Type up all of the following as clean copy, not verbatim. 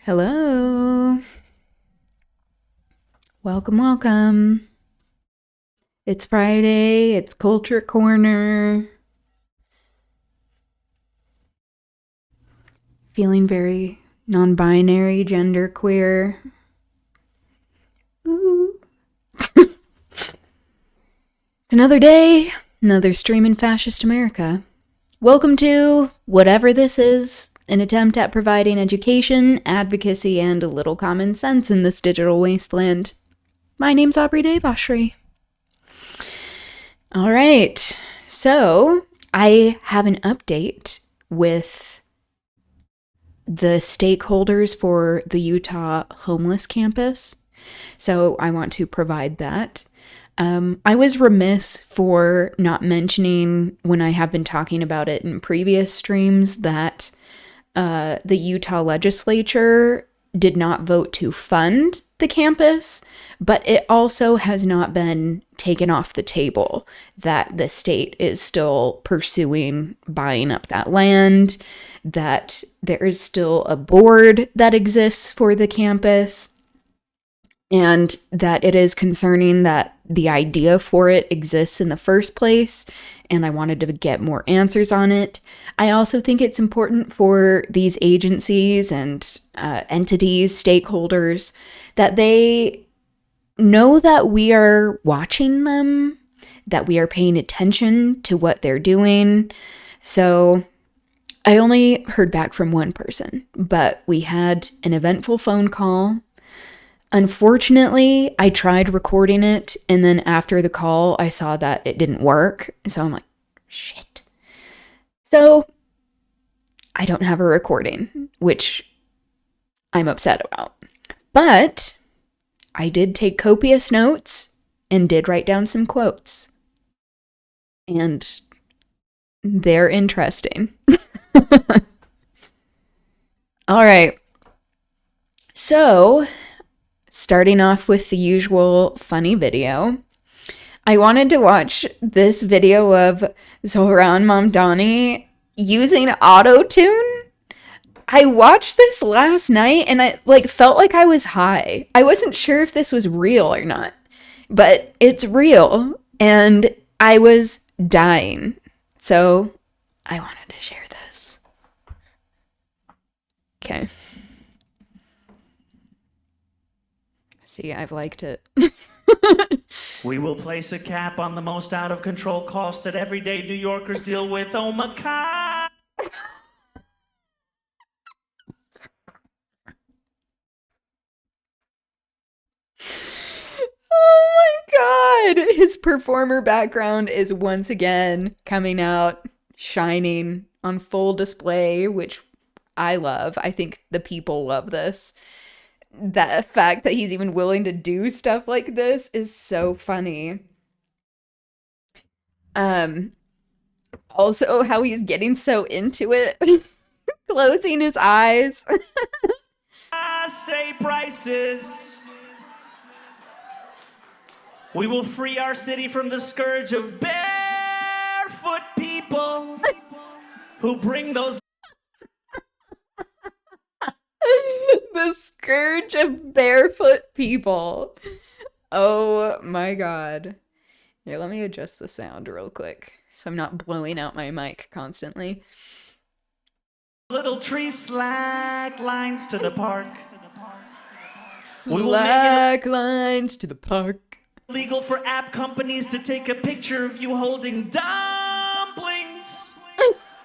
Hello. Welcome, welcome. It's Friday, it's Culture Corner. Feeling very non-binary, genderqueer. Ooh. It's another day, another stream in fascist America. Welcome to whatever this is, an attempt at providing education, advocacy, and a little common sense in this digital wasteland. My name's Aubri Devashrayee. All right, so I have an update with the stakeholders for the Utah homeless campus. So I want to provide that. I was remiss for not mentioning when I have been talking about it in previous streams that the Utah legislature did not vote to fund the campus, but it also has not been taken off the table that the state is still pursuing buying up that land, that there is still a board that exists for the campus, and that it is concerning that the idea for it exists in the first place, and I wanted to get more answers on it. I also think it's important for these agencies and entities, stakeholders, that they know that we are watching them, that we are paying attention to what they're doing. So I only heard back from one person, but we had an eventful phone call. Unfortunately, I tried recording it, and then after the call, I saw that it didn't work. So I'm like, shit. So I don't have a recording, which I'm upset about. But I did take copious notes and did write down some quotes. And they're interesting. All right. So, starting off with the usual funny video, I wanted to watch this video of Zohran Mamdani using auto-tune. I watched this last night and I felt like I was high. I wasn't sure if this was real or not, but it's real and I was dying. So I wanted to share this. Okay. See, I've liked it. We will place a cap on the most out-of-control costs that everyday New Yorkers deal with. Oh my God! Oh my God! His performer background is once again coming out, shining on full display, which I love. I think the people love this. That fact that he's even willing to do stuff like this is so funny. Also how he's getting so into it. Closing his eyes. I say prices. We will free our city from the scourge of barefoot people who bring those The scourge of barefoot people. Oh my God. Here, let me adjust the sound real quick so I'm not blowing out my mic constantly. little tree slack lines to the park. Slack lines to the park. Legal for app companies to take a picture of you holding dumplings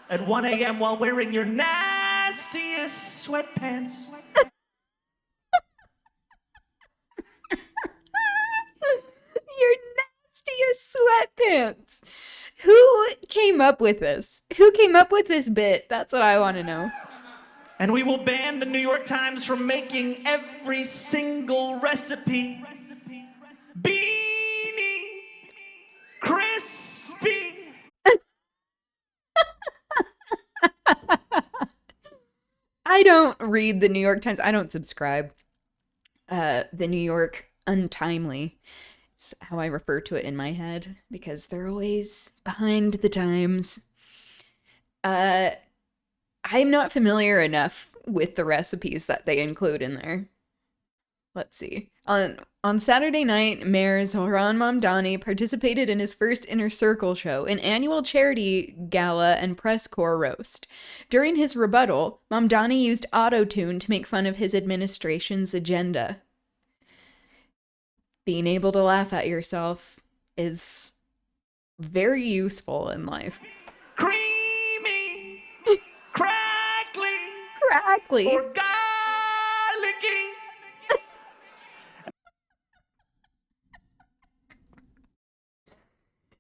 at 1 a.m. while wearing your nastiest sweatpants. Your nastiest sweatpants. Who came up with this? Who came up with this bit? That's what I want to know. And we will ban the New York Times from making every single recipe beanie crispy. I don't read the New York Times. I don't subscribe. The New York Untimely. It's how I refer to it in my head because they're always behind the times. I'm not familiar enough with the recipes that they include in there. Let's see. On Saturday night, Mayor Zohran Mamdani participated in his first Inner Circle show, an annual charity gala and press corps roast. During his rebuttal, Mamdani used auto-tune to make fun of his administration's agenda. Being able to laugh at yourself is very useful in life. Creamy, crackly, Crackly. or garlicky.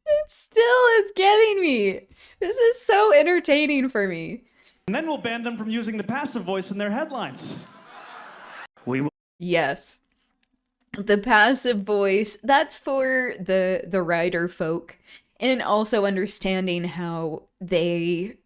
It still is getting me. This is so entertaining for me. And then we'll ban them from using the passive voice in their headlines. We will. Yes. The passive voice, that's for the writer folk, and also understanding how they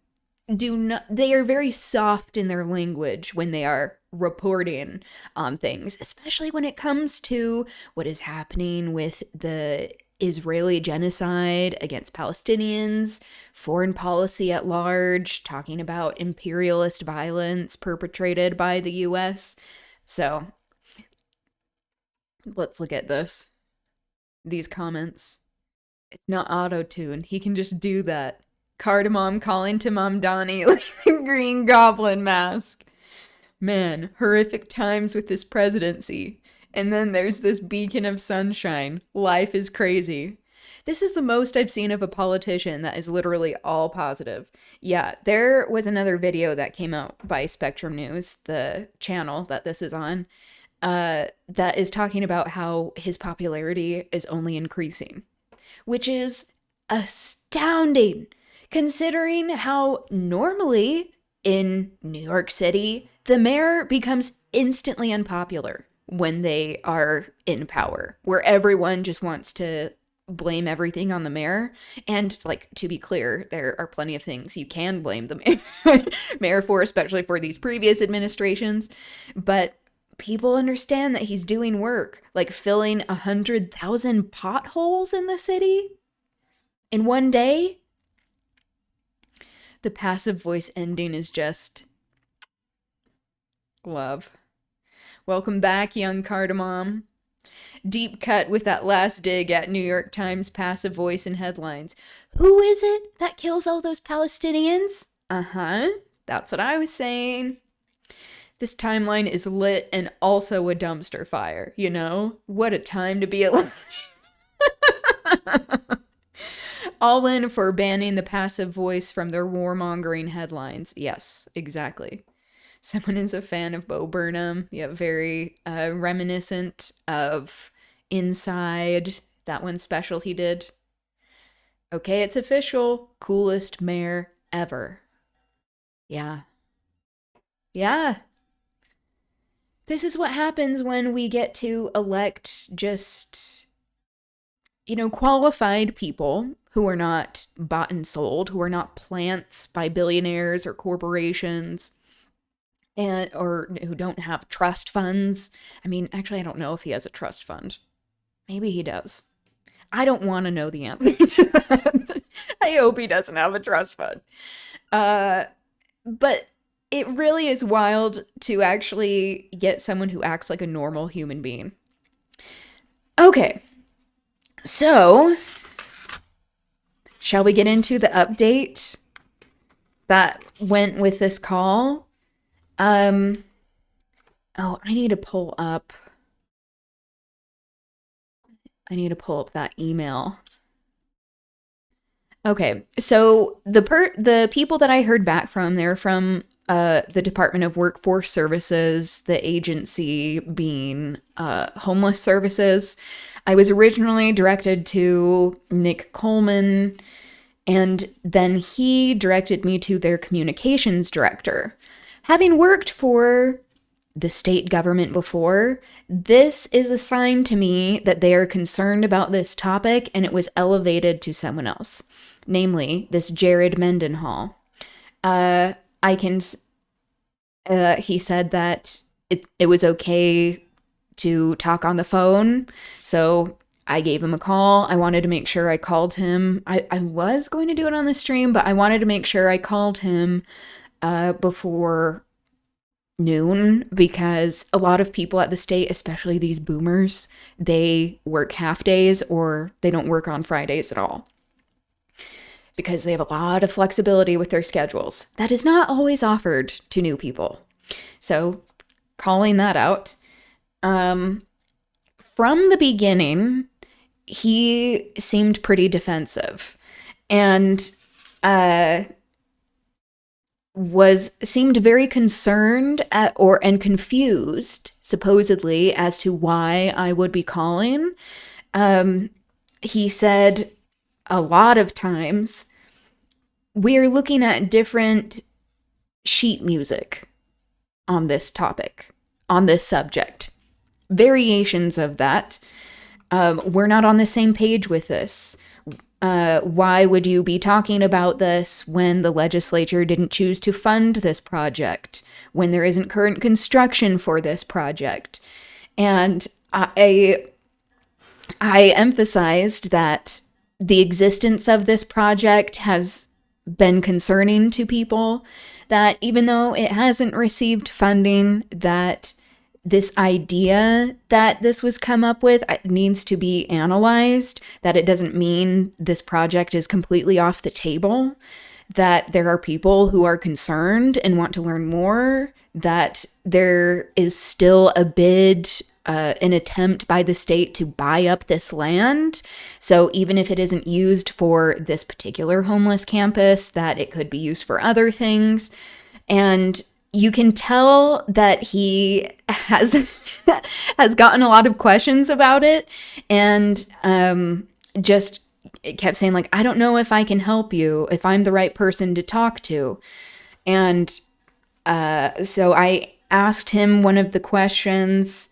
are very soft in their language when they are reporting on things, especially when it comes to what is happening with the Israeli genocide against Palestinians, foreign policy at large, talking about imperialist violence perpetrated by the US. So let's look at this. These comments. It's not auto-tune. He can just do that. Cardamom calling to Mamdani like the Green Goblin mask. Man, horrific times with this presidency. And then there's this beacon of sunshine. Life is crazy. This is the most I've seen of a politician that is literally all positive. Yeah, there was another video that came out by Spectrum News, the channel that this is on, that is talking about how his popularity is only increasing, which is astounding considering how normally in New York City, the mayor becomes instantly unpopular when they are in power, where everyone just wants to blame everything on the mayor. And like, to be clear, there are plenty of things you can blame the mayor for, especially for these previous administrations. But people understand that he's doing work, like filling 100,000 potholes in the city in one day. The passive voice ending is just love. Welcome back, young Cardamom. Deep cut with that last dig at New York Times passive voice in headlines. Who is it that kills all those Palestinians? Uh-huh. That's what I was saying. This timeline is lit and also a dumpster fire, you know? What a time to be alive. All in for banning the passive voice from their warmongering headlines. Yes, exactly. Someone is a fan of Bo Burnham. Yeah, very reminiscent of Inside, that one special he did. Okay, it's official. Coolest mayor ever. Yeah. Yeah. This is what happens when we get to elect just, qualified people who are not bought and sold, who are not plants by billionaires or corporations, or who don't have trust funds. I mean, actually, I don't know if he has a trust fund. Maybe he does. I don't want to know the answer to that. I hope he doesn't have a trust fund. But it really is wild to actually get someone who acts like a normal human being. Okay. So, shall we get into the update that went with this call? I need to pull up that email. Okay, so the people that I heard back from, they're from the Department of Workforce Services, the agency being Homeless Services. I was originally directed to Nick Coleman, and then he directed me to their communications director. Having worked for the state government before, this is a sign to me that they are concerned about this topic, and it was elevated to someone else, namely this Jared Mendenhall. He said that it was okay to talk on the phone, so I gave him a call. I wanted to make sure I called him. I was going to do it on the stream, but I wanted to make sure I called him before noon because a lot of people at the state, especially these boomers, they work half days or they don't work on Fridays at all because they have a lot of flexibility with their schedules. That is not always offered to new people. So, calling that out. From the beginning, he seemed pretty defensive and seemed very concerned and confused, supposedly, as to why I would be calling. He said a lot of times, we're looking at different sheet music on this topic, on this subject. Variations of that. We're not on the same page with this. Why would you be talking about this when the legislature didn't choose to fund this project, when there isn't current construction for this project? And I emphasized that the existence of this project has been concerning to people, that even though it hasn't received funding, that this idea that this was come up with needs to be analyzed, that it doesn't mean this project is completely off the table, that there are people who are concerned and want to learn more, that there is still a bid, an attempt by the state to buy up this land. So even if it isn't used for this particular homeless campus, that it could be used for other things. And you can tell that he has gotten a lot of questions about it, and just kept saying, like, I don't know if I can help you, if I'm the right person to talk to. And so I asked him one of the questions: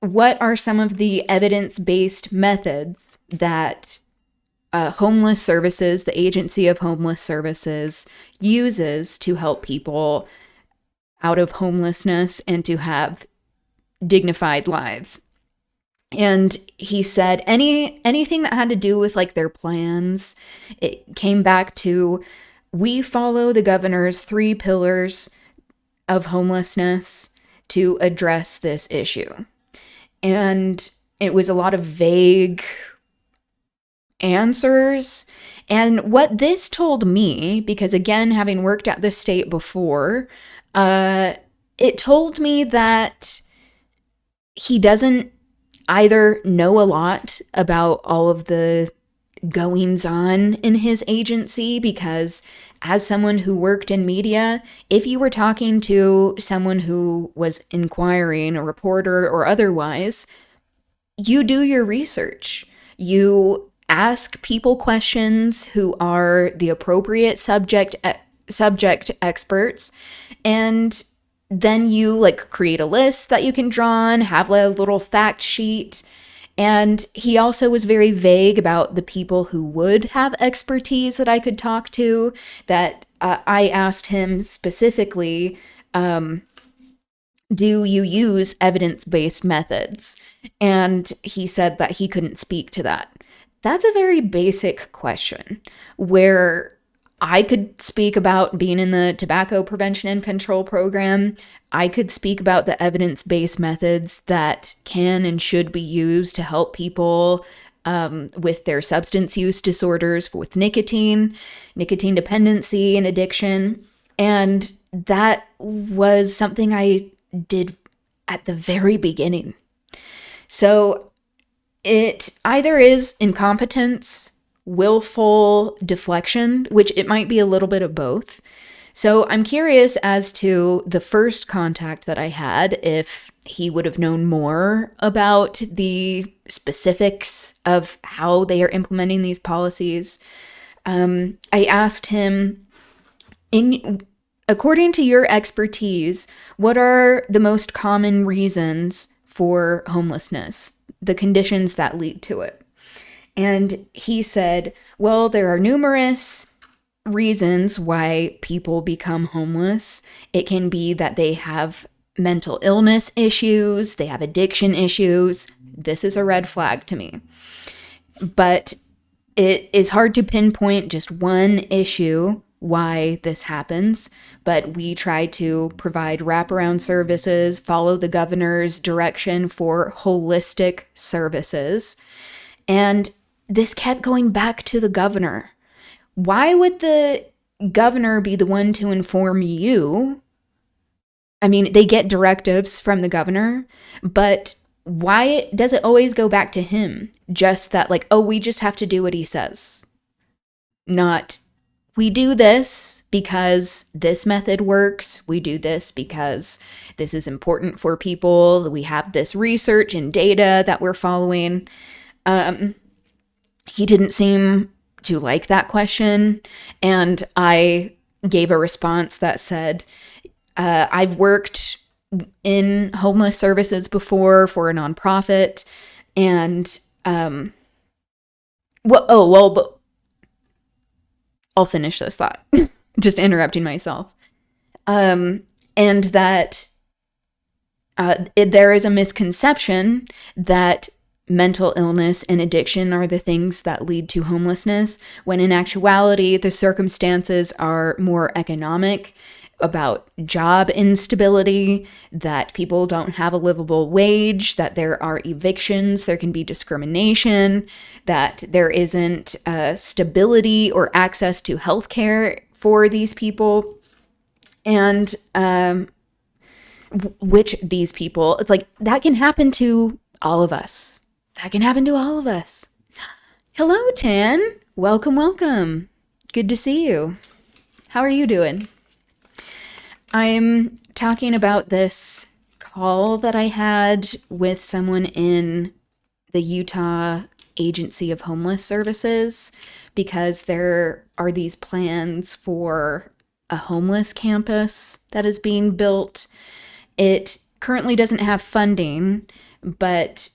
what are some of the evidence-based methods that Homeless Services, the Agency of Homeless Services, uses to help people out of homelessness and to have dignified lives? And he said anything that had to do with like their plans, it came back to, we follow the governor's 3 pillars of homelessness to address this issue. And it was a lot of vague answers. And what this told me, because again, having worked at the state before, it told me that he doesn't either know a lot about all of the goings on in his agency, because as someone who worked in media, if you were talking to someone who was inquiring, a reporter or otherwise, you do your research. You ask people questions who are the appropriate subject experts, and then you like create a list that you can draw on, have a little fact sheet. And he also was very vague about the people who would have expertise that I could talk to, that I asked him specifically, do you use evidence-based methods? And he said that he couldn't speak to that. That's a very basic question, where I could speak about being in the tobacco prevention and control program. I could speak about the evidence-based methods that can and should be used to help people with their substance use disorders, with nicotine dependency and addiction. And that was something I did at the very beginning. So it either is incompetence, willful deflection, which it might be a little bit of both. So I'm curious as to the first contact that I had, if he would have known more about the specifics of how they are implementing these policies. I asked him, according to your expertise, what are the most common reasons for homelessness, the conditions that lead to it? And he said, well, there are numerous reasons why people become homeless. It can be that they have mental illness issues, they have addiction issues. This is a red flag to me. But it is hard to pinpoint just one issue why this happens, but we try to provide wraparound services, follow the governor's direction for holistic services. And this kept going back to the governor. Why would the governor be the one to inform you? I mean, they get directives from the governor, but why does it always go back to him? Just that, like, oh, we just have to do what he says. Not, we do this because this method works. We do this because this is important for people. We have this research and data that we're following. He didn't seem to like that question. And I gave a response that said, I've worked in homeless services before for a nonprofit. And, but I'll finish this thought. Just interrupting myself. And that there is a misconception that mental illness and addiction are the things that lead to homelessness, when in actuality, the circumstances are more economic, about job instability, that people don't have a livable wage, that there are evictions, there can be discrimination, that there isn't stability or access to healthcare for these people. And which these people, it's like, that can happen to all of us. That can happen to all of us. Hello, Tan. Welcome, welcome. Good to see you. How are you doing? I'm talking about this call that I had with someone in the Utah Agency of Homeless Services, because there are these plans for a homeless campus that is being built. It currently doesn't have funding, but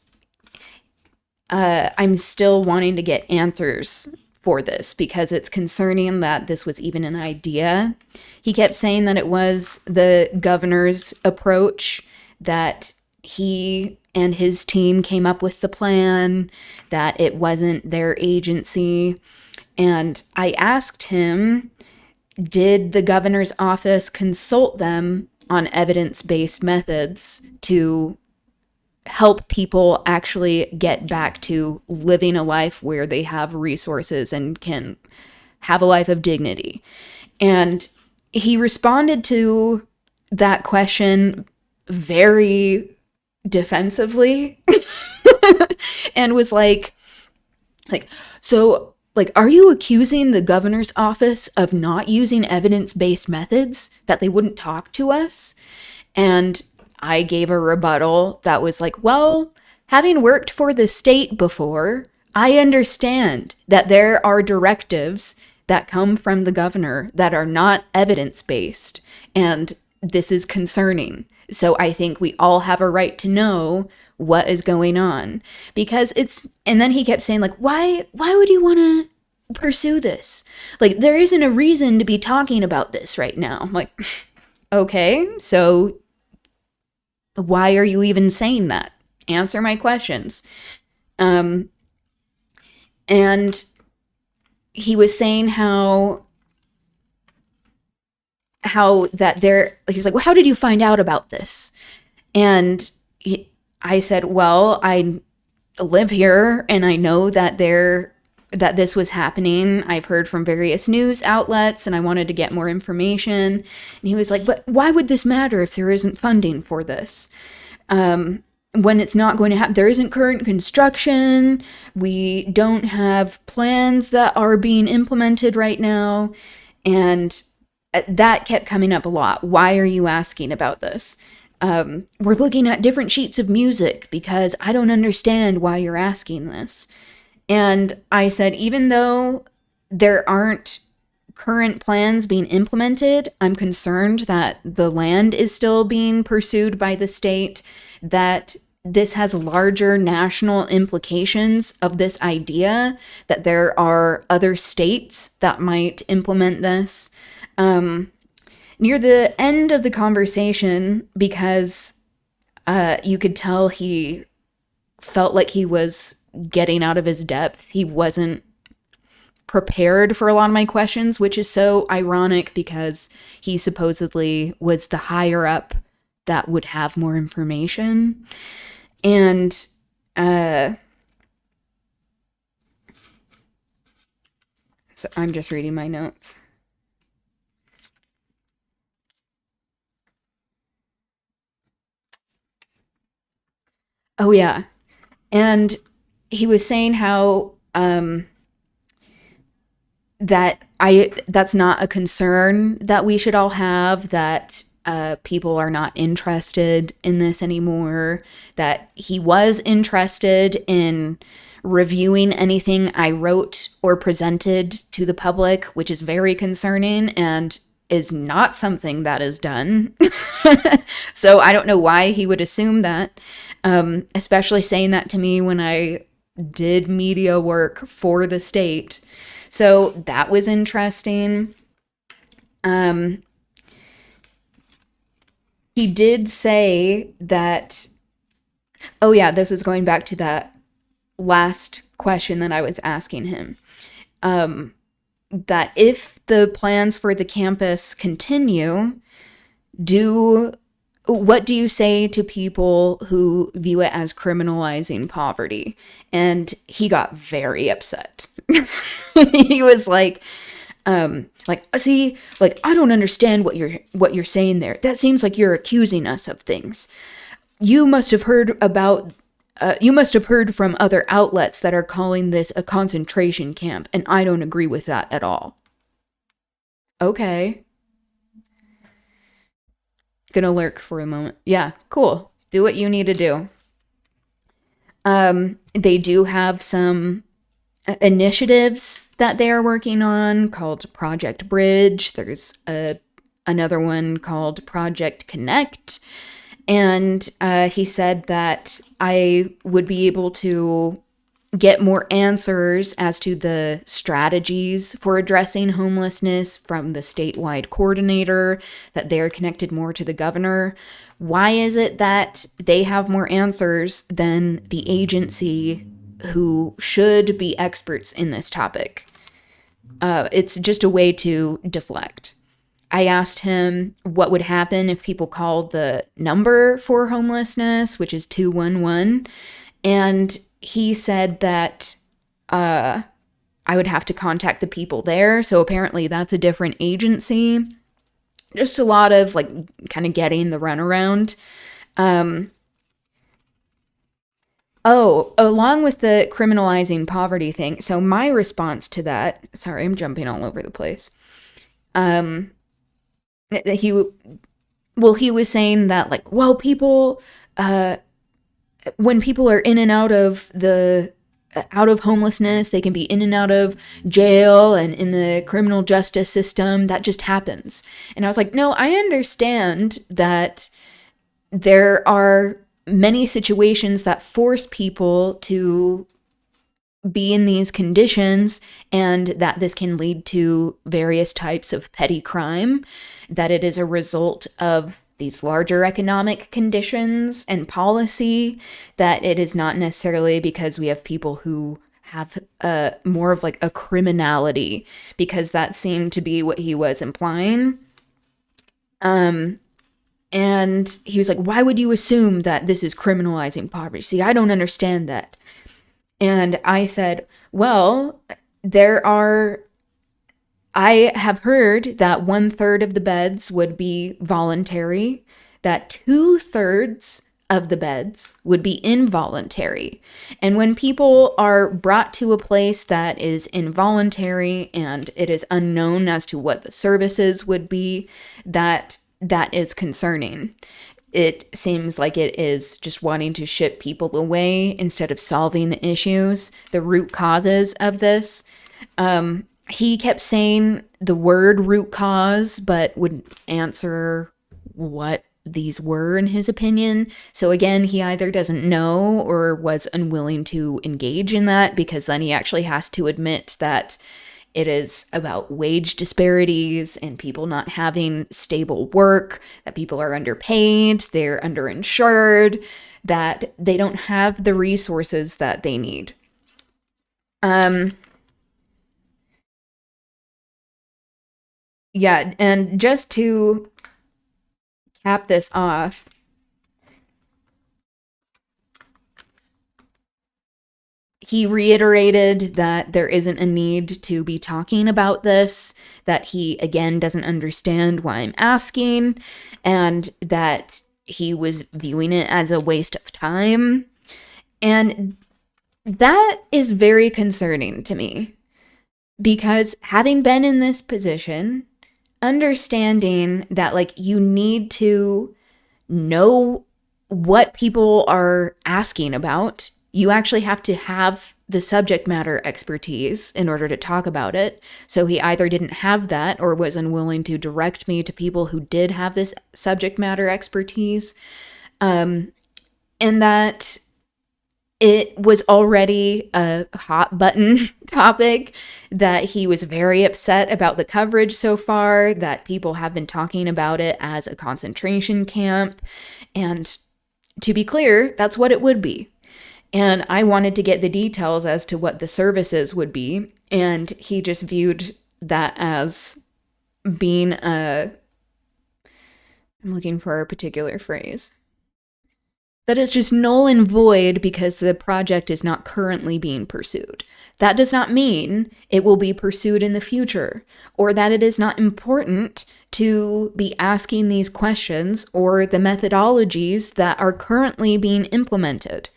I'm still wanting to get answers for this because it's concerning that this was even an idea. He kept saying that it was the governor's approach, that he and his team came up with the plan, that it wasn't their agency. And I asked him, did the governor's office consult them on evidence-based methods to help people actually get back to living a life where they have resources and can have a life of dignity? And he responded to that question very defensively and was like, so, like, are you accusing the governor's office of not using evidence-based methods, that they wouldn't talk to us? And I gave a rebuttal that was like, well, having worked for the state before, I understand that there are directives that come from the governor that are not evidence-based, and this is concerning. So I think we all have a right to know what is going on, because it's, and then he kept saying, like, why would you want to pursue this? Like, there isn't a reason to be talking about this right now. I'm like, okay, so why are you even saying that? Answer my questions. And he was saying how that there, he's like, well, how did you find out about this? And I said, well, I live here and I know that this was happening. I've heard from various news outlets and I wanted to get more information. And he was like, but why would this matter if there isn't funding for this? When it's not going to happen, there isn't current construction. We don't have plans that are being implemented right now. And that kept coming up a lot. Why are you asking about this? We're looking at different sheets of music because I don't understand why you're asking this. And I said, even though there aren't current plans being implemented, I'm concerned that the land is still being pursued by the state, that this has larger national implications of this idea, that there are other states that might implement this. Near the end of the conversation, because you could tell he felt like he was getting out of his depth, he wasn't prepared for a lot of my questions, which is so ironic because he supposedly was the higher up that would have more information. And so I'm just reading my notes. Oh yeah. And he was saying how that's not a concern that we should all have, that people are not interested in this anymore, that he was interested in reviewing anything I wrote or presented to the public, which is very concerning and is not something that is done. So I don't know why he would assume that, especially saying that to me when I did media work for the state. So that was interesting. He did say that, oh yeah, this was going back to that last question that I was asking him. That if the plans for the campus continue, what do you say to people who view it as criminalizing poverty? And he got very upset. He was like, see, like, I don't understand what you're saying there. That seems like you're accusing us of things. You must have heard from other outlets that are calling this a concentration camp, and I don't agree with that at all. Okay. Gonna lurk for a moment. Yeah, cool. Do what you need to do. They do have some initiatives that they are working on called Project Bridge. There's another one called Project Connect. And he said that I would be able to get more answers as to the strategies for addressing homelessness from the statewide coordinator, that they're connected more to the governor. Why is it that they have more answers than the agency who should be experts in this topic? It's just a way to deflect. I asked him what would happen if people called the number for homelessness, which is 211, and he said that I would have to contact the people there. So apparently that's a different agency. Just a lot of like kind of getting the runaround. Along with the criminalizing poverty thing. So my response to that, sorry, I'm jumping all over the place. He was saying that like, well, people, when people are in and out of homelessness, they can be in and out of jail and in the criminal justice system. That just happens. And I was like, no, I understand that there are many situations that force people to be in these conditions, and that this can lead to various types of petty crime, that it is a result of these larger economic conditions and policy, that it is not necessarily because we have people who have more of like a criminality, because that seemed to be what he was implying. And he was like, why would you assume that this is criminalizing poverty? See, I don't understand that. And I said, well, I have heard that 1/3 of the beds would be voluntary, that 2/3 of the beds would be involuntary. And when people are brought to a place that is involuntary and it is unknown as to what the services would be, that is concerning. It seems like it is just wanting to ship people away instead of solving the issues, the root causes of this. He kept saying the word root cause, but wouldn't answer what these were in his opinion. So again, he either doesn't know or was unwilling to engage in that, because then he actually has to admit that it is about wage disparities and people not having stable work, that people are underpaid, they're underinsured, that they don't have the resources that they need. Yeah, and just to cap this off, he reiterated that there isn't a need to be talking about this, that he, again, doesn't understand why I'm asking, and that he was viewing it as a waste of time. And that is very concerning to me because having been in this position, understanding that, like, you need to know what people are asking about. You actually have to have the subject matter expertise in order to talk about it. So he either didn't have that or was unwilling to direct me to people who did have this subject matter expertise. And that it was already a hot button topic, that he was very upset about the coverage so far, that people have been talking about it as a concentration camp. And to be clear, that's what it would be. And I wanted to get the details as to what the services would be. And he just viewed that as being I'm looking for a particular phrase. That is just null and void because the project is not currently being pursued. That does not mean it will be pursued in the future, or that it is not important to be asking these questions or the methodologies that are currently being implemented.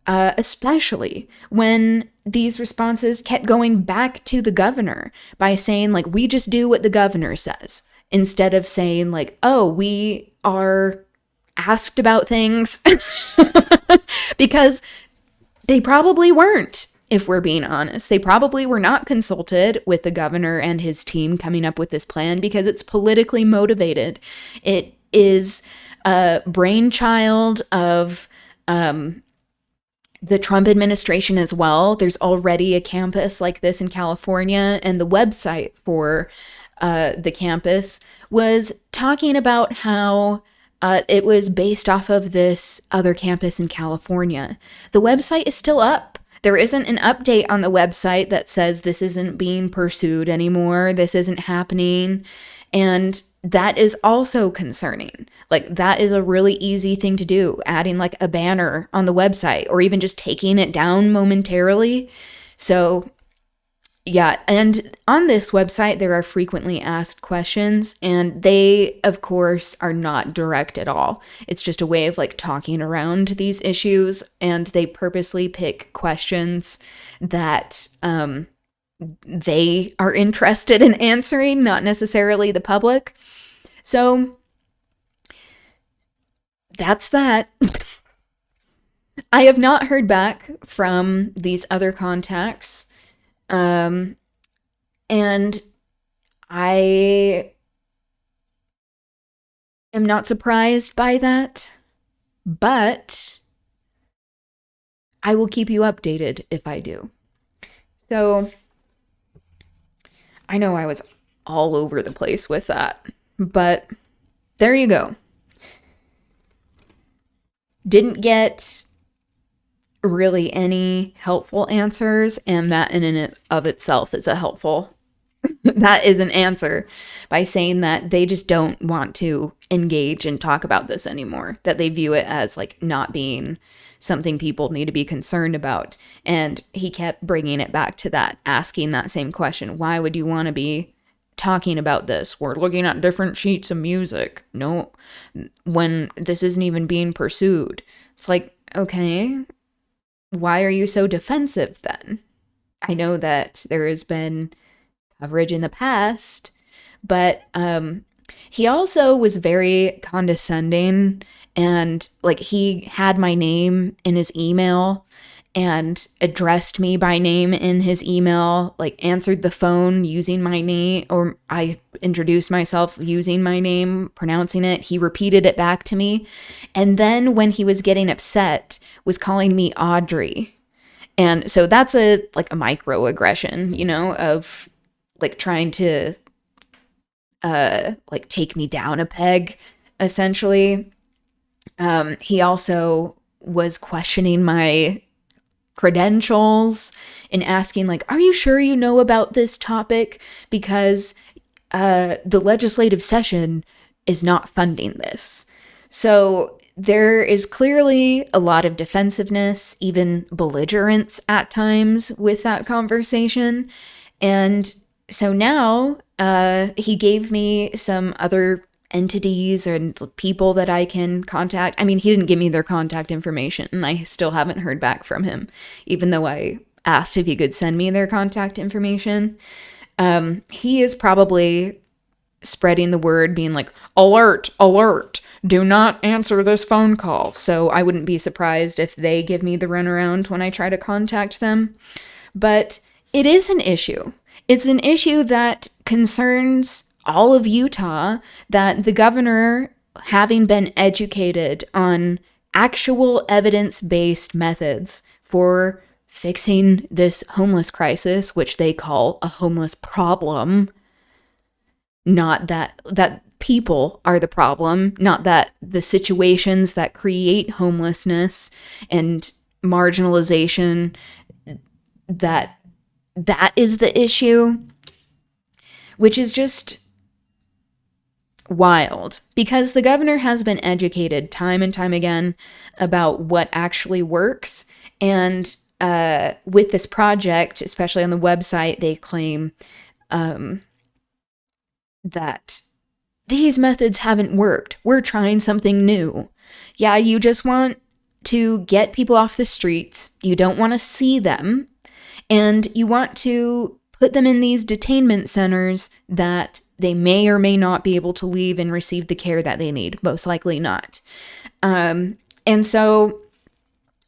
Especially when these responses kept going back to the governor by saying, like, we just do what the governor says, instead of saying, like, oh, we are asked about things. Because they probably weren't, if we're being honest. They probably were not consulted with the governor and his team coming up with this plan because it's politically motivated. It is a brainchild of the Trump administration as well. There's already a campus like this in California, and the website for the campus was talking about how it was based off of this other campus in California. The website is still up. There isn't an update on the website that says this isn't being pursued anymore, this isn't happening. And that is also concerning. Like, that is a really easy thing to do, adding like a banner on the website or even just taking it down momentarily. So yeah, and on this website, there are frequently asked questions, and they, of course, are not direct at all. It's just a way of like talking around these issues, and they purposely pick questions that they are interested in answering, not necessarily the public. So that's that. I have not heard back from these other contacts. And I am not surprised by that, but I will keep you updated if I do. So I know I was all over the place with that, but there you go. Didn't get really any helpful answers, and that in and of itself is a helpful that is an answer, by saying that they just don't want to engage and talk about this anymore, that they view it as like not being something people need to be concerned about. And he kept bringing it back to that, asking that same question: why would you want to be talking about this? We're looking at different sheets of music. No, when this isn't even being pursued. It's like, okay, why are you so defensive then? I know that there has been coverage in the past, but he also was very condescending, and like he had my name in his email and addressed me by name in his email, like answered the phone using my name, or I introduced myself using my name, pronouncing it. He repeated it back to me. And then when he was getting upset, was calling me Audrey. And so that's a microaggression, you know, of like trying to like take me down a peg, essentially. He also was questioning my credentials and asking like, are you sure you know about this topic? Because the legislative session is not funding this. So there is clearly a lot of defensiveness, even belligerence at times with that conversation. And so now he gave me some other entities and people that I can contact. I mean, he didn't give me their contact information, and I still haven't heard back from him, even though I asked if he could send me their contact information. He is probably spreading the word, being like, alert, alert, do not answer this phone call. So I wouldn't be surprised if they give me the runaround when I try to contact them. But it is an issue. It's an issue that concerns all of Utah, that the governor, having been educated on actual evidence-based methods for fixing this homeless crisis, which they call a homeless problem, not that people are the problem, not that the situations that create homelessness and marginalization, that is the issue, which is just wild, because the governor has been educated time and time again about what actually works. And with this project, especially on the website, they claim that these methods haven't worked. We're trying something new. Yeah, you just want to get people off the streets. You don't want to see them. And you want to put them in these detainment centers that they may or may not be able to leave and receive the care that they need. Most likely not. And so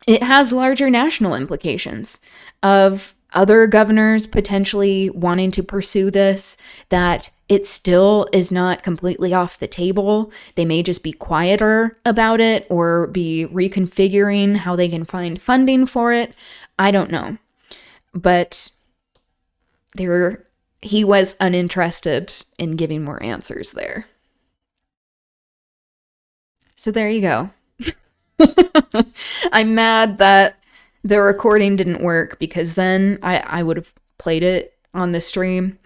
it has larger national implications of other governors potentially wanting to pursue this, that it still is not completely off the table. They may just be quieter about it or be reconfiguring how they can find funding for it. I don't know. But he was uninterested in giving more answers there. So there you go. I'm mad that the recording didn't work, because then I would have played it on the stream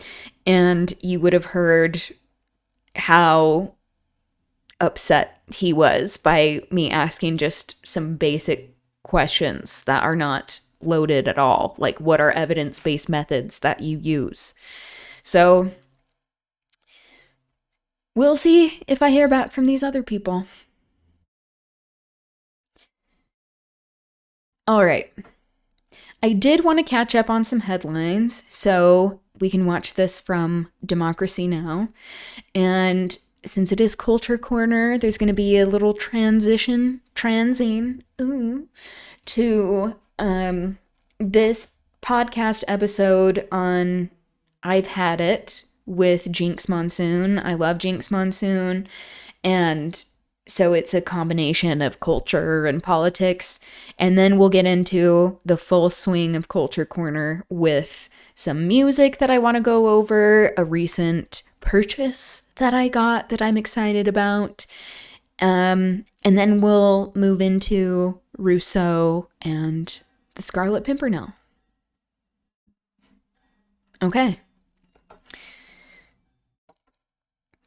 and you would have heard how upset he was by me asking just some basic questions that are not loaded at all. Like, what are evidence-based methods that you use? So we'll see if I hear back from these other people. All right. I did want to catch up on some headlines, so we can watch this from Democracy Now! And since it is Culture Corner, there's going to be a little transing to this podcast episode on I've Had It with Jinx Monsoon. I love Jinx Monsoon, and so it's a combination of culture and politics. And then we'll get into the full swing of Culture Corner with some music that I want to go over, a recent purchase that I got that I'm excited about. And then we'll move into Rousseau and the Scarlet Pimpernel. Okay.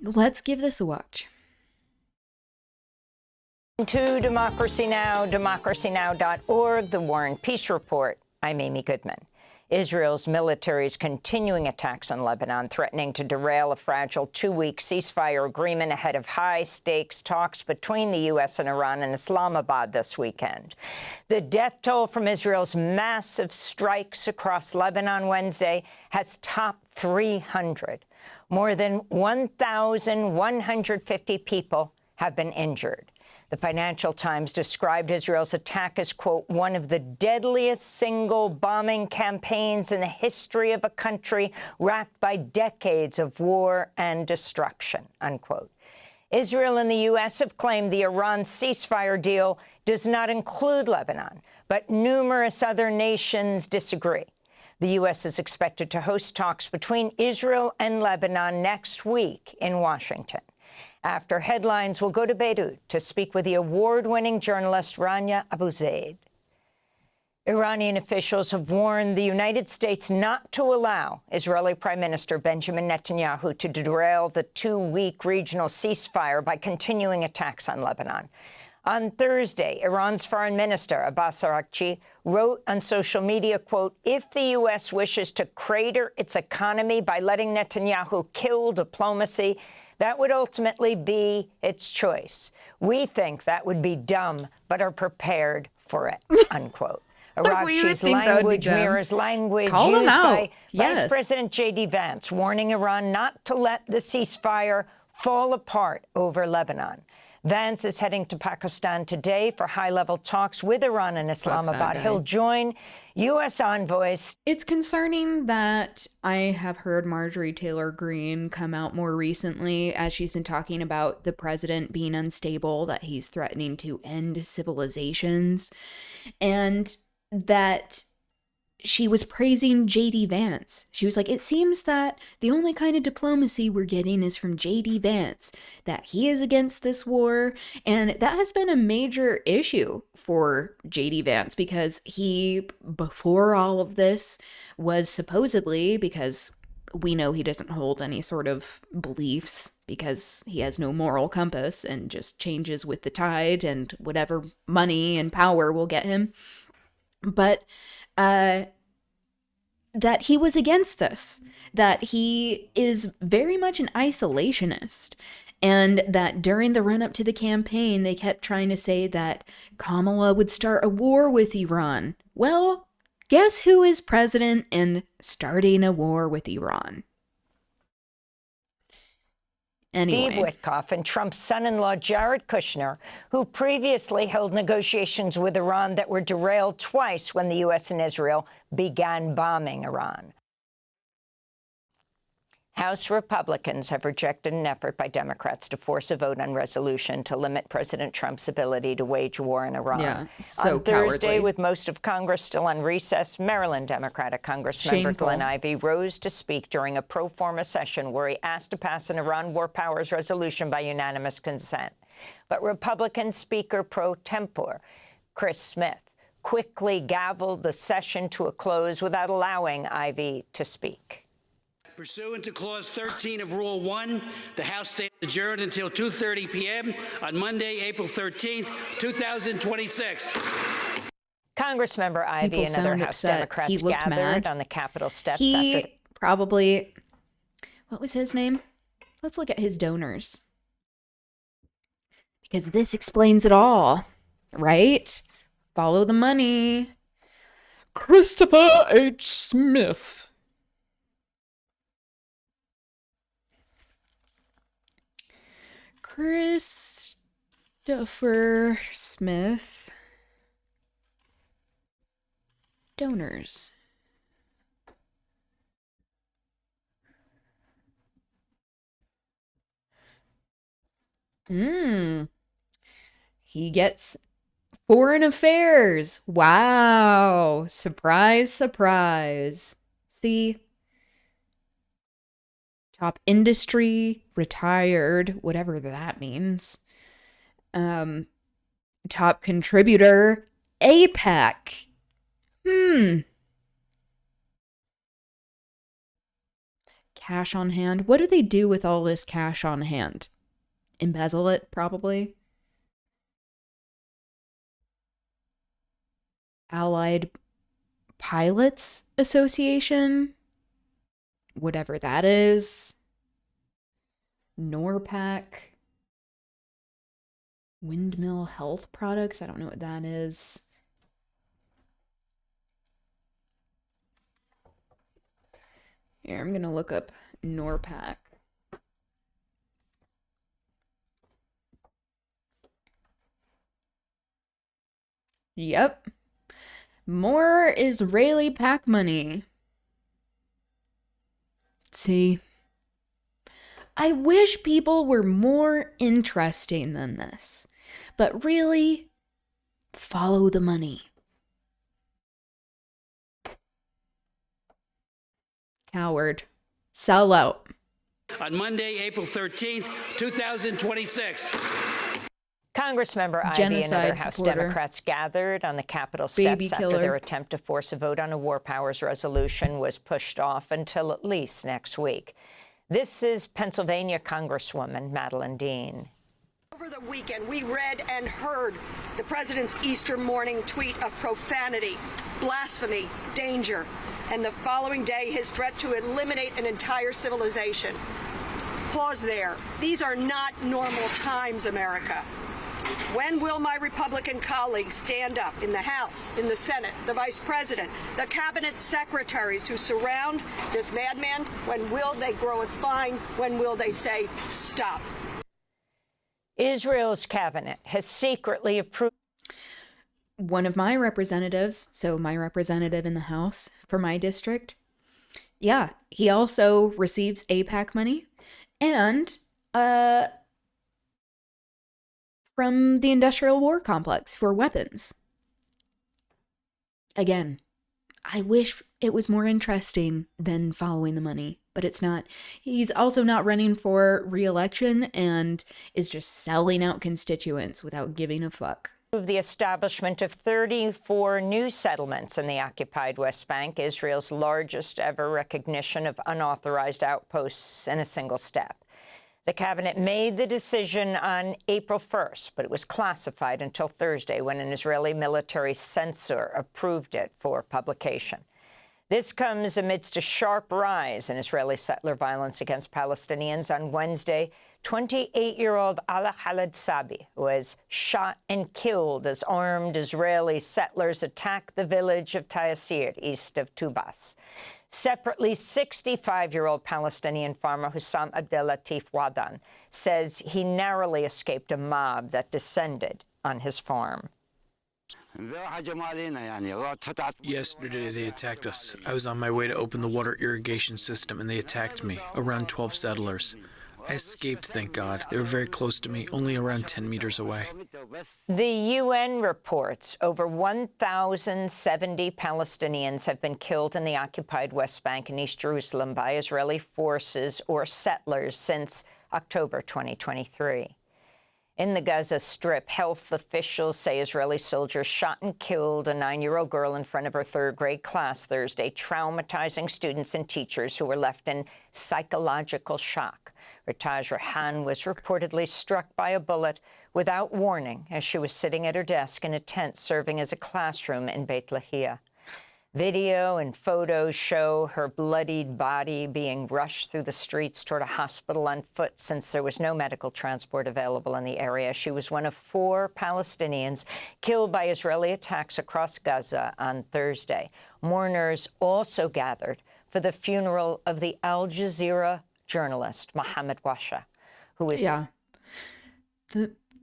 Let's give this a watch. To Democracy Now!, democracynow.org, The War and Peace Report. I'm Amy Goodman. Israel's military's continuing attacks on Lebanon, threatening to derail a fragile two-week ceasefire agreement ahead of high-stakes talks between the U.S. and Iran in Islamabad this weekend. The death toll from Israel's massive strikes across Lebanon Wednesday has topped 300. More than 1,150 people have been injured. The Financial Times described Israel's attack as, quote, one of the deadliest single bombing campaigns in the history of a country racked by decades of war and destruction, unquote. Israel and the U.S. have claimed the Iran ceasefire deal does not include Lebanon, but numerous other nations disagree. The U.S. is expected to host talks between Israel and Lebanon next week in Washington. After headlines, we'll go to Beirut to speak with the award-winning journalist Rania Abu Zaid. Iranian officials have warned the United States not to allow Israeli Prime Minister Benjamin Netanyahu to derail the 2-week regional ceasefire by continuing attacks on Lebanon. On Thursday, Iran's Foreign Minister Abbas Araghchi wrote on social media, quote, "If the U.S. wishes to crater its economy by letting Netanyahu kill diplomacy, that would ultimately be its choice. We think that would be dumb, but are prepared for it," unquote. Araghchi's language mirrors language used by Vice President J.D. Vance, warning Iran not to let the ceasefire fall apart over Lebanon. Vance is heading to Pakistan today for high-level talks with Iran and Islamabad. He'll join U.S. envoys. It's concerning that I have heard Marjorie Taylor Greene come out more recently as she's been talking about the president being unstable, that he's threatening to end civilizations, and that she was praising J.D. Vance. She was like, it seems that the only kind of diplomacy we're getting is from J.D. Vance, that he is against this war. And that has been a major issue for J.D. Vance because he, before all of this, was supposedly, because we know he doesn't hold any sort of beliefs because he has no moral compass and just changes with the tide and whatever money and power will get him. But that he was against this, that he is very much an isolationist, and that during the run-up to the campaign, they kept trying to say that Kamala would start a war with Iran. Well, guess who is president and starting a war with Iran? Anyway. Steve Witkoff and Trump's son-in-law Jared Kushner, who previously held negotiations with Iran that were derailed twice when the U.S. and Israel began bombing Iran. House Republicans have rejected an effort by Democrats to force a vote on resolution to limit President Trump's ability to wage war in Iran. Yeah, so on Thursday, cowardly. with most of Congress still on recess, Maryland Democratic Congressmember Glenn Ivey rose to speak during a pro forma session where he asked to pass an Iran War Powers resolution by unanimous consent. But Republican Speaker pro tempore Chris Smith quickly gavelled the session to a close without allowing Ivey to speak. Pursuant to Clause 13 of Rule 1, the House stays adjourned until 2:30 p.m. on Monday, April 13th, 2026. Congressmember Ivey and other House Democrats gathered on the Capitol steps after probably, what was his name? Let's look at his donors. Because this explains it all, right? Follow the money. Christopher H. Smith. Christopher Smith. Donors. He gets foreign affairs. Wow. Surprise, surprise. See? Top industry, retired, whatever that means. Top contributor, APEC. Cash on hand. What do they do with all this cash on hand? Embezzle it, probably. Allied Pilots Association. Whatever that is. NORPAC. Windmill Health Products. I don't know what that is. Here, I'm going to look up NORPAC. Yep. More Israeli PAC money. See, I wish people were more interesting than this, but really, follow the money. Coward. Sell out. On Monday, April 13th, 2026. Congressmember Ivey and Genocide other House supporter. Democrats gathered on the Capitol Baby steps after killer. their attempt to force a vote on a war powers resolution was pushed off until at least next week. This is Pennsylvania Congresswoman Madeleine Dean. Over the weekend, we read and heard the president's Easter morning tweet of profanity, blasphemy, danger, and the following day, his threat to eliminate an entire civilization. Pause there. These are not normal times, America. When will my Republican colleagues stand up in the House, in the Senate, the Vice President, the cabinet secretaries who surround this madman? When will they grow a spine? When will they say, stop? Israel's cabinet has secretly approved One of my representatives, so my representative in the House for my district, yeah, he also receives AIPAC money and from the industrial war complex for weapons. Again, I wish it was more interesting than following the money, but it's not. He's also not running for re-election and is just selling out constituents without giving a fuck. the establishment of 34 new settlements in the occupied West Bank, Israel's largest ever recognition of unauthorized outposts in a single step. The cabinet made the decision on April 1st, but it was classified until Thursday when an Israeli military censor approved it for publication. This comes amidst a sharp rise in Israeli settler violence against Palestinians. On Wednesday, 28-year-old Ala Khaled Sabi was shot and killed as armed Israeli settlers attacked the village of Taysir, east of Tubas. Separately, 65-year-old Palestinian farmer Hussam Abdelatif Wadan says he narrowly escaped a mob that descended on his farm. Yesterday, they attacked us. I was on my way to open the water irrigation system, and they attacked me, around 12 settlers. I escaped, thank God. They were very close to me, only around 10 meters away. The UN reports over 1,070 Palestinians have been killed in the occupied West Bank and East Jerusalem by Israeli forces or settlers since October 2023. In the Gaza Strip, health officials say Israeli soldiers shot and killed a 9-year-old girl in front of her third-grade class Thursday, traumatizing students and teachers who were left in psychological shock. Ritaj Rahan was reportedly struck by a bullet without warning as she was sitting at her desk in a tent serving as a classroom in Beit Lahia. Video and photos show her bloodied body being rushed through the streets toward a hospital on foot since there was no medical transport available in the area. She was one of 4 Palestinians killed by Israeli attacks across Gaza on Thursday. Mourners also gathered for the funeral of the Al Jazeera journalist Mohammed Washa, who is... Yeah.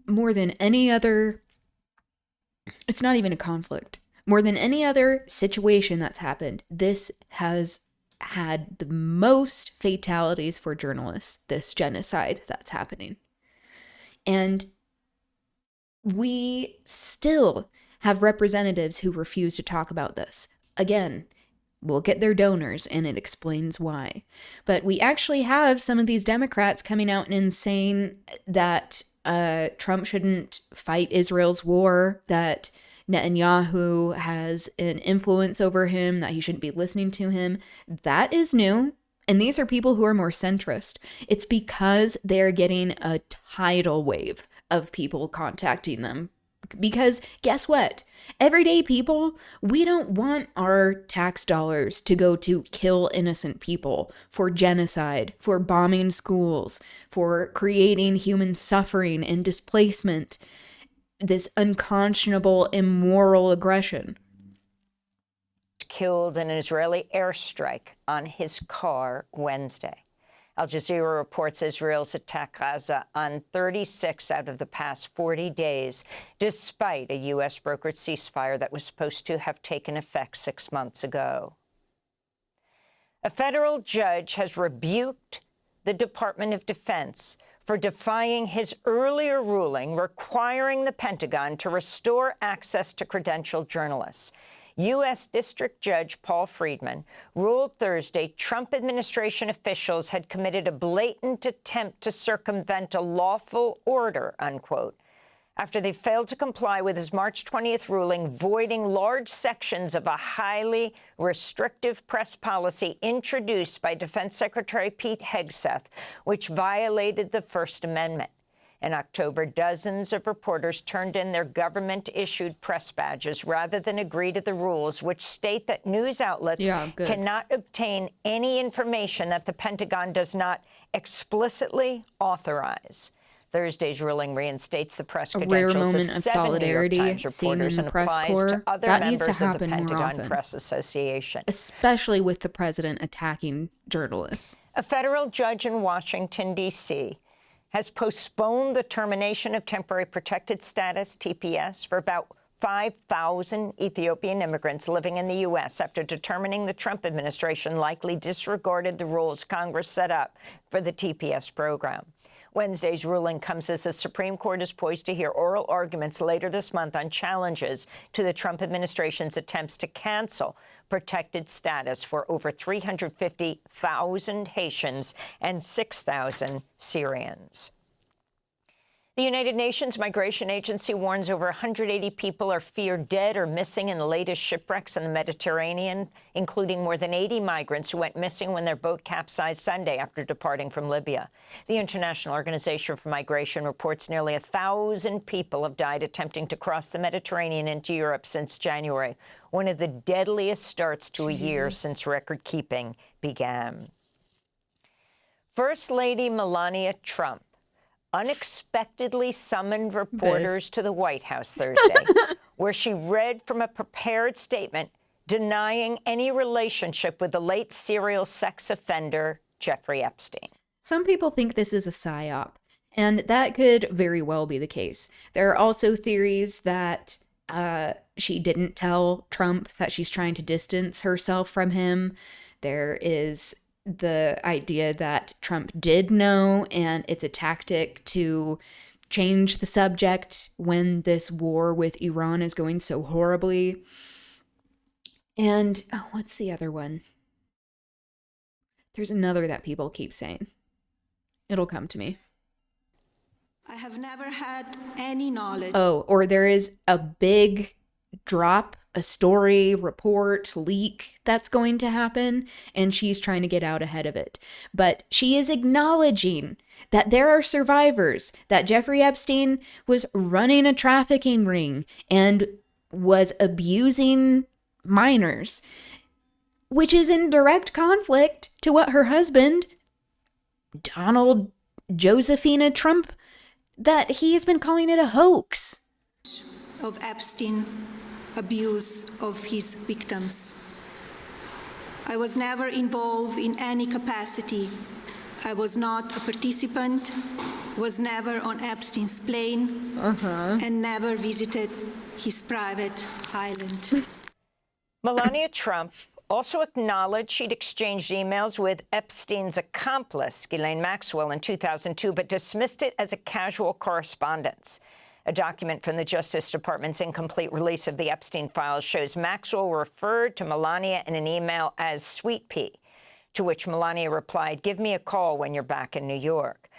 More than any other... It's not even a conflict. More than any other situation that's happened, this has had the most fatalities for journalists, this genocide that's happening. And we still have representatives who refuse to talk about this. Again, we'll get their donors, and it explains why. But we actually have some of these Democrats coming out and saying that Trump shouldn't fight Israel's war, that Netanyahu has an influence over him, that he shouldn't be listening to him. That is new. And these are people who are more centrist. It's because they're getting a tidal wave of people contacting them. Because guess what? Everyday people, we don't want our tax dollars to go to kill innocent people, for genocide, for bombing schools, for creating human suffering and displacement. This unconscionable, immoral aggression. Killed in an Israeli airstrike on his car Wednesday. Al Jazeera reports Israel's attacked Gaza on 36 out of the past 40 days, despite a U.S. brokered ceasefire that was supposed to have taken effect 6 months ago. A federal judge has rebuked the Department of Defense for defying his earlier ruling requiring the Pentagon to restore access to credentialed journalists. U.S. District Judge Paul Friedman ruled Thursday Trump administration officials had committed a blatant attempt to circumvent a lawful order, unquote, after they failed to comply with his March 20th ruling voiding large sections of a highly restrictive press policy introduced by Defense Secretary Pete Hegseth, which violated the First Amendment. In October, dozens of reporters turned in their government-issued press badges rather than agree to the rules, which state that news outlets cannot obtain any information that the Pentagon does not explicitly authorize. Thursday's ruling reinstates the press credentials of 7 New York Times reporters and applies to other members of the Pentagon Press Association. Especially with the president attacking journalists. A federal judge in Washington, D.C., has postponed the termination of temporary protected status, TPS, for about 5,000 Ethiopian immigrants living in the U.S. after determining the Trump administration likely disregarded the rules Congress set up for the TPS program. Wednesday's ruling comes as the Supreme Court is poised to hear oral arguments later this month on challenges to the Trump administration's attempts to cancel protected status for over 350,000 Haitians and 6,000 Syrians. The United Nations Migration Agency warns over 180 people are feared dead or missing in the latest shipwrecks in the Mediterranean, including more than 80 migrants who went missing when their boat capsized Sunday after departing from Libya. The International Organization for Migration reports nearly 1,000 people have died attempting to cross the Mediterranean into Europe since January, one of the deadliest starts to a year since record-keeping began. First Lady Melania Trump unexpectedly summoned reporters to the White House Thursday, where she read from a prepared statement denying any relationship with the late serial sex offender Jeffrey Epstein. Some people think this is a psyop, and that could very well be the case. There are also theories that she didn't tell Trump that she's trying to distance herself from him. There is the idea that Trump did know, and it's a tactic to change the subject when this war with Iran is going so horribly. And, oh, what's the other one? There's another that people keep saying. It'll come to me. I have never had any knowledge. Oh, or there is a big drop, a story, report, leak that's going to happen, and she's trying to get out ahead of it. But she is acknowledging that there are survivors, that Jeffrey Epstein was running a trafficking ring and was abusing minors, which is in direct conflict to what her husband, Donald Josephina Trump, that he has been calling it a hoax. Of Epstein abuse of his victims. I was never involved in any capacity. I was not a participant, was never on Epstein's plane, and never visited his private island. Melania Trump also acknowledged she'd exchanged emails with Epstein's accomplice, Ghislaine Maxwell, in 2002, but dismissed it as a casual correspondence. A document from the Justice Department's incomplete release of the Epstein files shows Maxwell referred to Melania in an email as Sweet Pea, to which Melania replied, "Give me a call when you're back in New York."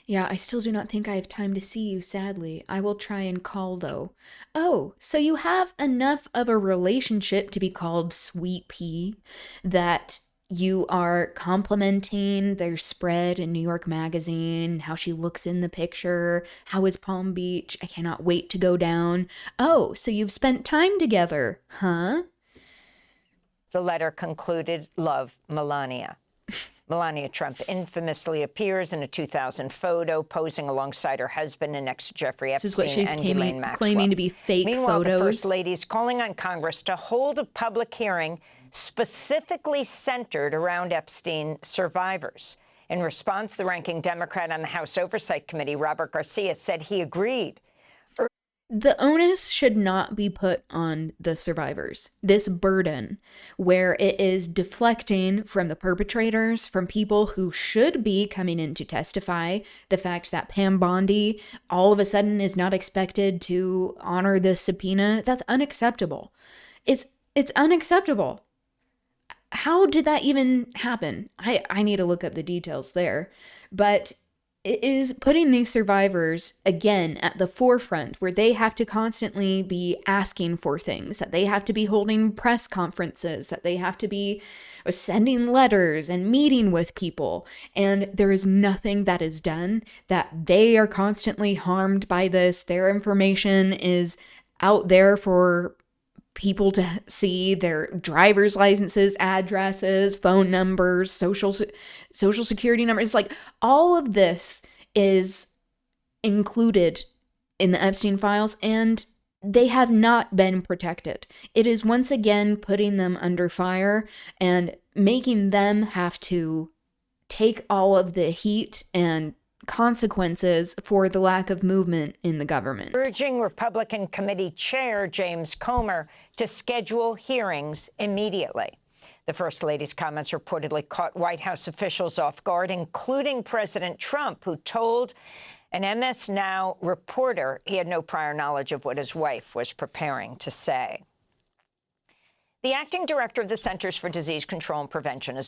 Yeah, I still do not think I have time to see you, sadly. I will try and call, though. Oh, so you have enough of a relationship to be called Sweet Pea that you are complimenting their spread in New York Magazine, how she looks in the picture, how is Palm Beach, I cannot wait to go down. Oh, so you've spent time together, huh? The letter concluded, "Love, Melania." Melania Trump infamously appears in a 2000 photo posing alongside her husband and next to Jeffrey Epstein This is what she's and Ghislaine Maxwell. claiming to be fake Meanwhile, photos. the First Lady is calling on Congress to hold a public hearing specifically centered around Epstein survivors. In response, the ranking Democrat on the House Oversight Committee, Robert Garcia, said he agreed. The onus should not be put on the survivors. This burden, where it is deflecting from the perpetrators, from people who should be coming in to testify, the fact that Pam Bondi all of a sudden is not expected to honor the subpoena, that's unacceptable. It's unacceptable. How did that even happen? I need to look up the details there. But is putting these survivors again at the forefront, where they have to constantly be asking for things, that they have to be holding press conferences, that they have to be sending letters and meeting with people. And there is nothing that is done, that they are constantly harmed by this. Their information is out there for people to see, their driver's licenses, addresses, phone numbers, social security numbers. Like, all of this is included in the Epstein files, and they have not been protected. It is once again putting them under fire and making them have to take all of the heat and consequences for the lack of movement in the government. Urging Republican Committee Chair James Comer to schedule hearings immediately. The First Lady's comments reportedly caught White House officials off guard, including President Trump, who told an MS Now reporter he had no prior knowledge of what his wife was preparing to say. The acting director of the Centers for Disease Control and Prevention is...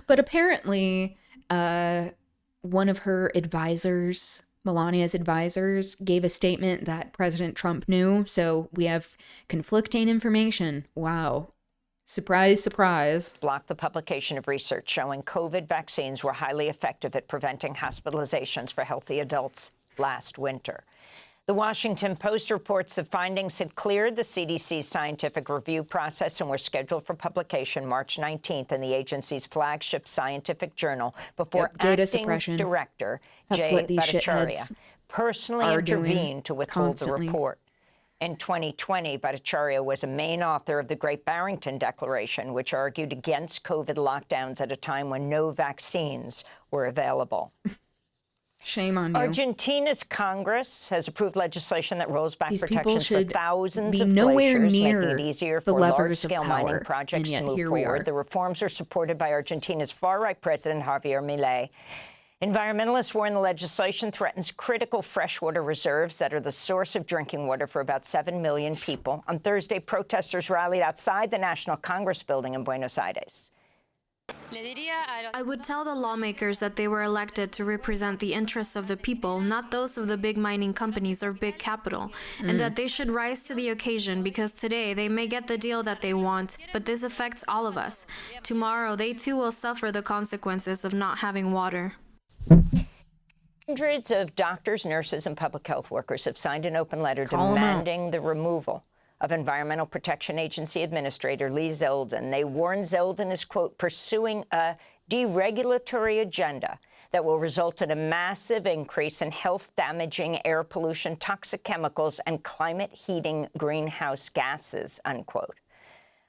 But apparently, one of her advisors, Melania's advisors, gave a statement that President Trump knew. So we have conflicting information. Wow. Surprise, surprise. Blocked the publication of research showing COVID vaccines were highly effective at preventing hospitalizations for healthy adults last winter. The Washington Post reports the findings had cleared the CDC's scientific review process and were scheduled for publication March 19th in the agency's flagship scientific journal before data acting suppression. director That's Jay what these Bhattacharya shitheads personally are intervened to withhold constantly. the report. In 2020, Bhattacharya was a main author of the Great Barrington Declaration, which argued against COVID lockdowns at a time when no vaccines were available. Shame on you. Argentina's Congress has approved legislation that rolls back These people protections for should thousands be of nowhere glaciers, near making it easier the for levers of large-scale mining power, projects and yet to move here we are. forward. The reforms are supported by Argentina's far-right president, Javier Milei. Environmentalists warn the legislation threatens critical freshwater reserves that are the source of drinking water for about 7 million people. On Thursday, protesters rallied outside the National Congress building in Buenos Aires. I would tell the lawmakers that they were elected to represent the interests of the people, not those of the big mining companies or big capital, and that they should rise to the occasion, because today they may get the deal that they want, but this affects all of us. Tomorrow, they too will suffer the consequences of not having water. Hundreds of doctors, nurses, and public health workers have signed an open letter demanding the removal of Environmental Protection Agency Administrator Lee Zeldin. They warn Zeldin is, quote, pursuing a deregulatory agenda that will result in a massive increase in health-damaging air pollution, toxic chemicals, and climate-heating greenhouse gases, unquote.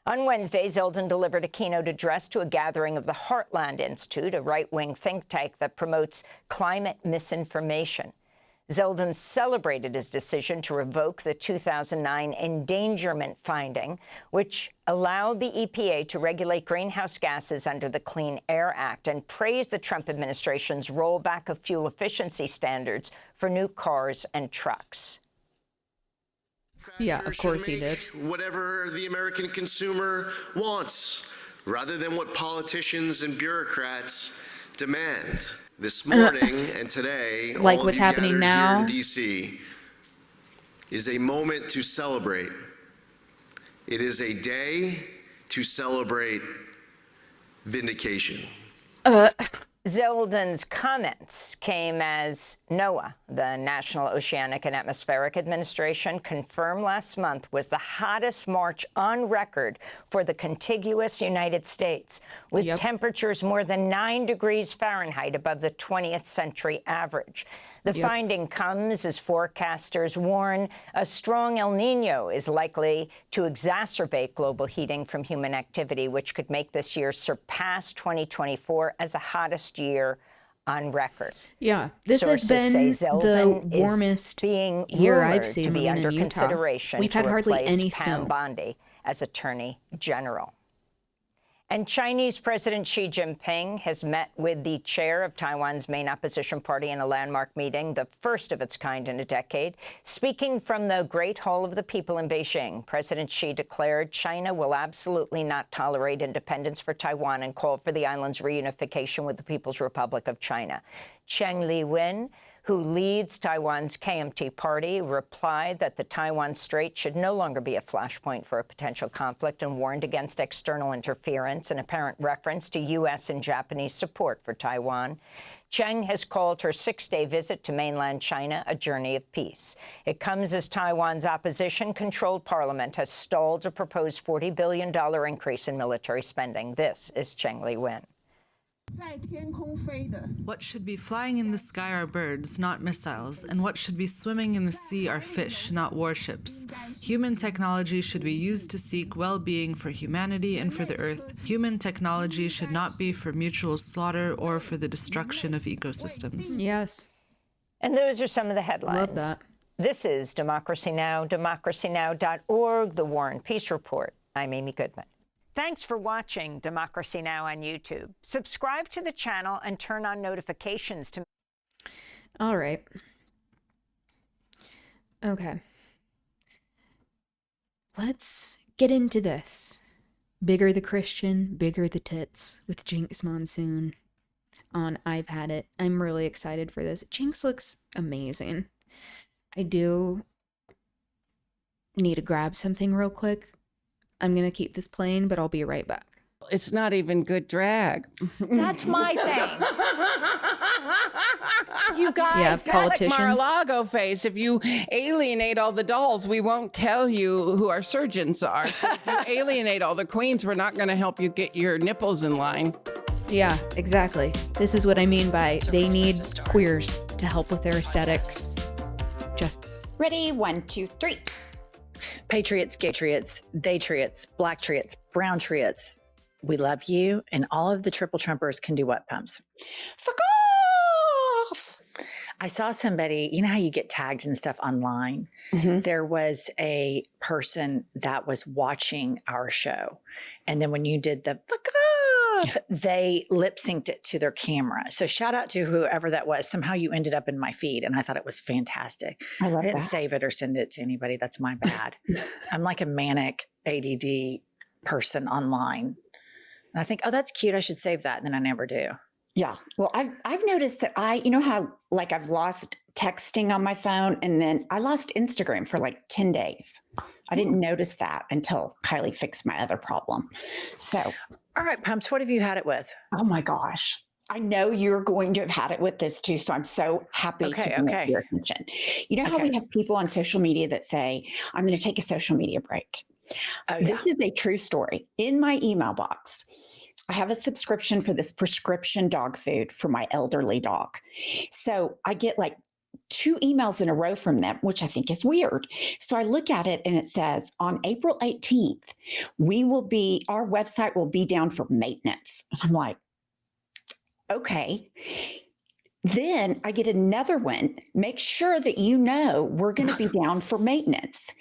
On Wednesday, Zeldin delivered a keynote address to a gathering of the Heartland Institute, a right-wing think tank that promotes climate misinformation. Zeldin celebrated his decision to revoke the 2009 endangerment finding, which allowed the EPA to regulate greenhouse gases under the Clean Air Act, and praised the Trump administration's rollback of fuel efficiency standards for new cars and trucks. Yeah, of course he did. Whatever the American consumer wants, rather than what politicians and bureaucrats demand. This morning and today, like all what's of you happening gathered now here in D.C. is a moment to celebrate. It is a day to celebrate vindication. Zeldin's comments came as NOAA, the National Oceanic and Atmospheric Administration, confirmed last month was the hottest March on record for the contiguous United States, with temperatures more than 9 degrees Fahrenheit above the 20th century average. The finding comes as forecasters warn a strong El Niño is likely to exacerbate global heating from human activity, which could make this year surpass 2024 as the hottest year on record. Yeah, this has been the warmest year I've seen living in Utah. We've had hardly any snow. Pam Bondi as Attorney General. And Chinese President Xi Jinping has met with the chair of Taiwan's main opposition party in a landmark meeting, the first of its kind in a decade. Speaking from the Great Hall of the People in Beijing, President Xi declared China will absolutely not tolerate independence for Taiwan and called for the island's reunification with the People's Republic of China. Cheng Li-wen, who leads Taiwan's KMT party, replied that the Taiwan Strait should no longer be a flashpoint for a potential conflict and warned against external interference, an apparent reference to U.S. and Japanese support for Taiwan. Cheng has called her 6-day visit to mainland China a journey of peace. It comes as Taiwan's opposition-controlled parliament has stalled a proposed $40 billion increase in military spending. This is Cheng Li-wen. What should be flying in the sky are birds, not missiles, and what should be swimming in the sea are fish, not warships. Human technology should be used to seek well-being for humanity and for the Earth. Human technology should not be for mutual slaughter or for the destruction of ecosystems. Yes. And those are some of the headlines. Love that. This is Democracy Now!, democracynow.org, The War and Peace Report. I'm Amy Goodman. Thanks for watching Democracy Now! On YouTube. Subscribe to the channel and turn on notifications to... All right. Okay. Let's get into this. Bigger the Christian, bigger the tits with Jinx Monsoon on I've Had It. I'm really excited for this. Jinx looks amazing. I do need to grab something real quick. I'm going to keep this playing, but I'll be right back. It's not even good drag. That's my thing. You guys, yeah, Like politicians. Mar-a-Lago face. If you alienate all the dolls, we won't tell you who our surgeons are. So if you alienate all the queens, we're not going to help you get your nipples in line. Yeah, exactly. This is what I mean by they need queers to help with their aesthetics. Just ready? 1, 2, 3. Patriots, gay-triots, they-triots, black-triots, brown-triots, we love you, and all of the triple Trumpers can do what, Pumps? Fuck off! I saw somebody, you know how you get tagged and stuff online? Mm-hmm. There was a person that was watching our show, and then when you did the fuck off, they lip-synced it to their camera. So shout out to whoever that was. Somehow you ended up in my feed, and I thought it was fantastic. I love didn't that. save it or send it to anybody. That's my bad. I'm like a manic ADD person online. And I think, oh, that's cute. I should save that. And then I never do. Yeah. Well, I've noticed that you know how like I've lost texting on my phone and then I lost Instagram for like 10 days. I didn't notice that until Kylie fixed my other problem. So. All right, Pumps, what have you had it with? Oh my gosh. I know you're going to have had it with this too. So I'm so happy to bring it to your attention. You know how we have people on social media that say, I'm going to take a social media break. Oh, yeah. This is a true story. In my email box, I have a subscription for this prescription dog food for my elderly dog. So I get like 2 emails in a row from them, which I think is weird. So I look at it and it says on April 18th, our website will be down for maintenance. And I'm like, okay. Then I get another one. Make sure that you know we're going to be down for maintenance.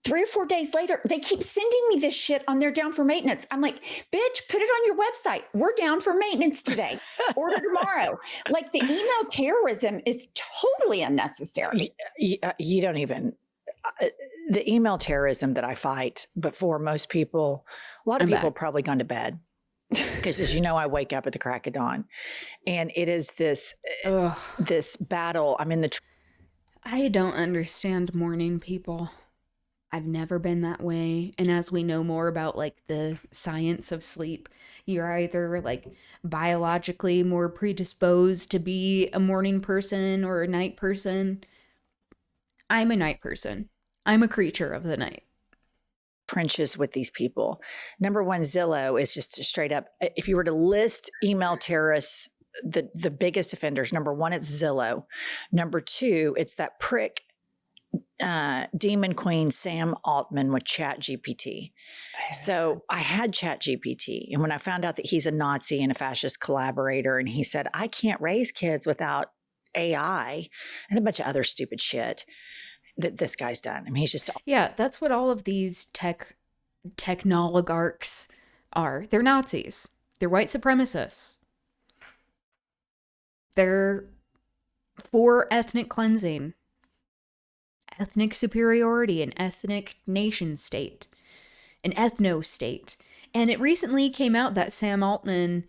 3 or 4 days later, they keep sending me this shit on their down for maintenance. I'm like, bitch, put it on your website. We're down for maintenance today. Order tomorrow. Like the email terrorism is totally unnecessary. You don't even, the email terrorism that I fight, but for most people, a lot of people have probably gone to bed. Because as you know, I wake up at the crack of dawn. And it is this battle. I'm in the... I don't understand morning people. I've never been that way. And as we know more about like the science of sleep, you're either like biologically more predisposed to be a morning person or a night person. I'm a night person. I'm a creature of the night. Trenches with these people. Number one, Zillow is just straight up. If you were to list email terrorists, the biggest offenders, number one, it's Zillow. Number two, it's that prick demon queen Sam Altman with ChatGPT. So I had ChatGPT, and when I found out that he's a Nazi and a fascist collaborator, and he said, I can't raise kids without AI and a bunch of other stupid shit that this guy's done. I mean, he's just... Yeah, that's what all of these technologarchs are. They're Nazis. They're white supremacists. They're for ethnic cleansing, ethnic superiority, an ethnic nation state, an ethno state. And it recently came out that Sam Altman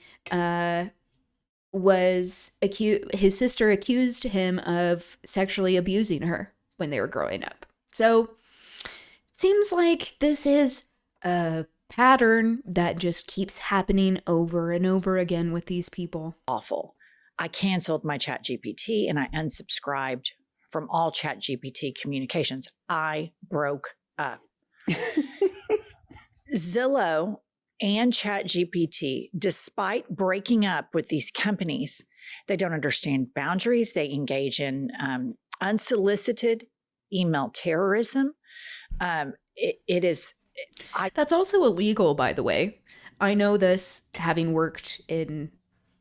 was accused, his sister accused him of sexually abusing her when they were growing up. So it seems like this is a pattern that just keeps happening over and over again with these people. Awful. I canceled my ChatGPT and I unsubscribed from all ChatGPT communications. I broke up. Zillow and ChatGPT, despite breaking up with these companies, they don't understand boundaries. They engage in unsolicited email terrorism. It is. That's also illegal, by the way. I know this having worked in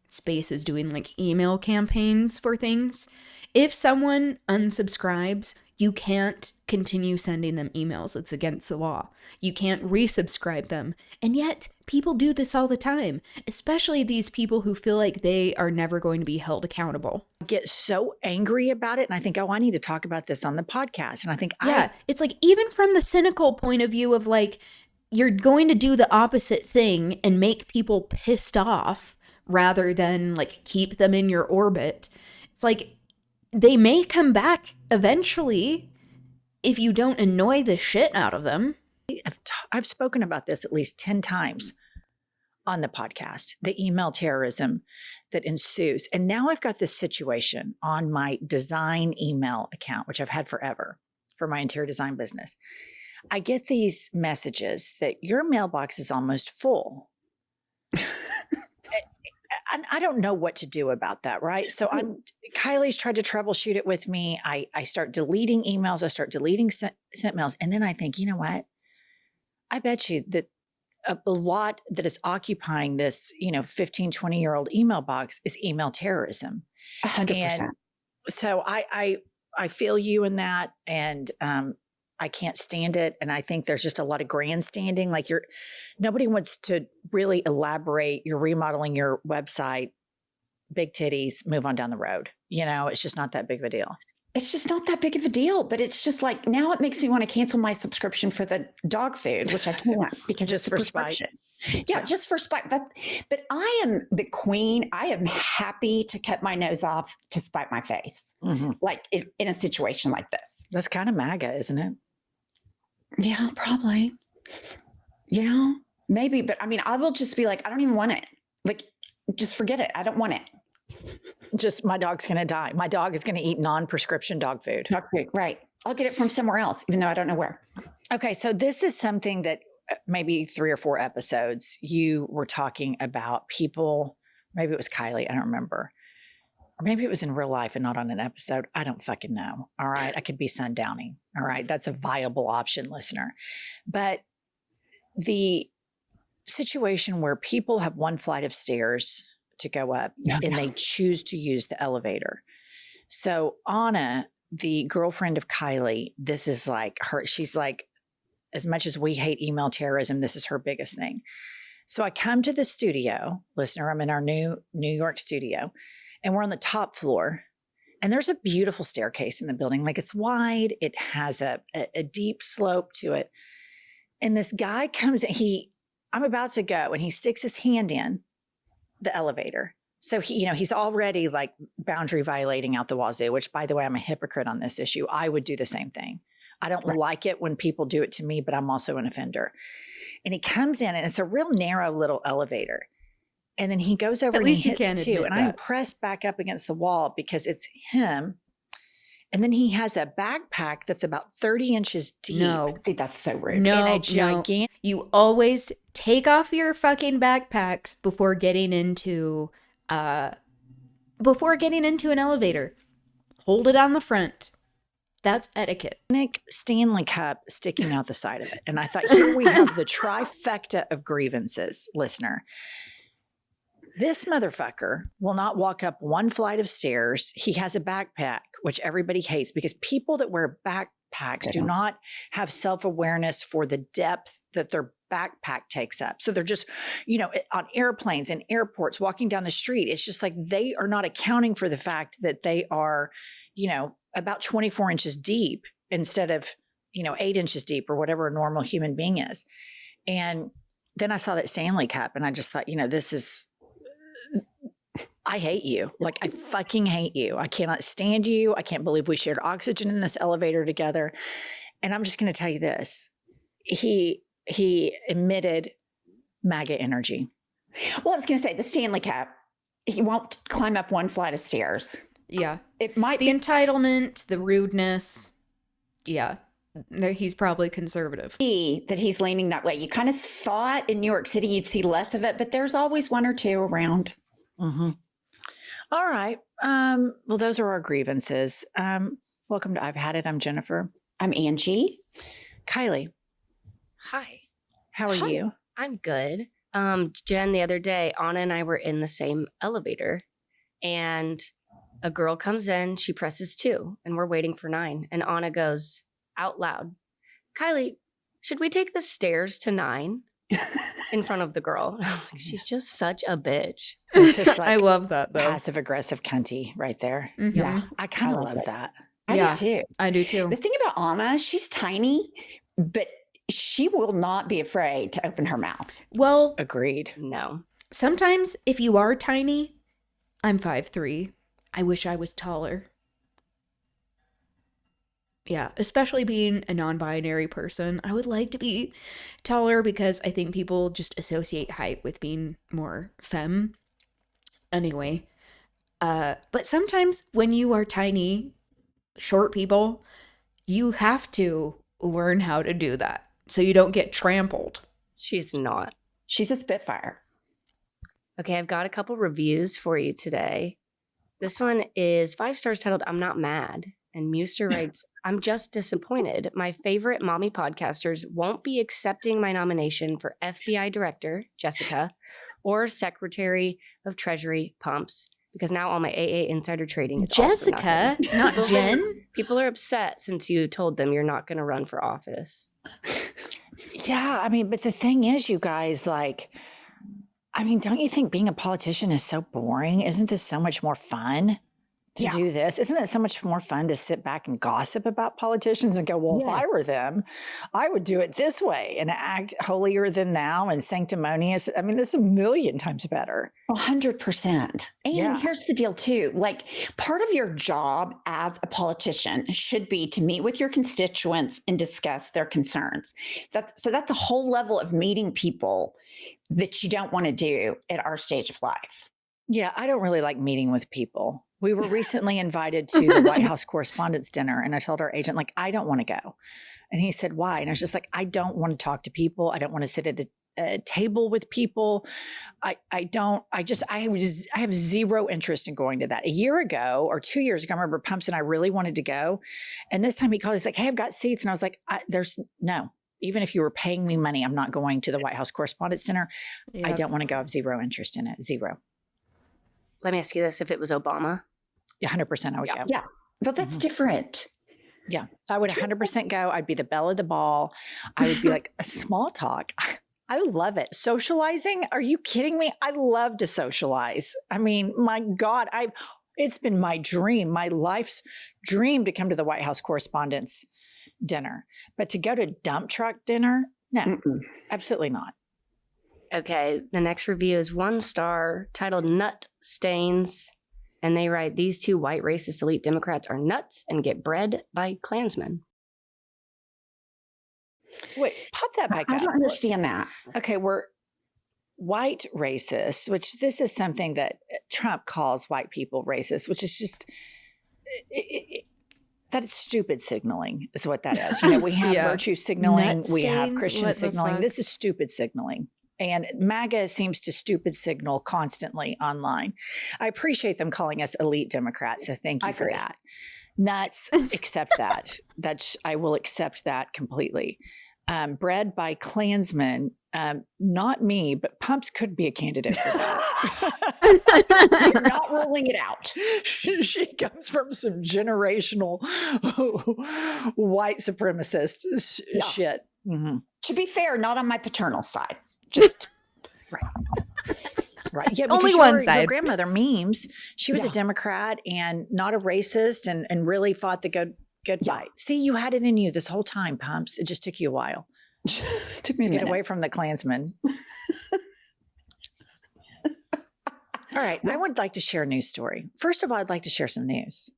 spaces doing like email campaigns for things. If someone unsubscribes, you can't continue sending them emails. It's against the law. You can't resubscribe them. And yet, people do this all the time, especially these people who feel like they are never going to be held accountable. I get so angry about it. And I think, oh, I need to talk about this on the podcast. And I think, yeah, it's like, even from the cynical point of view of like, you're going to do the opposite thing and make people pissed off rather than like keep them in your orbit. It's like, they may come back eventually if you don't annoy the shit out of them. I've spoken about this at least 10 times on the podcast, the email terrorism that ensues. And now I've got this situation on my design email account, which I've had forever for my interior design business. I get these messages that your mailbox is almost full. I don't know what to do about that, right? So Kylie's tried to troubleshoot it with me. I start deleting emails. I start deleting sent mails. And then I think, you know what? I bet you that a lot that is occupying this, 15, 20-year-old email box is email terrorism. 100%. And so I feel you in that. And I can't stand it. And I think there's just a lot of grandstanding. Like nobody wants to really elaborate. You're remodeling your website, big titties, move on down the road. It's just not that big of a deal. It's just not that big of a deal, but it's just like, now it makes me want to cancel my subscription for the dog food, which I can't because just it's a prescription. Yeah, just for spite. But I am the queen. I am happy to cut my nose off to spite my face, like in a situation like this. That's kind of MAGA, isn't it? Yeah, probably. Yeah, maybe. But I mean, I will just be like, I don't even want it. Like, just forget it. I don't want it. Just my dog's going to die. My dog is going to eat non-prescription dog food. Dog food, right. I'll get it from somewhere else, even though I don't know where. Okay, so this is something that maybe 3 or 4 episodes you were talking about people, maybe it was Kylie, I don't remember. Or maybe it was in real life and not on an episode. I don't fucking know. All right. I could be sundowning. All right. That's a viable option, listener. But the situation where people have one flight of stairs to go up and they choose to use the elevator. So Anna, the girlfriend of Kylie, this is like her, she's like, as much as we hate email terrorism, this is her biggest thing. So I come to the studio, listener, I'm in our new New York studio. And we're on the top floor and there's a beautiful staircase in the building. Like it's wide. It has a deep slope to it. And this guy comes in, I'm about to go and he sticks his hand in the elevator. So he's already like boundary violating out the wazoo, which by the way, I'm a hypocrite on this issue. I would do the same thing. I don't like it when people do it to me, but I'm also an offender. And he comes in and it's a real narrow little elevator. And then he goes over and he hits 2. And I'm pressed back up against the wall because it's him. And then he has a backpack that's about 30 inches deep. No. See, that's so rude. No. You always take off your fucking backpacks before getting into an elevator. Hold it on the front. That's etiquette. Stanley Cup sticking out the side of it. And I thought, here we have the trifecta of grievances, listener. This motherfucker will not walk up one flight of stairs. He has a backpack, which everybody hates because people that wear backpacks do not have self-awareness for the depth that their backpack takes up. So they're just, on airplanes and airports, walking down the street. It's just like they are not accounting for the fact that they are, about 24 inches deep instead of, 8 inches deep or whatever a normal human being is. And then I saw that Stanley Cup and I just thought, I hate you. Like, I fucking hate you. I cannot stand you. I can't believe we shared oxygen in this elevator together. And I'm just going to tell you this. He emitted MAGA energy. Well, I was going to say the Stanley Cup, he won't climb up one flight of stairs. Yeah. It might be entitlement, the rudeness. Yeah. He's probably conservative. That he's leaning that way. You kind of thought in New York City you'd see less of it, but there's always one or two around. Mm-hmm. All right. Well, those are our grievances. Welcome to I've Had It. I'm Jennifer. I'm Angie. Kylie. Hi. How are you? I'm good. Jen, the other day, Anna and I were in the same elevator and a girl comes in, she presses 2 and we're waiting for 9. And Anna goes out loud, Kylie, should we take the stairs to 9? In front of the girl. I was like, she's just such a bitch. It's just like I love that though. Passive aggressive cunty right there. Mm-hmm. Yeah. I kind of love that. I do too. I do too. The thing about Anna, she's tiny, but she will not be afraid to open her mouth. Well, agreed. No. Sometimes if you are tiny, I'm 5'3". I wish I was taller. Yeah, especially being a non-binary person. I would like to be taller because I think people just associate height with being more femme. Anyway, but sometimes when you are tiny, short people, you have to learn how to do that so you don't get trampled. She's not. She's a spitfire. Okay, I've got a couple reviews for you today. This one is 5 stars titled, I'm Not Mad. And Muster writes, I'm just disappointed. My favorite mommy podcasters won't be accepting my nomination for FBI Director, Jessica, or Secretary of Treasury, Pumps, because now all my AA insider trading is Jessica, not Jen. People are upset since you told them you're not going to run for office. Yeah, I mean, but the thing is, you guys, don't you think being a politician is so boring? Isn't this so much more fun? To do this? Isn't it so much more fun to sit back and gossip about politicians and go, well, if I were them, I would do it this way and act holier than thou and sanctimonious. I mean, this is a million times better. 100%. And here's the deal too. Like, part of your job as a politician should be to meet with your constituents and discuss their concerns. So that's a whole level of meeting people that you don't want to do at our stage of life. Yeah, I don't really like meeting with people. We were recently invited to the White House Correspondents' Dinner, and I told our agent, I don't want to go. And he said, why? And I was just like, I don't want to talk to people. I don't want to sit at a table with people. I have zero interest in going to that. A year ago or 2 years ago, I remember Pumps and I really wanted to go. And this time he called, he's like, hey, I've got seats. And I was like, there's no. Even if you were paying me money, I'm not going to the White House Correspondents' Dinner. Yep. I don't want to go. I have zero interest in it. Zero. Let me ask you this. If it was Obama? 100% I would go. Yeah. But that's different. Yeah. I would 100% go. I'd be the belle of the ball. I would be like a small talk. I love it. Socializing? Are you kidding me? I love to socialize. I mean, my God, it's been my dream, my life's dream to come to the White House Correspondents' Dinner. But to go to dump truck dinner? No, absolutely not. Okay, the next review is 1 star titled Nut Stains. And they write, these 2 white racist elite Democrats are nuts and get bred by Klansmen. Wait, pop that back up. I don't understand that. Okay, we're white racists, which this is something that Trump calls white people racist, which is just, that is stupid signaling is what that is. We have virtue signaling. We have Christian signaling. This is stupid signaling. And MAGA seems to stupid signal constantly online. I appreciate them calling us elite Democrats, so thank you for that. Nuts, accept that. I will accept that completely. Bred by Klansmen, not me, but Pumps could be a candidate for that. You're not ruling it out. She comes from some generational white supremacist shit. Mm-hmm. To be fair, not on my paternal side. Just right. Right. Yeah, only because one side. Your grandmother memes. She was a Democrat and not a racist, and really fought the good fight. See, you had it in you this whole time, Pumps. It just took you a while took me to get away from the Klansmen. All right. I would like to share a news story. First of all, I'd like to share some news.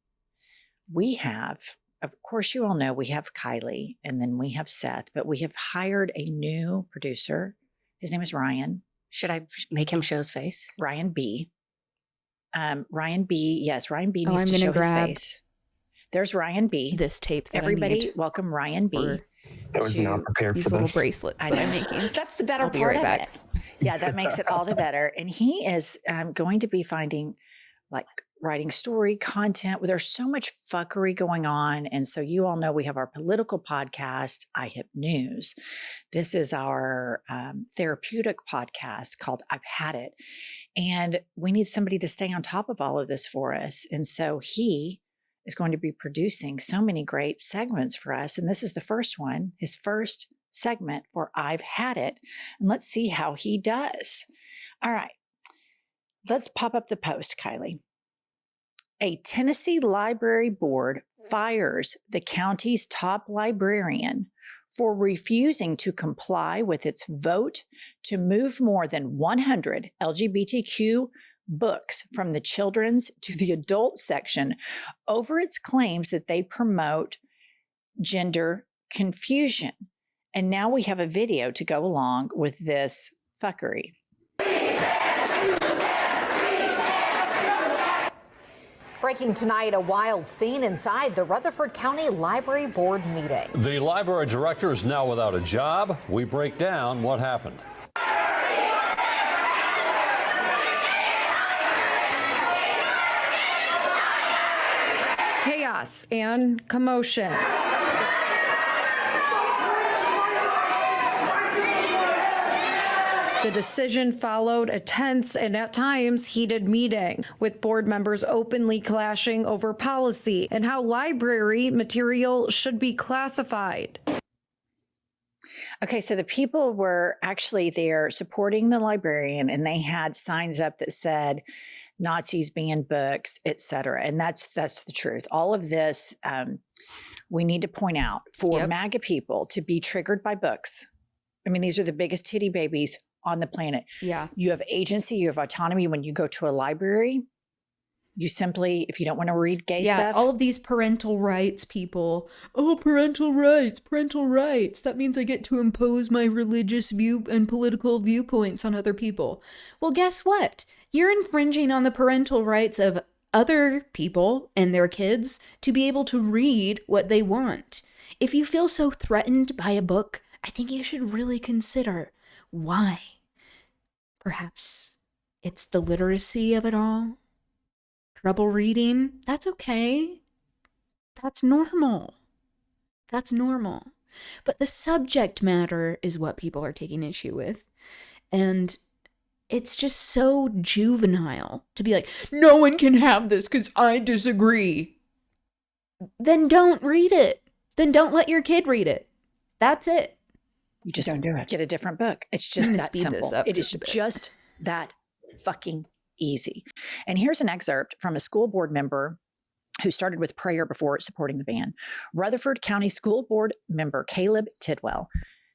We have, of course, you all know we have Kylie and then we have Seth, but we have hired a new producer. His name is Ryan. Should I make him show his face? Ryan B. Ryan B. Yes, Ryan B. Oh, needs I'm to gonna show his grab face. There's Ryan B. This tape that Everybody, I need welcome Ryan B. I was not prepared these for little this. bracelets that I'm making. That's the better I'll be part right of back. it. Yeah, that makes it all the better. And he is going to be finding, like, writing story content. There's so much fuckery going on. And so you all know we have our political podcast, IHIP News. This is our therapeutic podcast called I've Had It. And we need somebody to stay on top of all of this for us. And so he is going to be producing so many great segments for us. And this is the first one, his first segment for I've Had It. And let's see how he does. All right. Let's pop up the post, Kylie. A Tennessee library board fires the county's top librarian for refusing to comply with its vote to move more than 100 LGBTQ books from the children's to the adult section over its claims that they promote gender confusion. And now we have a video to go along with this fuckery. Breaking tonight, a wild scene inside the Rutherford County Library Board meeting. The library director is now without a job. We break down what happened. Chaos and commotion. The decision followed a tense and at times heated meeting, with board members openly clashing over policy and how library material should be classified. Okay, so the people were actually there supporting the librarian, and they had signs up that said Nazis ban books, etc. And that's the truth. All of this, we need to point out for MAGA people to be triggered by books. I mean, these are the biggest titty babies on the planet. Yeah. You have agency, you have autonomy. When you go to a library, you simply, if you don't want to read gay stuff. All of these parental rights people. Oh, parental rights. That means I get to impose my religious view and political viewpoints on other people. Well, guess what? You're infringing on the parental rights of other people and their kids to be able to read what they want. If you feel so threatened by a book, I think you should really consider why. Perhaps it's the literacy of it all. Trouble reading, that's okay. That's normal. But the subject matter is what people are taking issue with. And it's just so juvenile to be like, no one can have this because I disagree. Then don't read it. Then don't let your kid read it. That's it. You just don't do it. Get a different book. It's just that simple. It is just that fucking easy. And here's an excerpt from a school board member who started with prayer before supporting the ban. Rutherford County School Board member Caleb Tidwell,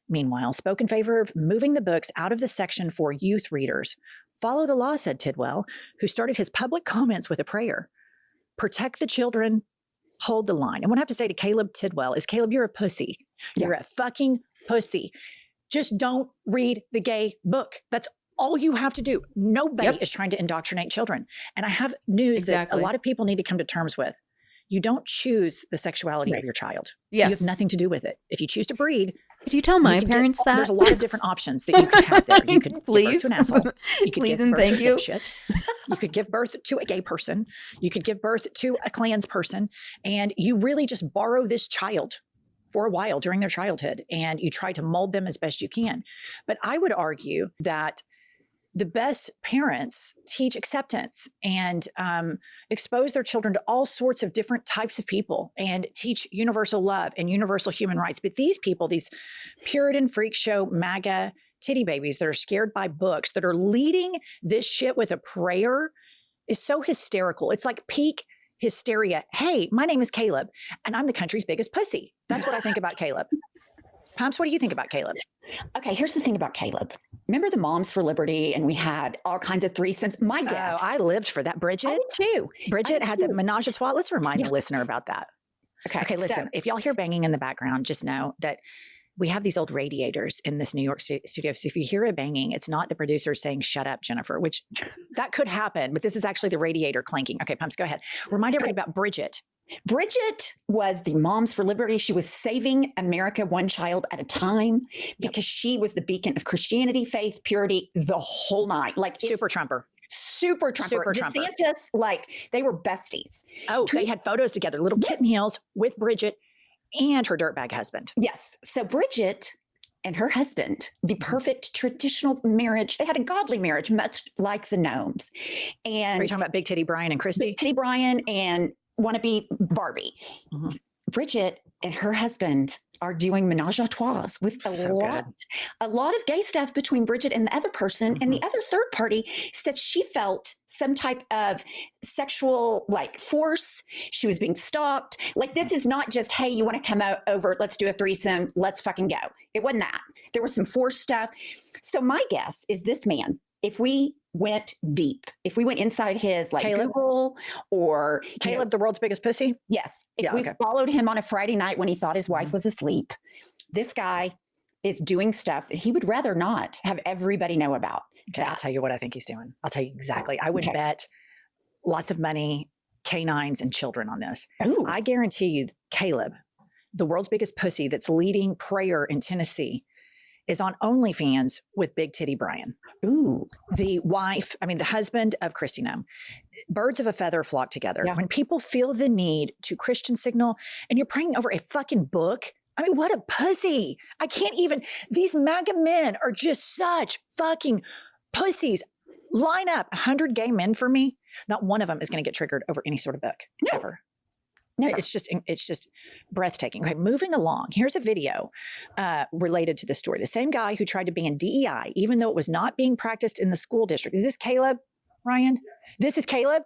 meanwhile, spoke in favor of moving the books out of the section for youth readers. Follow the law, said Tidwell, who started his public comments with a prayer. Protect the children, hold the line. And what I have to say to Caleb Tidwell is, Caleb, you're a pussy. You're a fucking pussy. Just don't read the gay book. That's all you have to do. Nobody is trying to indoctrinate children. And I have news that a lot of people need to come to terms with. You don't choose the sexuality of your child. Yes. You have nothing to do with it. If you choose to breed, could you tell my parents that? There's a lot of different options that you could have there. You could Please. give birth to an asshole. You could Please give and birth thank to you. a dipshit. You could give birth to a gay person. You could give birth to a Klans person. And you really just borrow this child for a while during their childhood, and you try to mold them as best you can. But I would argue that the best parents teach acceptance and expose their children to all sorts of different types of people and teach universal love and universal human rights. But these people, these Puritan freak show MAGA titty babies that are scared by books, that are leading this shit with a prayer, is so hysterical. It's like peak hysteria. Hey, my name is Caleb and I'm the country's biggest pussy. That's what I think about Caleb. Pumps, what do you think about Caleb? Okay, here's the thing about Caleb. Remember the Moms for Liberty, and we had all kinds of threesomes? My guess. Oh, I lived for that. Bridget? I did too. Bridget had the menage a trois. Let's remind the listener about that. Okay, listen, so- if y'all hear banging in the background, just know that we have these old radiators in this New York studio. So if you hear a banging, it's not the producer saying, shut up, Jennifer, which that could happen, but this is actually the radiator clanking. Okay, Pumps, go ahead. Remind everybody about Bridget. Bridget was the Moms for Liberty. She was saving America one child at a time because she was the beacon of Christianity, faith, purity, the whole night. Like Super Trumper. Super Trumper. Super Trumper. DeSantis, like they were besties. Oh, they had photos together, little kitten heels with Bridget and her dirtbag husband. Yes. So Bridget and her husband, the perfect traditional marriage, they had a godly marriage, much like the Gnomes. And are you talking about Big Titty Brian and Christy? Big Titty Brian and wannabe Barbie. Mm-hmm. Bridget and her husband are doing menage a trois with a lot of gay stuff between Bridget and the other person. And the other third party said she felt some type of sexual like force. She was being stalked. Like, this is not just, hey, you want to come over, let's do a threesome, let's fucking go. It wasn't that. There was some force stuff. So my guess is this man, if we went deep, if we went inside his like Caleb? Google or Caleb, the world's biggest pussy? Yes. If we followed him on a Friday night when he thought his wife was asleep, this guy is doing stuff that he would rather not have everybody know about. Okay, I'll tell you what I think he's doing. I'll tell you exactly. I would bet lots of money, canines and children on this. Ooh. I guarantee you, Caleb, the world's biggest pussy that's leading prayer in Tennessee, is on OnlyFans with Big Titty Brian. Ooh. The wife, I mean, the husband of Christy Nome. Birds of a feather flock together. Yeah. When people feel the need to Christian signal and you're praying over a fucking book, I mean, what a pussy. I can't even, these MAGA men are just such fucking pussies. Line up 100 gay men for me. Not one of them is going to get triggered over any sort of book. No. Ever. Never. It's just breathtaking. Okay, moving along. Here's a video related to this story. The same guy who tried to ban DEI, even though it was not being practiced in the school district. Is this Caleb, Ryan? This is Caleb?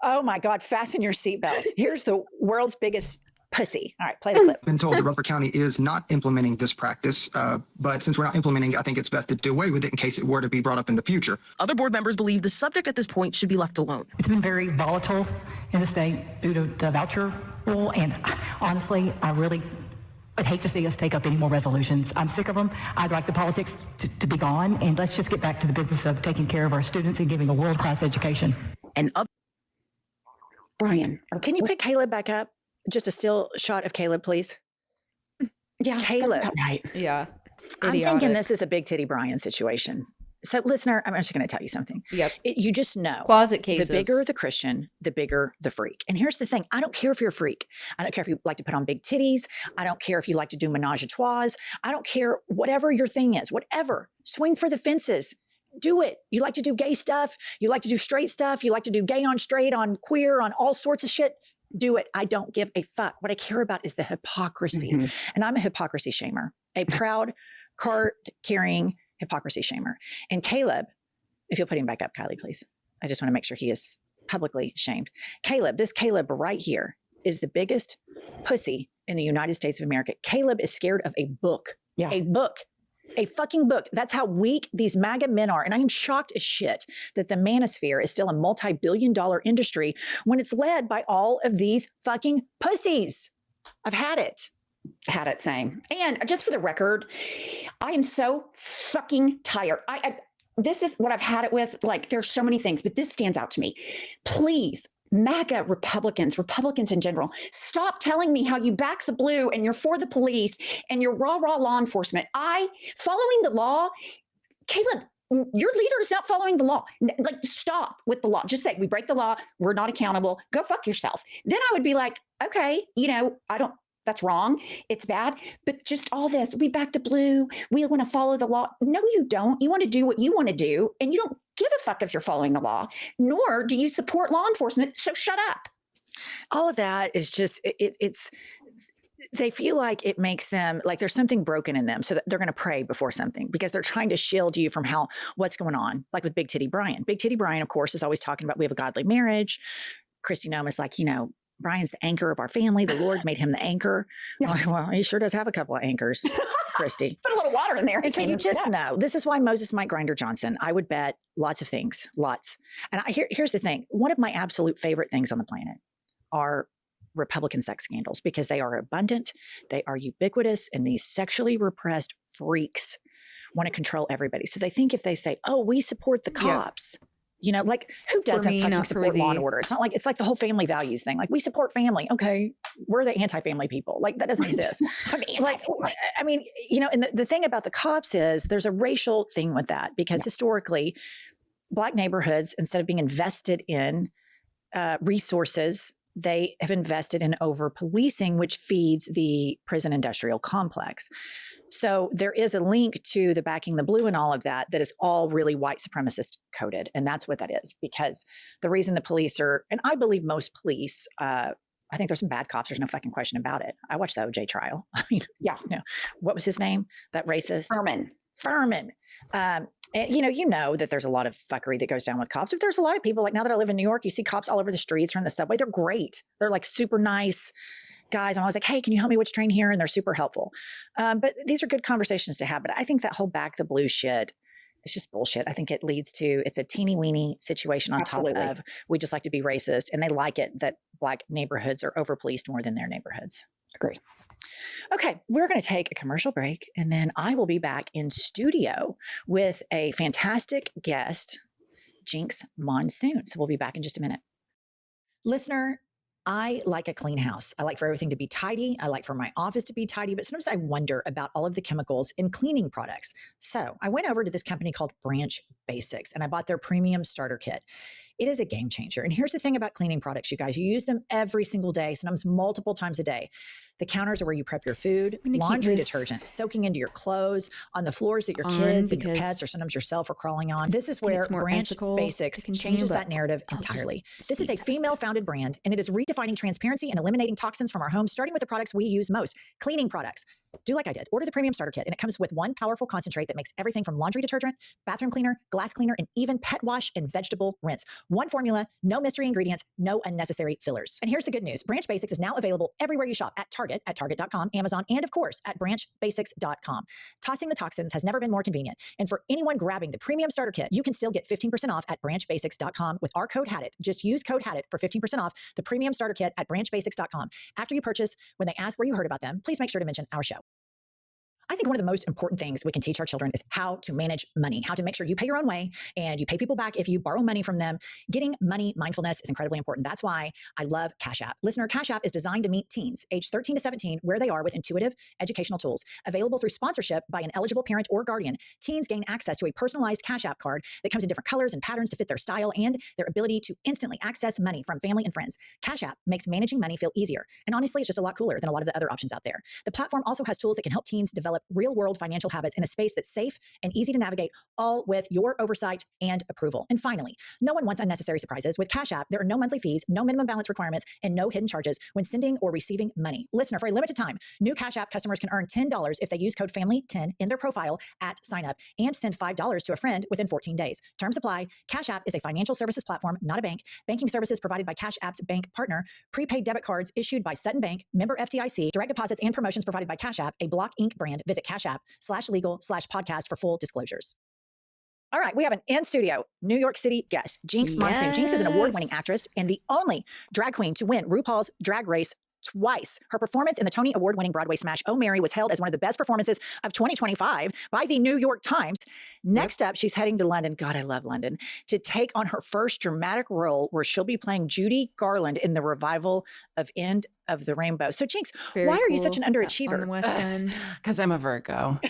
Oh my God, fasten your seatbelts. Here's the world's biggest pussy. All right, play the clip. I've been told that Rutherford County is not implementing this practice, but since we're not implementing it, I think it's best to do away with it in case it were to be brought up in the future. Other board members believe the subject at this point should be left alone. It's been very volatile in the state due to the voucher rule, and honestly, I'd hate to see us take up any more resolutions. I'm sick of them. I'd like the politics to be gone, and let's just get back to the business of taking care of our students and giving a world-class education. And Brian, can you pick Caleb back up? Just a still shot of Caleb, please. Yeah, Caleb. Right. Yeah. I'm Idiotic. thinking this is a Big Titty Brian situation. So, listener, I'm just going to tell you something. Yep. You just know. Closet cases. The bigger the Christian, the bigger the freak. And here's the thing. I don't care if you're a freak. I don't care if you like to put on big titties. I don't care if you like to do menage a trois. I don't care whatever your thing is. Whatever. Swing for the fences. Do it. You like to do gay stuff. You like to do straight stuff. You like to do gay on straight, on queer, on all sorts of shit. Do it. I don't give a fuck. What I care about is the hypocrisy. Mm-hmm. And I'm a hypocrisy shamer, a proud card-carrying hypocrisy shamer. And Caleb, if you'll put him back up, Kylie, please. I just want to make sure he is publicly shamed. Caleb, this Caleb right here is the biggest pussy in the United States of America. Caleb is scared of a book. Yeah. A book. A fucking book. That's how weak these MAGA men are. And I am shocked as shit that the manosphere is still a multi-billion-dollar industry when it's led by all of these fucking pussies. I've had it. Had it, same. And just for the record, I am so fucking tired. This is what I've had it with. Like, there's so many things, but this stands out to me. Please, MAGA Republicans in general, stop telling me how you back the blue and you're for the police and you're rah law enforcement. Following the law, Caleb, your leader is not following the law. Like, stop with the law. Just say, we break the law. We're not accountable. Go fuck yourself. Then I would be like, okay, That's wrong. It's bad. But just all this, we back to blue. We want to follow the law. No, you don't. You want to do what you want to do. And you don't give a fuck if you're following the law, nor do you support law enforcement. So shut up. All of that is just, it's, they feel like it makes them like there's something broken in them. So that they're going to pray before something because they're trying to shield you from what's going on. Like with Big Titty Brian. Big Titty Brian, of course, is always talking about we have a godly marriage. Christy Noma's like, Brian's the anchor of our family. The Lord made him the anchor. Yeah. Well, he sure does have a couple of anchors, Christy. Put a little water in there. And so you just know, this is why Moses Mike Grinder Johnson, I would bet lots of things, lots. And here's the thing. One of my absolute favorite things on the planet are Republican sex scandals because they are abundant, they are ubiquitous, and these sexually repressed freaks want to control everybody. So they think if they say, oh, we support the cops, like who doesn't fucking support law and order? It's like the whole family values thing. Like we support family. Okay. We're the anti-family people. Like that doesn't exist. And the thing about the cops is there's a racial thing with that because historically Black neighborhoods, instead of being invested in resources, they have invested in over policing, which feeds the prison industrial complex. So there is a link to the backing the blue and all of that is all really white supremacist coded. And that's what that is, because the reason the police are, and I believe most police, I think there's some bad cops. There's no fucking question about it. I watched the OJ trial. I mean, what was his name? That racist? Furman. And you know that there's a lot of fuckery that goes down with cops. But there's a lot of people, like now that I live in New York, you see cops all over the streets or in the subway. They're great. They're like super nice guys. I'm always like, hey, can you help me which train here? And they're super helpful. But these are good conversations to have. But I think that whole back the blue shit, it's just bullshit. I think it leads to, it's a teeny weeny situation on top of, we just like to be racist. And they like it that Black neighborhoods are over policed more than their neighborhoods. Agree. Okay, we're going to take a commercial break and then I will be back in studio with a fantastic guest, Jinx Monsoon. So we'll be back in just a minute. Listener, I like a clean house. I like for everything to be tidy. I like for my office to be tidy, but sometimes I wonder about all of the chemicals in cleaning products. So I went over to this company called Branch Basics and I bought their premium starter kit. It is a game changer. And here's the thing about cleaning products, you guys. You use them every single day, sometimes multiple times a day. The counters are where you prep your food, laundry detergent, soaking into your clothes, on the floors that your kids and your pets or sometimes yourself are crawling on. This is where Branch Basics changes that narrative entirely. This is a female-founded brand, and it is redefining transparency and eliminating toxins from our homes, starting with the products we use most, cleaning products. Do like I did. Order the premium starter kit, and it comes with one powerful concentrate that makes everything from laundry detergent, bathroom cleaner, glass cleaner, and even pet wash and vegetable rinse. One formula, no mystery ingredients, no unnecessary fillers. And here's the good news. Branch Basics is now available everywhere you shop at Target, at Target.com, Amazon, and of course at BranchBasics.com. Tossing the toxins has never been more convenient. And for anyone grabbing the premium starter kit, you can still get 15% off at BranchBasics.com with our code HADIT. Just use code HADIT for 15% off the premium starter kit at BranchBasics.com. After you purchase, when they ask where you heard about them, please make sure to mention our show. I think one of the most important things we can teach our children is how to manage money, how to make sure you pay your own way and you pay people back if you borrow money from them. Getting money mindfulness is incredibly important. That's why I love Cash App. Listener, Cash App is designed to meet teens age 13 to 17 where they are with intuitive educational tools. Available through sponsorship by an eligible parent or guardian, teens gain access to a personalized Cash App card that comes in different colors and patterns to fit their style and their ability to instantly access money from family and friends. Cash App makes managing money feel easier. And honestly, it's just a lot cooler than a lot of the other options out there. The platform also has tools that can help teens develop real-world financial habits in a space that's safe and easy to navigate, all with your oversight and approval. And finally, no one wants unnecessary surprises. With Cash App, there are no monthly fees, no minimum balance requirements, and no hidden charges when sending or receiving money. Listener, for a limited time, new Cash App customers can earn $10 if they use code FAMILY10 in their profile at sign up and send $5 to a friend within 14 days. Terms apply. Cash App is a financial services platform, not a bank. Banking services provided by Cash App's bank partner. Prepaid debit cards issued by Sutton Bank, member FDIC. Direct deposits and promotions provided by Cash App, a Block Inc. brand. Visit Cash App/legal/podcast for full disclosures. All right, we have an in-studio New York City guest, Jinx Monsoon. Jinx is an award-winning actress and the only drag queen to win RuPaul's Drag Race twice. Her performance in the Tony Award-winning Broadway smash Oh Mary was hailed as one of the best performances of 2025 by the New York Times. Next up, she's heading to London, God, I love London, to take on her first dramatic role where she'll be playing Judy Garland in the revival of End of the Rainbow. So Jinx, why are you such an underachiever? On the West End. Because I'm a Virgo.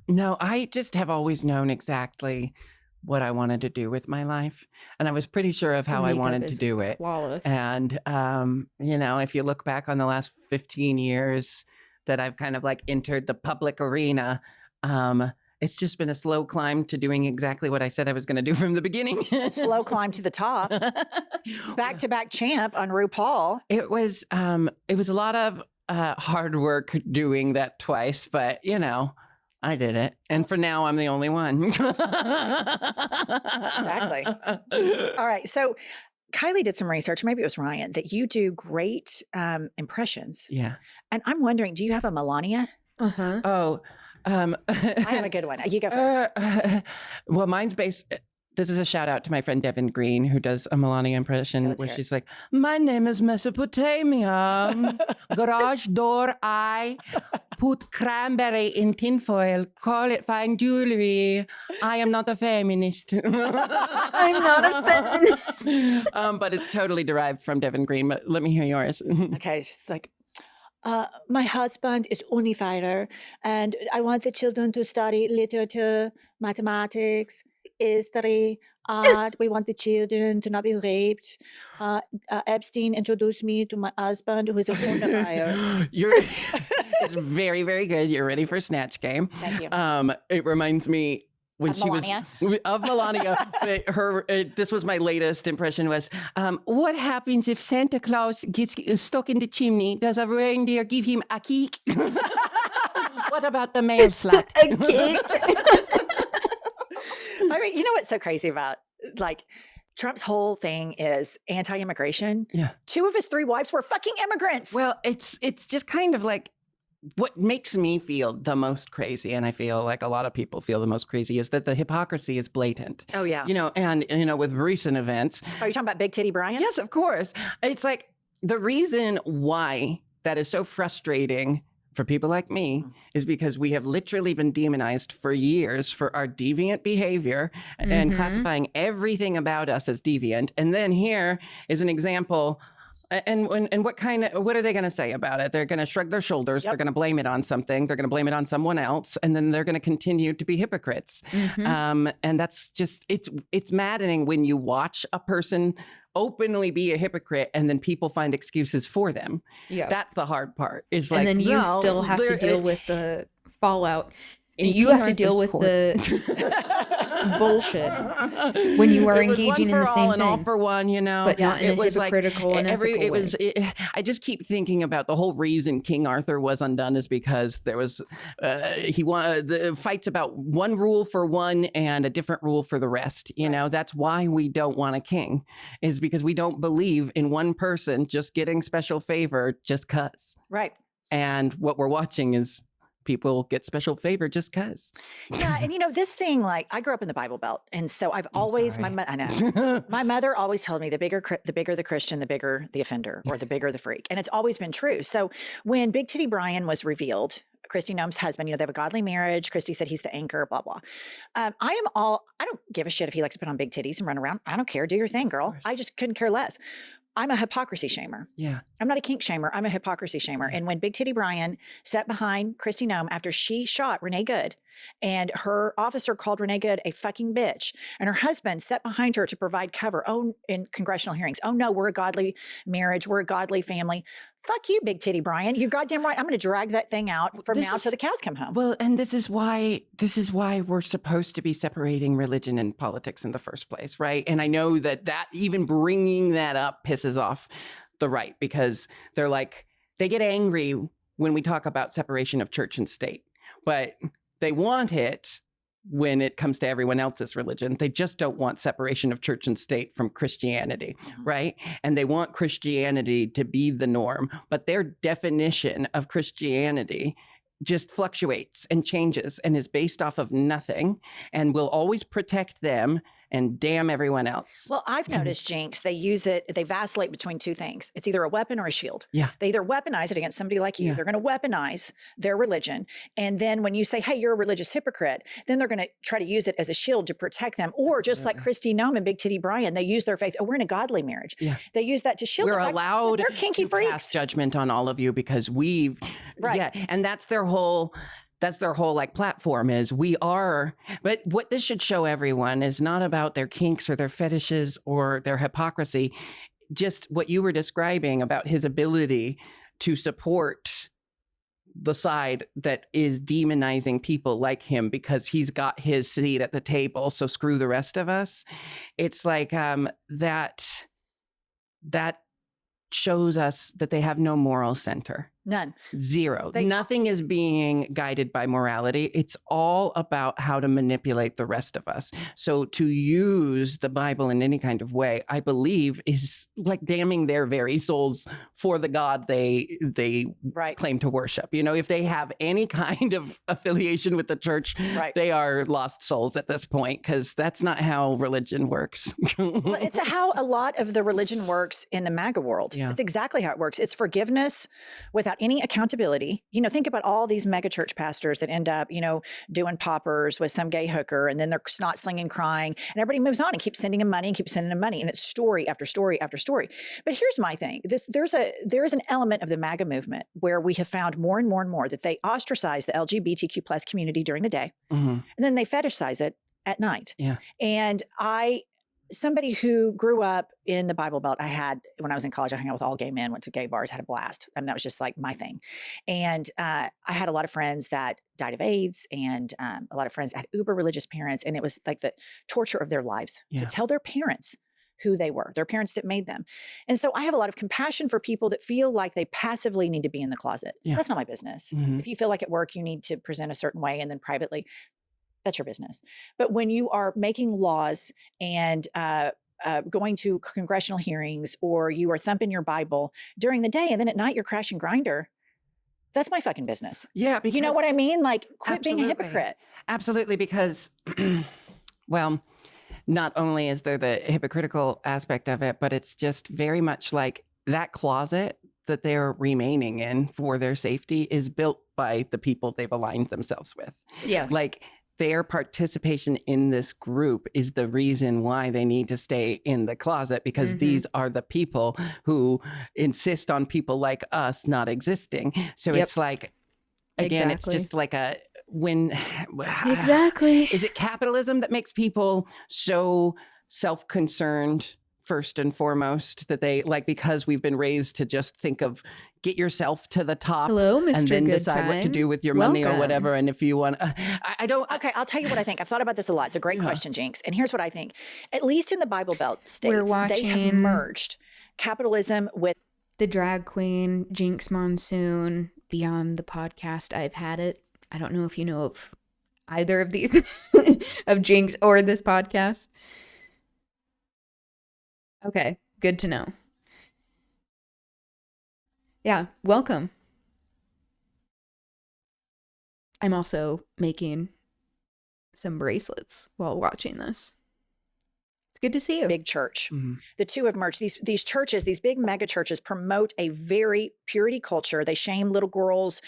No, I just have always known exactly what I wanted to do with my life. And I was pretty sure of how I wanted to do it. Flawless. And, you know, if you look back on the last 15 years that I've kind of like entered the public arena, it's just been a slow climb to doing exactly what I said I was going to do from the beginning. Slow climb to the top. Back-to-back champ on RuPaul. It was a lot of hard work doing that twice, but you know, I did it. And for now, I'm the only one. Exactly. All right. So Kylie did some research, maybe it was Ryan, that you do great impressions. Yeah. And I'm wondering, do you have a Melania? Uh-huh. Oh, I have a good one. You go first. Well, mine's based. This is a shout out to my friend Devin Green, who does a Melania impression where she's like, "My name is Mesopotamia. Garage door, I put cranberry in tinfoil. Call it fine jewelry. I am not a feminist." I'm not a feminist. But it's totally derived from Devin Green. But let me hear yours. Okay, she's like, my husband is only fighter, and I want the children to study literature, mathematics, history, art. We want the children to not be raped. Epstein introduced me to my husband, who is a pornophile. It's very, very good. You're ready for Snatch Game. Thank you. It reminds me when Of she Melania? was of Melania. This was my latest impression was, what happens if Santa Claus gets stuck in the chimney? Does a reindeer give him a kick? What about the mail slot? A kick? I mean, you know what's so crazy about like Trump's whole thing is anti-immigration. Yeah. 2 of his 3 wives were fucking immigrants. Well, it's just kind of like what makes me feel the most crazy, and I feel like a lot of people feel the most crazy, is that the hypocrisy is blatant. Oh, yeah. You know, and you know, with recent events. Are you talking about Big Titty Brian? Yes, of course. It's like the reason why that is so frustrating for people like me is because we have literally been demonized for years for our deviant behavior and classifying everything about us as deviant. And then here is an example. And what are they going to say about it? They're going to shrug their shoulders. They're going to blame it on something. They're going to blame it on someone else. And then they're going to continue to be hypocrites. And that's just, it's maddening when you watch a person openly be a hypocrite and then people find excuses for them. Yeah. That's the hard part. Is and like, then you still have to deal with the fallout. You King have to deal with Arthur's the bullshit when you are engaging in the same thing. All for one, you know, but not in it a was hypocritical and ethical way. I just keep thinking about the whole reason King Arthur was undone is because there was he wanted the fights about one rule for one and a different rule for the rest. You know, that's why we don't want a king, is because we don't believe in one person just getting special favor just 'cause. Right. And what we're watching is people get special favor just 'cause. Yeah, and you know, this thing, like, I grew up in the Bible Belt, and so I've always, I know, my mother always told me the bigger the Christian, the bigger the offender, or the bigger the freak, and it's always been true. So when Big Titty Brian was revealed, Kristi Noem's husband, you know, they have a godly marriage. Kristi said he's the anchor, blah, blah. I don't give a shit if he likes to put on big titties and run around. I don't care. Do your thing, girl. I just couldn't care less. I'm a hypocrisy shamer. Yeah. I'm not a kink shamer. I'm a hypocrisy shamer. And when Big Titty Brian sat behind Kristi Noem after she shot Renee Good, and her officer called Renee Good a fucking bitch, and her husband sat behind her to provide cover in congressional hearings. Oh no, we're a godly marriage. We're a godly family. Fuck you, Big Titty Brian. You're goddamn right. I'm going to drag that thing out from now till the cows come home. Well, and this is why we're supposed to be separating religion and politics in the first place, right? And I know that even bringing that up pisses off the right, because they're like, they get angry when we talk about separation of church and state, but they want it when it comes to everyone else's religion. They just don't want separation of church and state from Christianity, right? And they want Christianity to be the norm, but their definition of Christianity just fluctuates and changes and is based off of nothing and will always protect them and damn everyone else. Well, I've noticed, Jinx, they vacillate between two things. It's either a weapon or a shield. Yeah. They either weaponize it against somebody like you. Yeah. They're going to weaponize their religion. And then when you say, hey, you're a religious hypocrite, then they're going to try to use it as a shield to protect them. Or just like Kristi Noem and Big Titty Brian, they use their faith. Oh, we're in a godly marriage. Yeah. They use that to shield We're them. allowed they're kinky to freaks. pass judgment on all of you because we've, right. Yeah. And that's their whole, That's their whole like platform is we are. But what this should show everyone is not about their kinks or their fetishes or their hypocrisy. Just what you were describing about his ability to support the side that is demonizing people like him because he's got his seat at the table. So screw the rest of us. It's like that shows us that they have no moral center. None. Zero. Nothing is being guided by morality. It's all about how to manipulate the rest of us. So to use the Bible in any kind of way, I believe, is like damning their very souls for the God they claim to worship. You know, if they have any kind of affiliation with the church, they are lost souls at this point, because that's not how religion works. Well, it's how a lot of the religion works in the MAGA world. Yeah. It's exactly how it works. It's forgiveness without any accountability. You know, think about all these mega church pastors that end up, you know, doing poppers with some gay hooker, and then they're snot slinging, crying, and everybody moves on and keeps sending him money and keeps sending him money. And it's story after story after story. But here's my thing. There is an element of the MAGA movement where we have found more and more and more that they ostracize the LGBTQ plus community during the day, and then they fetishize it at night. Yeah. And somebody who grew up in the Bible Belt, when I was in college, I hung out with all gay men, went to gay bars, had a blast. And that was just like my thing. And I had a lot of friends that died of AIDS, and a lot of friends that had uber religious parents. And it was like the torture of their lives to tell their parents who they were, their parents that made them. And so I have a lot of compassion for people that feel like they passively need to be in the closet. Yeah. That's not my business. Mhm. If you feel like at work you need to present a certain way, and then privately, that's your business. But when you are making laws and going to congressional hearings, or you are thumping your Bible during the day, and then at night you're crashing Grindr, that's my fucking business. Yeah. Because, you know what I mean? Like, quit being a hypocrite. Absolutely. Because, well, not only is there the hypocritical aspect of it, but it's just very much like that closet that they're remaining in for their safety is built by the people they've aligned themselves with. Yes. Like, their participation in this group is the reason why they need to stay in the closet, because these are the people who insist on people like us not existing. So it's like, again, it's just like exactly. Is it capitalism that makes people so self-concerned first and foremost, that they like, because we've been raised to just think of get yourself to the top, Hello, Mr. and then Good decide what to Time. do with your money or Welcome. whatever. And if you want, I don't. Okay, I'll tell you what I think. I've thought about this a lot. It's a great question, Jinx. And here's what I think. At least in the Bible Belt states, they have watching merged capitalism with the drag queen Jinx Monsoon beyond the podcast. I've had it. I don't know if you know of either of these of Jinx or this podcast. Okay, good to know. Yeah, welcome. I'm also making some bracelets while watching this. It's good to see you. big church. The two have merged. These churches, these big mega churches, promote a very purity culture. They shame little girls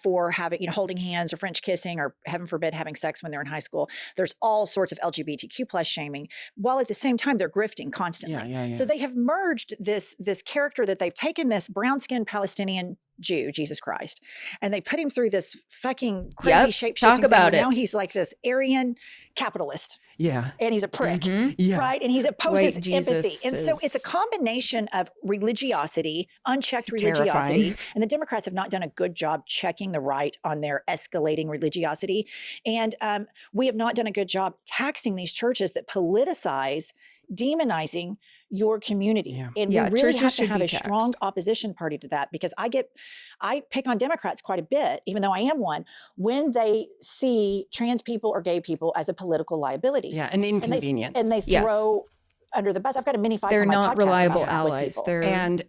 for having, holding hands or French kissing, or heaven forbid, having sex when they're in high school. There's all sorts of LGBTQ plus shaming, while at the same time they're grifting constantly. Yeah. So they have merged this character that they've taken, this brown-skinned Palestinian Jew, Jesus Christ, and they put him through this fucking crazy shape-shifting Talk about thing. it. Now he's like this Aryan capitalist. Yeah. And he's a prick, Yeah. right? And he opposes White empathy. Jesus And so it's a is combination of religiosity, unchecked terrifying. religiosity. And the Democrats have not done a good job checking the right on their escalating religiosity. And we have not done a good job taxing these churches that politicize, demonizing your community. And we really churches have to should have be a strong taxed. opposition party to that, because I pick on Democrats quite a bit, even though I am one, when they see trans people or gay people as a political liability. Yeah, an inconvenience. And they throw under the bus. I've got a mini fight. They're on my not podcast reliable about that with allies. people. They're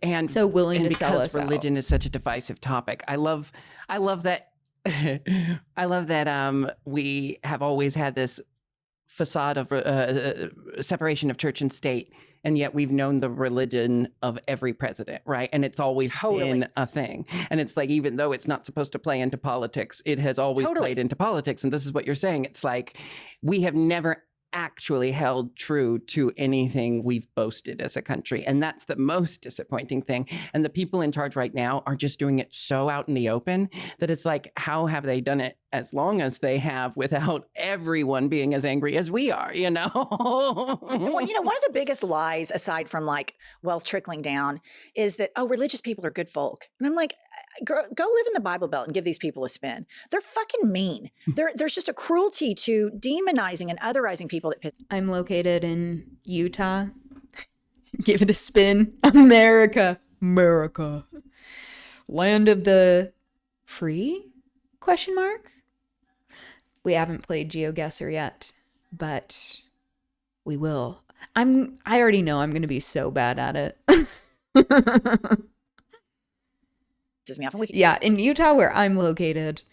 and so willing and to sell because us out. religion is such a divisive topic. I love that I love that we have always had this facade of separation of church and state, and yet we've known the religion of every president, right? And it's always been a thing. And it's like, even though it's not supposed to play into politics, it has always played into politics. And this is what you're saying. It's like, we have never actually held true to anything we've boasted as a country. And that's the most disappointing thing. And the people in charge right now are just doing it so out in the open that it's like, how have they done it as long as they have without everyone being as angry as we are, you know? Well, you know, one of the biggest lies, aside from like wealth trickling down, is that, oh, religious people are good folk. And I'm like, go live in the Bible Belt and give these people a spin. They're fucking mean. There's just a cruelty to demonizing and otherizing people that I'm located in Utah. Give it a spin. America. Land of the free? Question mark? We haven't played Geoguessr yet, but we will. I already know I'm going to be so bad at it. Yeah, in Utah where I'm located,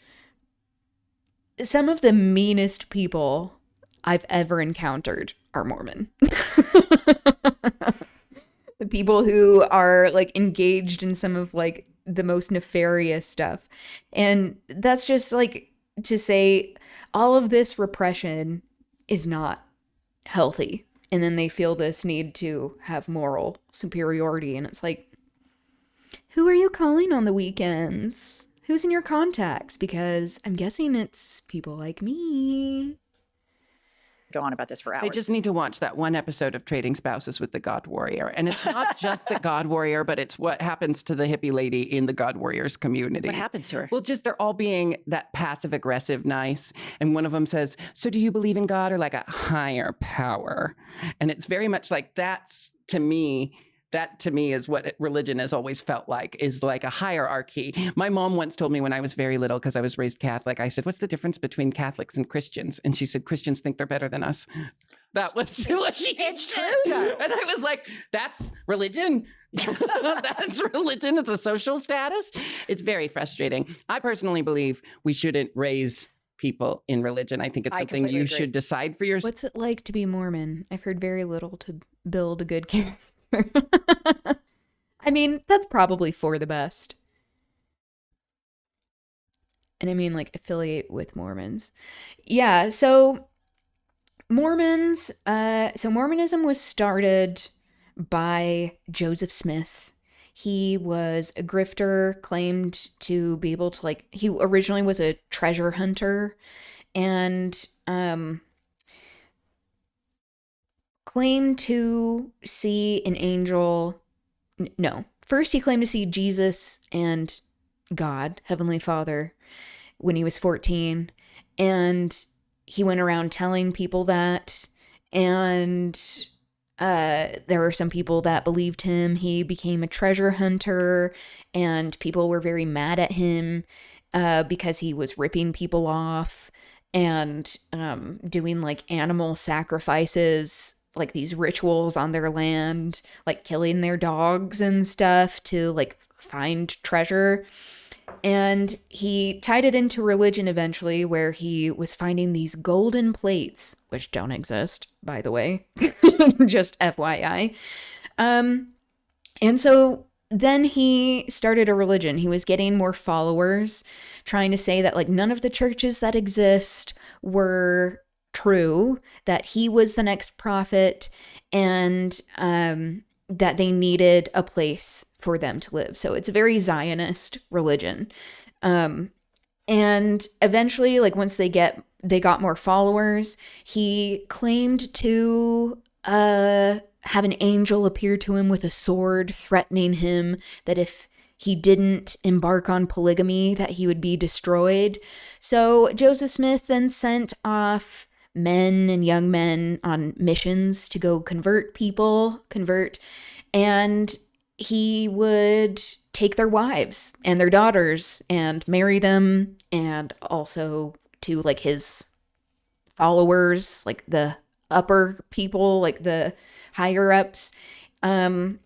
some of the meanest people I've ever encountered are Mormon. The people who are like engaged in some of like the most nefarious stuff. And that's just like to say all of this repression is not healthy. And then they feel this need to have moral superiority. And it's like, who are you calling on the weekends? Who's in your contacts? Because I'm guessing it's people like me. Go on about this for hours. They just need to watch that one episode of Trading Spouses with the God Warrior. And it's not just the God Warrior, but it's what happens to the hippie lady in the God Warriors community. What happens to her? Well, just they're all being that passive aggressive nice. And one of them says, so do you believe in God or like a higher power? And it's very much like that to me is what religion has always felt like, is like a hierarchy. My mom once told me when I was very little, because I was raised Catholic, I said, what's the difference between Catholics and Christians? And she said, Christians think they're better than us. That was what she It's said. true, though. And I was like, that's religion. That's religion. It's a social status. It's very frustrating. I personally believe we shouldn't raise people in religion. I think it's something you should decide for yourself. What's it like to be Mormon? I've heard very little to build a good character. I mean, that's probably for the best. And I mean, like, affiliate with Mormons. Yeah, so Mormons, Mormonism was started by Joseph Smith. He was a grifter, claimed to be able to, like, he originally was a treasure hunter, and claimed to see an angel. No, first he claimed to see Jesus and God, Heavenly Father, when he was 14. And he went around telling people that. And there were some people that believed him. He became a treasure hunter, and people were very mad at him because he was ripping people off and doing like animal sacrifices, like these rituals on their land, like killing their dogs and stuff to like find treasure. And he tied it into religion eventually, where he was finding these golden plates, which don't exist, by the way, just FYI. And so then he started a religion. He was getting more followers, trying to say that like none of the churches that exist were true, that he was the next prophet, and that they needed a place for them to live. So it's a very Zionist religion. And eventually, like once they got more followers, he claimed to have an angel appear to him with a sword, threatening him that if he didn't embark on polygamy, that he would be destroyed. So Joseph Smith then sent off men and young men on missions to go convert, and he would take their wives and their daughters and marry them, and also to like his followers, like the upper people, like the higher ups, and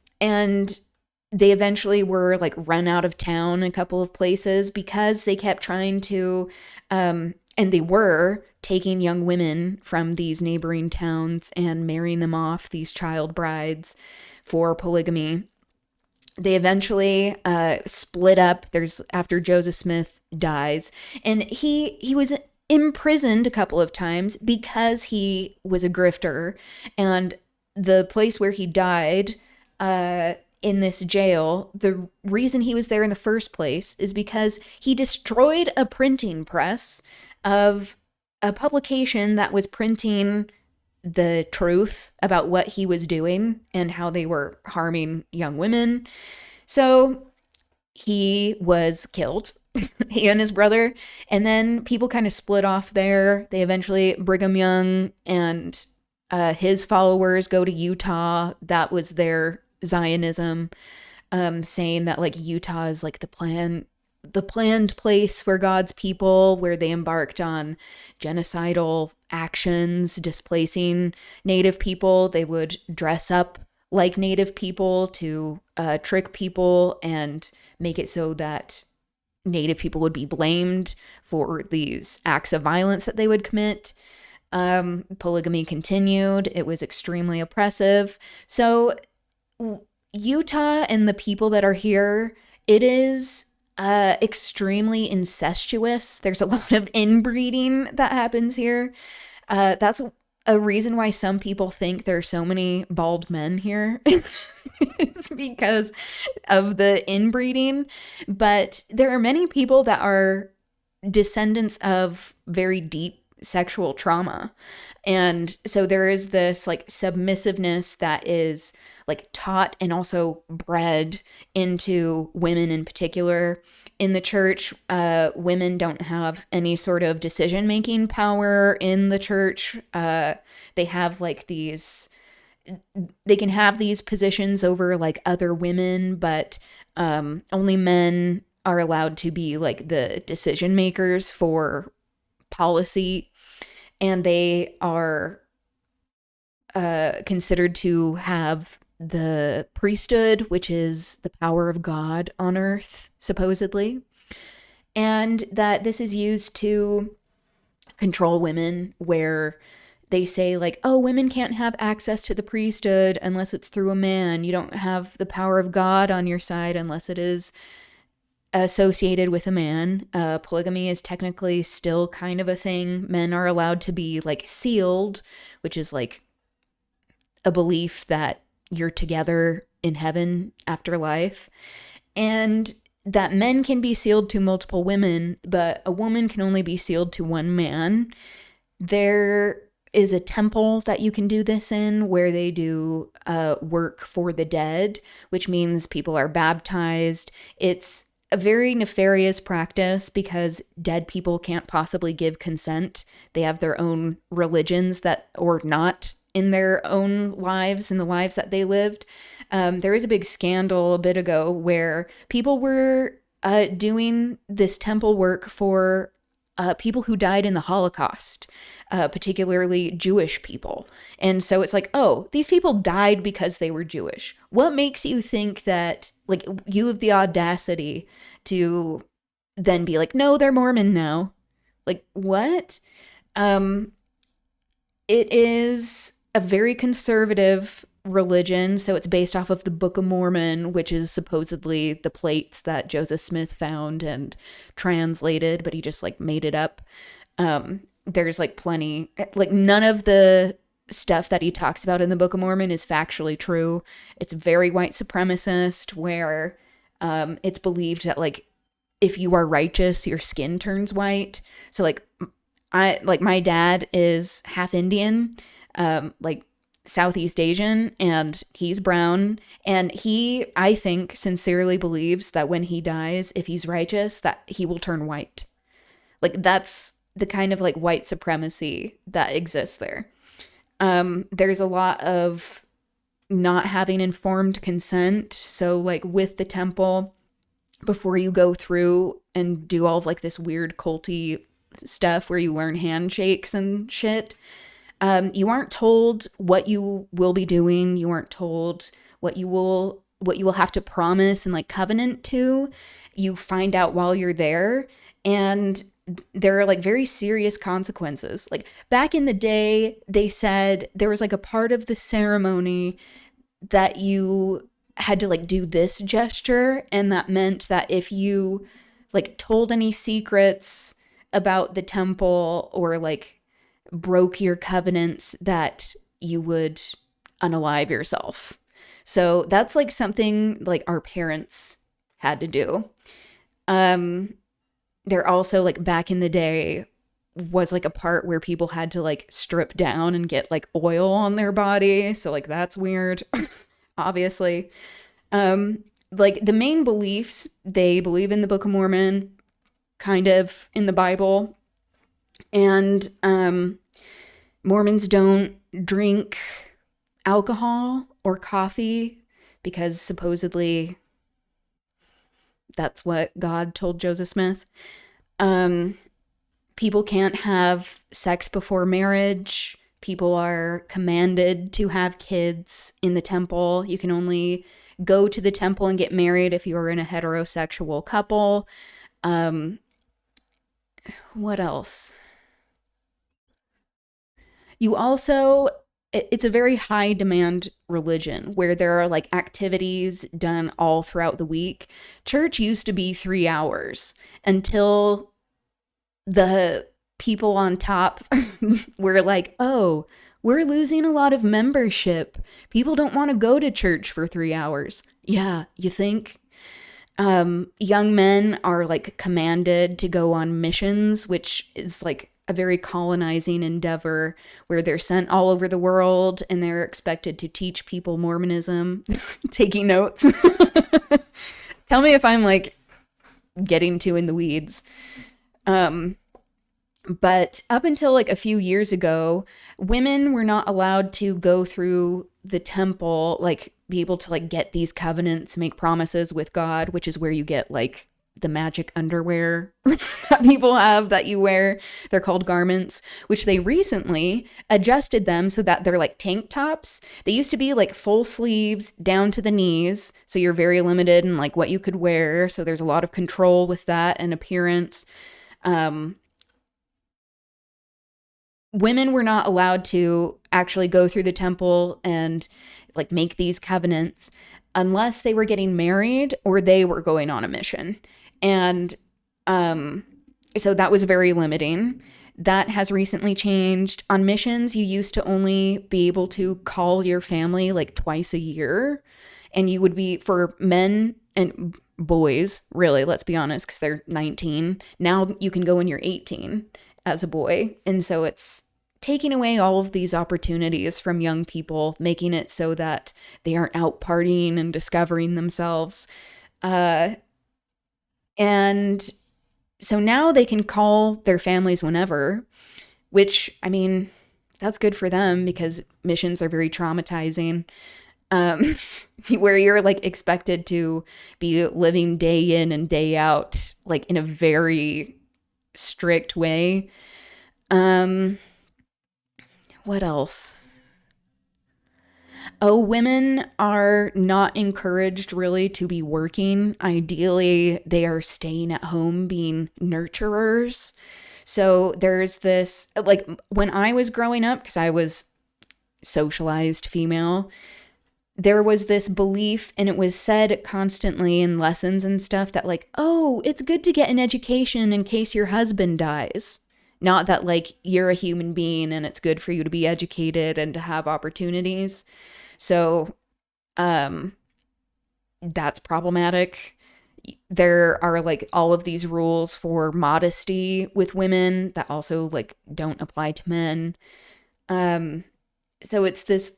they eventually were like run out of town in a couple of places because they kept trying to and they were taking young women from these neighboring towns and marrying them off, these child brides, for polygamy. They eventually split up. After Joseph Smith dies, and he was imprisoned a couple of times because he was a grifter, and the place where he died, in this jail, the reason he was there in the first place is because he destroyed a printing press of a publication that was printing the truth about what he was doing and how they were harming young women. So he was killed, he and his brother, and then people kind of split off there. They eventually, Brigham Young and his followers go to Utah. That was their Zionism, saying that like Utah is like the planned place for God's people, where they embarked on genocidal actions, displacing Native people. They would dress up like Native people to trick people and make it so that Native people would be blamed for these acts of violence that they would commit. Polygamy continued. It was extremely oppressive. So Utah and the people that are here, it is extremely incestuous. There's a lot of inbreeding that happens here. That's a reason why some people think there are so many bald men here. It's because of the inbreeding. But there are many people that are descendants of very deep sexual trauma. And so there is this like submissiveness that is like taught and also bred into women in particular. In the church, women don't have any sort of decision-making power in the church. They have like they can have these positions over like other women, but only men are allowed to be like the decision makers for policy, and they are considered to have the priesthood, which is the power of God on earth, supposedly, and that this is used to control women, where they say like, oh, women can't have access to the priesthood unless it's through a man. You don't have the power of God on your side unless it is associated with a man. Polygamy is technically still kind of a thing. Men are allowed to be like sealed, which is like a belief that you're together in heaven after life, and that men can be sealed to multiple women, but a woman can only be sealed to one man. There is a temple that you can do this in, where they do work for the dead, which means people are baptized. It's a very nefarious practice because dead people can't possibly give consent. They have their own religions that, or not, in their own lives, in the lives that they lived. There was a big scandal a bit ago where people were doing this temple work for people who died in the Holocaust, particularly Jewish people. And so it's like, oh, these people died because they were Jewish. What makes you think that, like, you have the audacity to then be like, no, they're Mormon now? Like, what? It is a very conservative religion, so it's based off of the Book of Mormon, which is supposedly the plates that Joseph Smith found and translated, but he just like made it up. There's like plenty, like none of the stuff that he talks about in the Book of Mormon is factually true. It's very white supremacist, where it's believed that like if you are righteous, your skin turns white. So like my dad is half Indian, like Southeast Asian, and he's brown, and he, I think, sincerely believes that when he dies, if he's righteous, that he will turn white. Like, that's the kind of like white supremacy that exists there. There's a lot of not having informed consent. So like with the temple, before you go through and do all of like this weird culty stuff where you learn handshakes and shit, you aren't told what you will be doing. You aren't told what you will have to promise and like covenant to. You find out while you're there, and there are like very serious consequences. Like back in the day, they said there was like a part of the ceremony that you had to like do this gesture, and that meant that if you like told any secrets about the temple or like broke your covenants, that you would unalive yourself. So that's like something like our parents had to do. There also, like, back in the day was like a part where people had to like strip down and get like oil on their body. So like that's weird, obviously. Like the main beliefs, they believe in the Book of Mormon, kind of in the Bible. And Mormons don't drink alcohol or coffee because supposedly that's what God told Joseph Smith. People can't have sex before marriage. People are commanded to have kids in the temple. You can only go to the temple and get married if you are in a heterosexual couple. What else? You also, it's a very high demand religion where there are like activities done all throughout the week. Church used to be 3 hours until the people on top were like, oh, we're losing a lot of membership. People don't want to go to church for 3 hours. Yeah, you think? Young men are like commanded to go on missions, which is like a very colonizing endeavor where they're sent all over the world and they're expected to teach people Mormonism. Taking notes. Tell me if I'm like getting too in the weeds. But up until like a few years ago, women were not allowed to go through the temple, like be able to like get these covenants, make promises with God, which is where you get like the magic underwear that people have that you wear. They're called garments, which they recently adjusted them so that they're like tank tops. They used to be like full sleeves down to the knees. So you're very limited in like what you could wear. So there's a lot of control with that and appearance. Women were not allowed to actually go through the temple and like make these covenants unless they were getting married or they were going on a mission. And so that was very limiting. That has recently changed. On missions, you used to only be able to call your family like twice a year. And you would be, for men and boys, really, let's be honest, because they're 19. Now you can go when you're 18 as a boy. And so it's taking away all of these opportunities from young people, making it so that they aren't out partying and discovering themselves. And so now they can call their families whenever, which, I mean, that's good for them because missions are very traumatizing. Where you're like expected to be living day in and day out, like in a very strict way. What else? Oh, women are not encouraged really to be working. Ideally, they are staying at home being nurturers. So there's this, like when I was growing up, because I was socialized female, there was this belief, and it was said constantly in lessons and stuff that like, oh, it's good to get an education in case your husband dies. Not that like you're a human being and it's good for you to be educated and to have opportunities. So, that's problematic. There are like all of these rules for modesty with women that also like don't apply to men. So it's this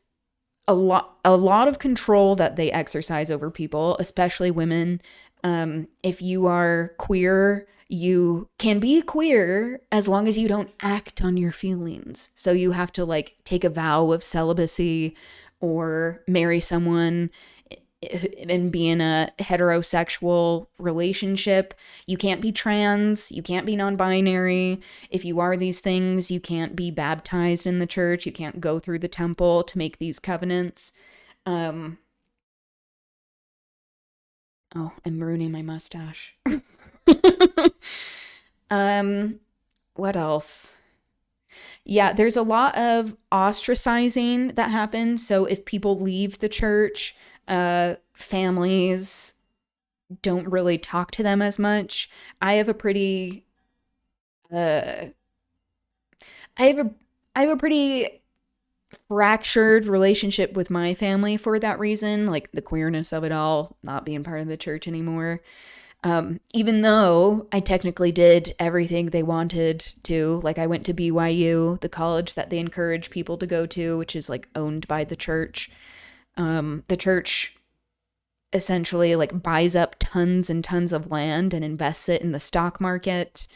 a lot of control that they exercise over people, especially women. If you are queer, you can be queer as long as you don't act on your feelings. So you have to like take a vow of celibacy or marry someone and be in a heterosexual relationship. You can't be trans, you can't be non-binary. If you are these things, you can't be baptized in the church, you can't go through the temple to make these covenants. Oh, I'm ruining my mustache. What else? Yeah, there's a lot of ostracizing that happens. So if people leave the church, families don't really talk to them as much. I have a pretty fractured relationship with my family for that reason, like the queerness of it all, not being part of the church anymore. Even though I technically did everything they wanted to, like I went to BYU, the college that they encourage people to go to, which is like owned by the church. The church essentially like buys up tons and tons of land and invests it in the stock market.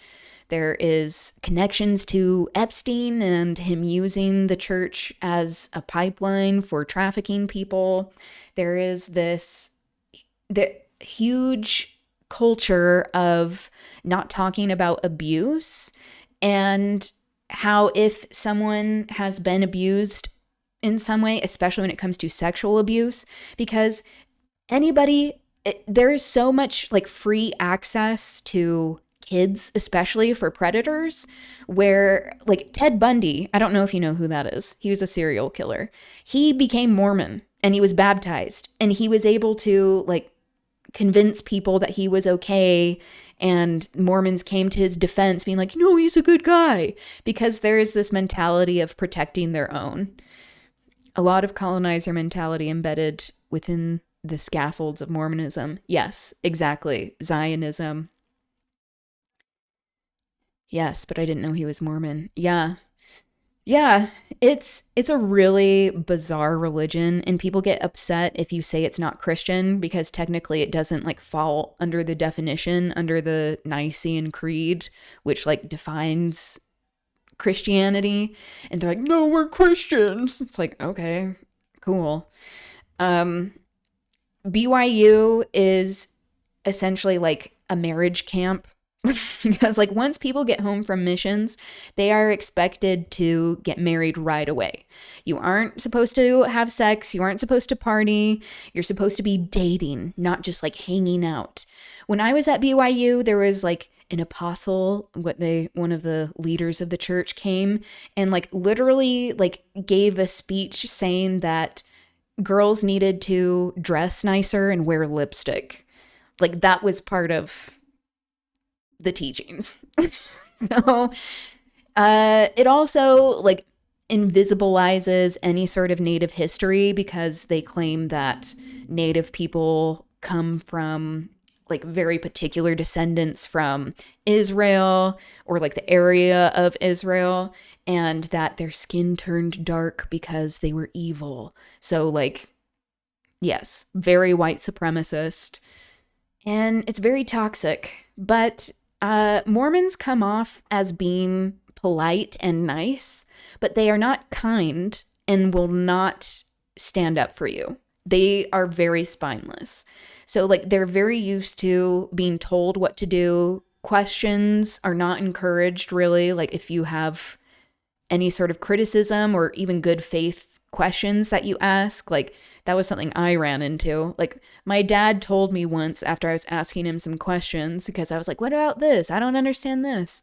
There is connections to Epstein and him using the church as a pipeline for trafficking people. There is the huge culture of not talking about abuse and how if someone has been abused in some way, especially when it comes to sexual abuse, because there is so much like free access to kids, especially for predators, where like Ted Bundy, I don't know if you know who that is. He was a serial killer. He became Mormon and he was baptized and he was able to like convince people that he was okay, and Mormons came to his defense being like, no, he's a good guy, because there is this mentality of protecting their own. A lot of colonizer mentality embedded within the scaffolds of Mormonism. Yes, exactly. Zionism. Yes, but I didn't know he was Mormon. Yeah. Yeah, it's a really bizarre religion, and people get upset if you say it's not Christian because technically it doesn't like fall under the definition under the Nicene Creed, which like defines Christianity, and they're like, "No, we're Christians." It's like, "Okay, cool." BYU is essentially like a marriage camp. Because like once people get home from missions, they are expected to get married right away. You aren't supposed to have sex, you aren't supposed to party, you're supposed to be dating, not just like hanging out. When I was at BYU, there was like an apostle, one of the leaders of the church came and like literally like gave a speech saying that girls needed to dress nicer and wear lipstick. Like that was part of the teachings. So it also like invisibilizes any sort of Native history because they claim that Native people come from like very particular descendants from Israel or like the area of Israel, and that their skin turned dark because they were evil. So like, yes, very white supremacist, and it's very toxic. But Mormons come off as being polite and nice, but they are not kind and will not stand up for you. They are very spineless. So, like, they're very used to being told what to do. Questions are not encouraged, really. Like, if you have any sort of criticism or even good faith questions that you ask, like, that was something I ran into. Like, my dad told me once after I was asking him some questions, because I was like, what about this? I don't understand this.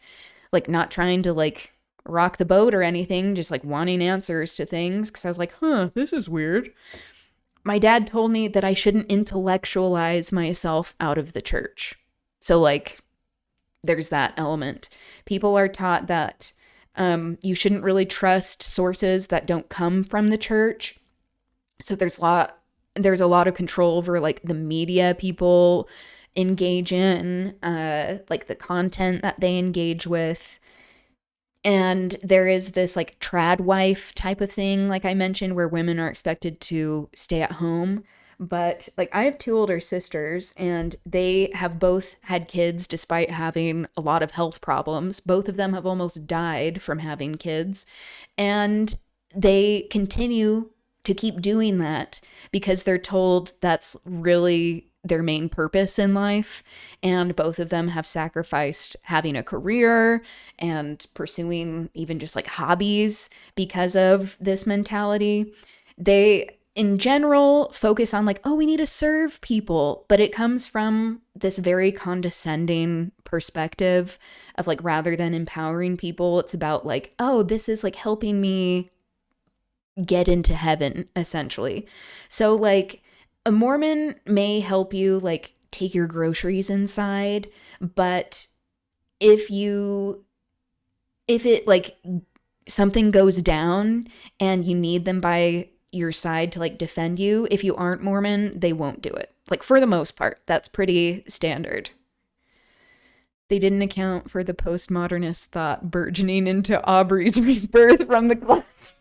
Like, not trying to, like, rock the boat or anything, just, like, wanting answers to things, because I was like, this is weird. My dad told me that I shouldn't intellectualize myself out of the church. So, like, there's that element. People are taught that you shouldn't really trust sources that don't come from the church. So there's a lot of control over like the media people engage in, like the content that they engage with. And there is this like trad wife type of thing, like I mentioned, where women are expected to stay at home. But like I have 2 older sisters and they have both had kids despite having a lot of health problems. Both of them have almost died from having kids. And they continue to keep doing that because they're told that's really their main purpose in life. And both of them have sacrificed having a career and pursuing even just like hobbies because of this mentality. They, in general, focus on like, oh, we need to serve people, but it comes from this very condescending perspective of like, rather than empowering people, it's about like, oh, this is like helping me get into heaven, essentially. So like a Mormon may help you like take your groceries inside, but if it like something goes down and you need them by your side to like defend you, if you aren't Mormon, they won't do it. Like for the most part, that's pretty standard. They didn't account for the postmodernist thought burgeoning into Aubri's rebirth from the class.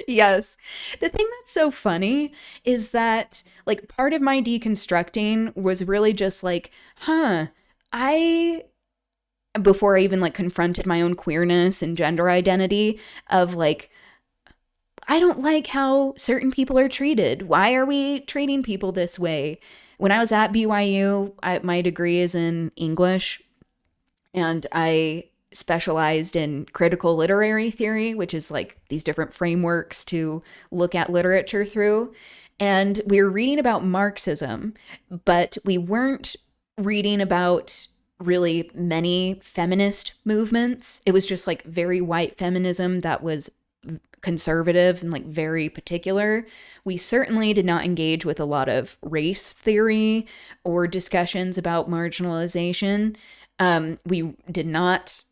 Yes. The thing that's so funny is that like part of my deconstructing was really just like, before I even like confronted my own queerness and gender identity of like, I don't like how certain people are treated. Why are we treating people this way? When I was at BYU, my degree is in English, and I specialized in critical literary theory, which is like these different frameworks to look at literature through. And we were reading about Marxism, but we weren't reading about really many feminist movements. It was just like very white feminism that was conservative and like very particular. We certainly did not engage with a lot of race theory or discussions about marginalization. We did not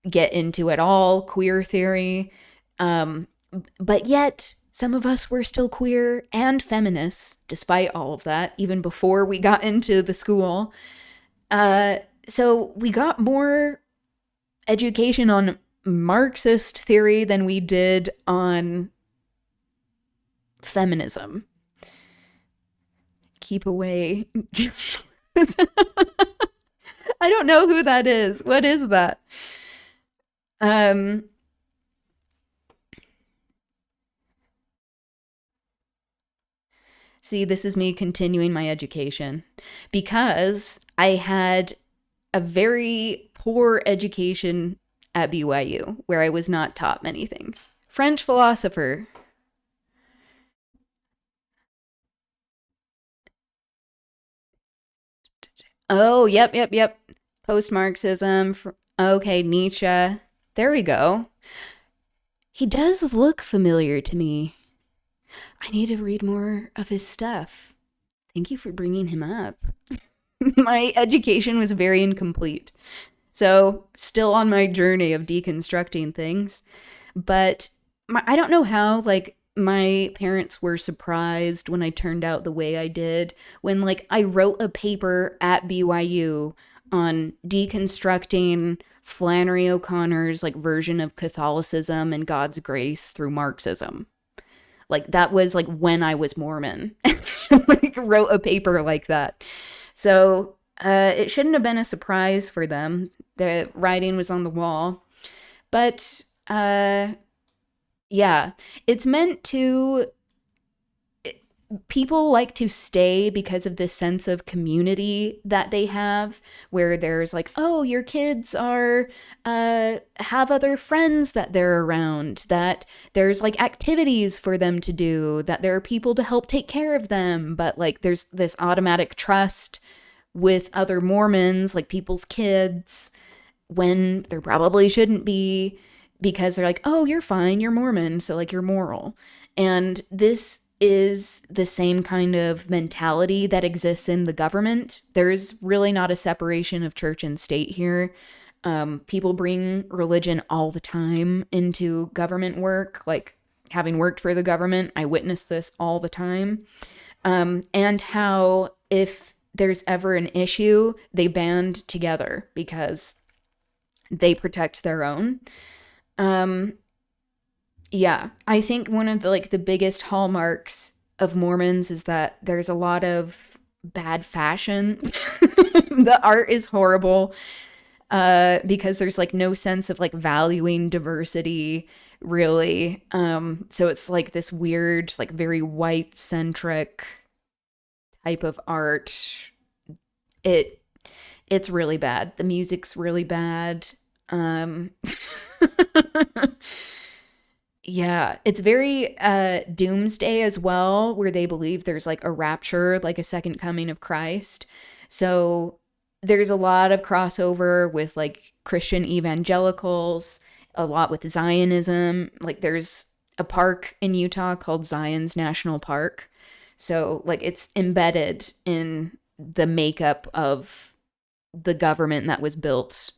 get into at all queer theory. But yet some of us were still queer and feminists despite all of that, even before we got into the school. So we got more education on Marxist theory than we did on feminism. Keep away. I don't know who that is. What is that? See, this is me continuing my education because I had a very poor education at BYU, where I was not taught many things. French philosopher. Oh, yep. Post-Marxism. Okay, Nietzsche. There we go. He does look familiar to me. I need to read more of his stuff. Thank you for bringing him up. My education was very incomplete. So, still on my journey of deconstructing things. But I don't know how, like, my parents were surprised when I turned out the way I did. When, like, I wrote a paper at BYU on deconstructing Flannery O'Connor's, like, version of Catholicism and God's grace through Marxism. Like, that was, like, when I was Mormon. Like, wrote a paper like that. So, it shouldn't have been a surprise for them. The writing was on the wall. But, yeah, it's meant to... People like to stay because of this sense of community that they have, where there's like, oh, your kids are, have other friends that they're around, that there's like activities for them to do, that there are people to help take care of them. But like, there's this automatic trust with other Mormons, like people's kids, when there probably shouldn't be, because they're like, oh, you're fine, you're Mormon, so like you're moral. And this is the same kind of mentality that exists in the government. There's really not a separation of church and state here. People bring religion all the time into government work. Like, having worked for the government, I witness this all the time. And how if there's ever an issue, they band together because they protect their own. Yeah, I think one of the biggest hallmarks of Mormons is that there's a lot of bad fashion. The art is horrible because there's like no sense of like valuing diversity, really. So it's like this weird, like very white centric type of art. It's really bad. The music's really bad. Yeah, it's very doomsday as well, where they believe there's like a rapture, like a second coming of Christ. So there's a lot of crossover with like Christian evangelicals, a lot with Zionism. Like there's a park in Utah called Zion's National Park. So like it's embedded in the makeup of the government that was built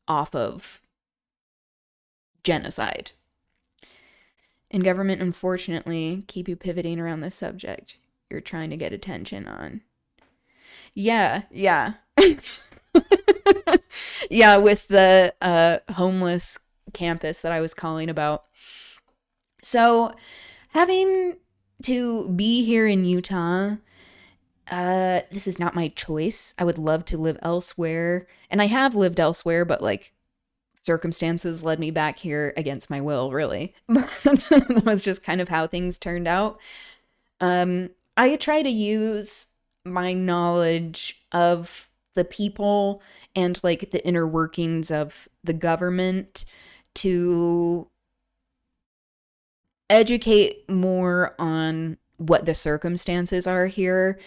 off of genocide. And government, unfortunately, keep you pivoting around this subject you're trying to get attention on. Yeah. Yeah, with the homeless campus that I was calling about. So, having to be here in Utah, this is not my choice. I would love to live elsewhere, and I have lived elsewhere, but like circumstances led me back here against my will, really. That was just kind of how things turned out. I try to use my knowledge of the people and like the inner workings of the government to educate more on what the circumstances are here,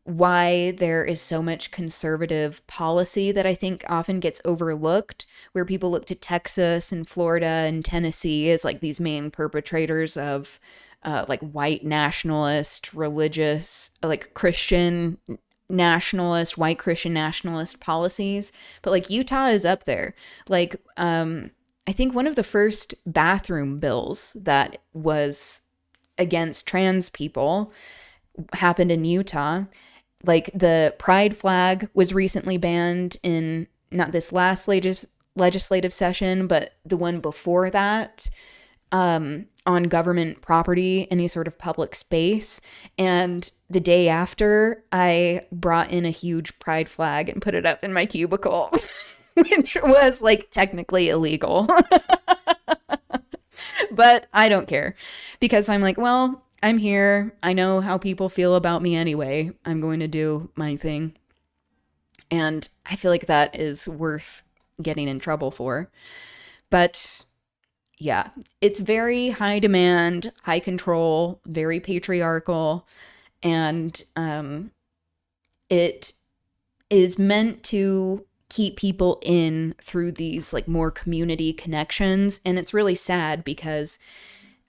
why there is so much conservative policy that I think often gets overlooked, where people look to Texas and Florida and Tennessee as like these main perpetrators of like white nationalist, religious, like Christian nationalist, white Christian nationalist policies. But like Utah is up there. Like, I think one of the first bathroom bills that was against trans people happened in Utah. Like the pride flag was recently banned in not this last legislative session, but the one before that, on government property, any sort of public space. And the day after, I brought in a huge pride flag and put it up in my cubicle, which was like technically illegal. But I don't care because I'm like, well, I'm here. I know how people feel about me anyway. I'm going to do my thing. And I feel like that is worth getting in trouble for. But yeah, it's very high demand, high control, very patriarchal, and it is meant to keep people in through these like more community connections. And it's really sad because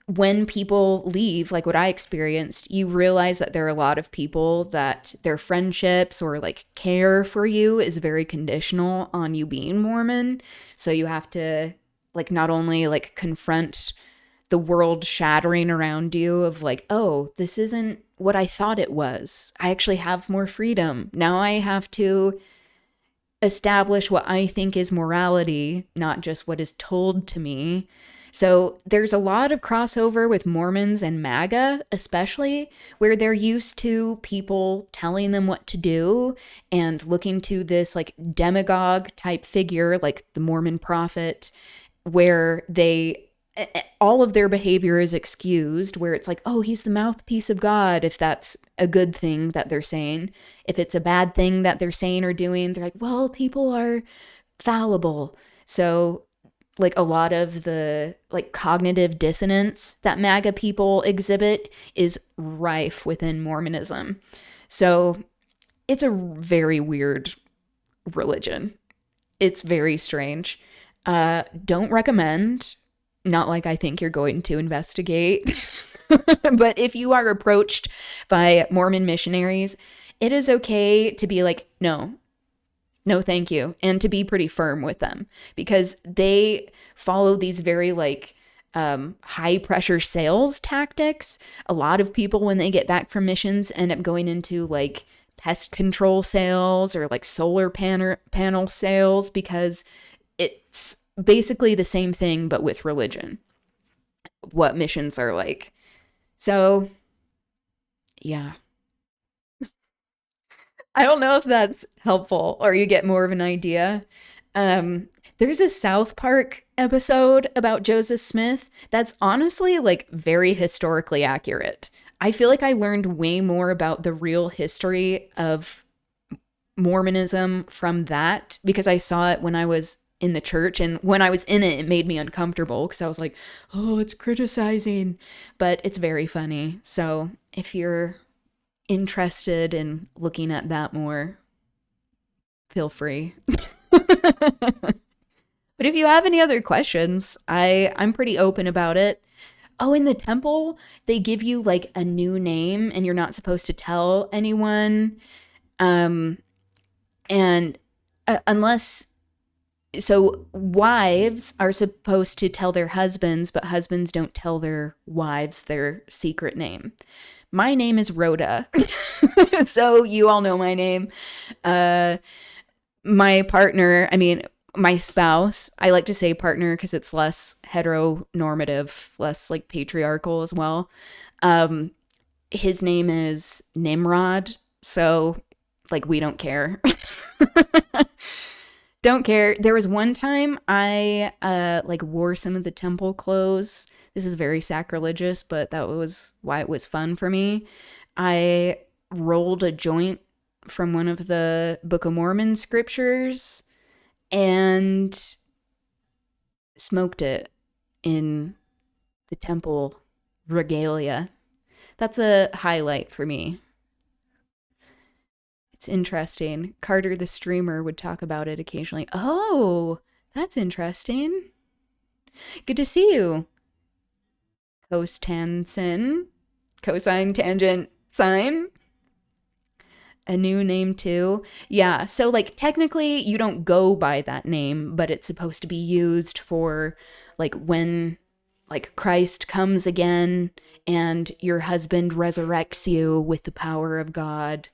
when people leave, like what I experienced, you realize that there are a lot of people that their friendships or like care for you is very conditional on you being Mormon. So you have to like not only like confront the world shattering around you of like, oh, this isn't what I thought it was. I actually have more freedom. Now I have to establish what I think is morality, not just what is told to me. So there's a lot of crossover with Mormons and MAGA, especially where they're used to people telling them what to do and looking to this like demagogue type figure like the Mormon prophet, where all of their behavior is excused, where it's like, oh, he's the mouthpiece of God, if that's a good thing that they're saying. If it's a bad thing that they're saying or doing, they're like, well, people are fallible. So like a lot of the like cognitive dissonance that MAGA people exhibit is rife within Mormonism. So it's a very weird religion. It's very strange. Don't recommend. Not like I think you're going to investigate. But if you are approached by Mormon missionaries, it is okay to be like, no, thank you. And to be pretty firm with them because they follow these very like high pressure sales tactics. A lot of people, when they get back from missions, end up going into like pest control sales or like solar panel sales because it's basically the same thing, but with religion, what missions are like. So, yeah. I don't know if that's helpful or you get more of an idea. There's a South Park episode about Joseph Smith that's honestly like very historically accurate. I feel like I learned way more about the real history of Mormonism from that because I saw it when I was in the church, and when I was in it, it made me uncomfortable because I was like, oh, it's criticizing, but it's very funny. So if you're interested in looking at that more, feel free. But if you have any other questions, I'm pretty open about it. Oh, in the temple, they give you like a new name and you're not supposed to tell anyone. And unless So wives are supposed to tell their husbands, but husbands don't tell their wives their secret name. My name is Rhoda. So you all know my name. My partner, I mean, my spouse, I like to say partner because it's less heteronormative, less like patriarchal as well. His name is Nimrod. So like, we don't care. Don't care. There was one time I like wore some of the temple clothes. This is very sacrilegious, but that was why it was fun for me. I rolled a joint from one of the Book of Mormon scriptures and smoked it in the temple regalia. That's a highlight for me. It's interesting. Carter the streamer would talk about it occasionally. Oh, that's interesting. Good to see you. Costanson. Cosine tangent sine. A new name too. Yeah, so like technically you don't go by that name, but it's supposed to be used for like when like Christ comes again and your husband resurrects you with the power of God.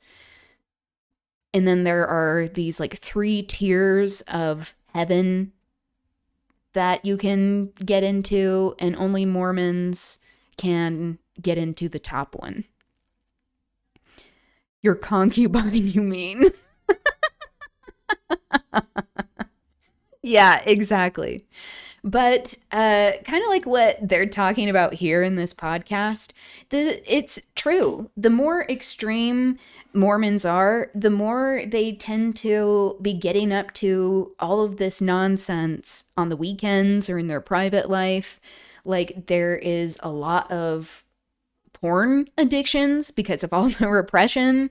And then there are these like 3 tiers of heaven that you can get into, and only Mormons can get into the top one. Your concubine, you mean? Yeah, exactly. But kind of like what they're talking about here in this podcast, it's true. The more extreme Mormons are, the more they tend to be getting up to all of this nonsense on the weekends or in their private life. Like, there is a lot of porn addictions because of all the repression.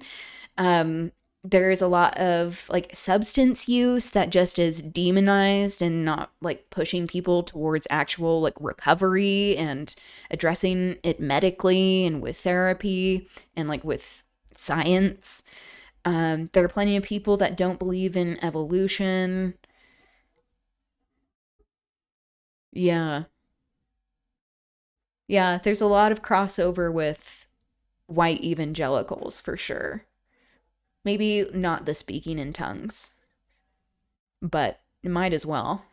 There's a lot of like substance use that just is demonized and not like pushing people towards actual like recovery and addressing it medically and with therapy and like with science. There are plenty of people that don't believe in evolution. Yeah. Yeah, there's a lot of crossover with white evangelicals for sure. Maybe not the speaking in tongues, but it might as well.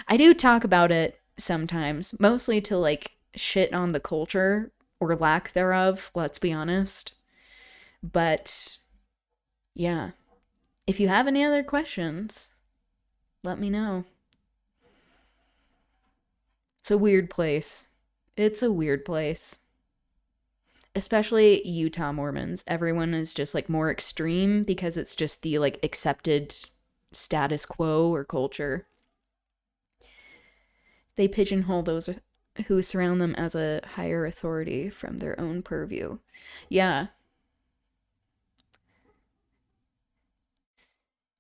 I do talk about it sometimes, mostly to like shit on the culture or lack thereof, let's be honest. But yeah, if you have any other questions, let me know. It's a weird place. It's a weird place. Especially Utah Mormons. Everyone is just like more extreme because it's just the like accepted status quo or culture. They pigeonhole those who surround them as a higher authority from their own purview. Yeah.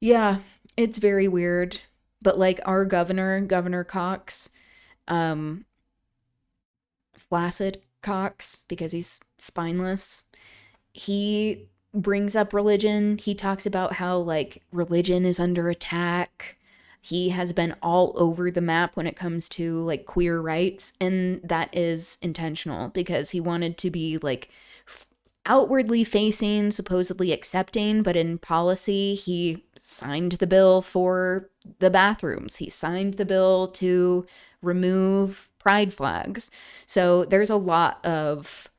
Yeah, it's very weird. But like our Governor Cox, flaccid Cox, because he's spineless, he brings up religion. He talks about how like religion is under attack. He has been all over the map when it comes to like queer rights, and that is intentional because he wanted to be like outwardly facing, supposedly accepting, but in policy he signed the bill for the bathrooms. He signed the bill to remove pride flags. So there's a lot of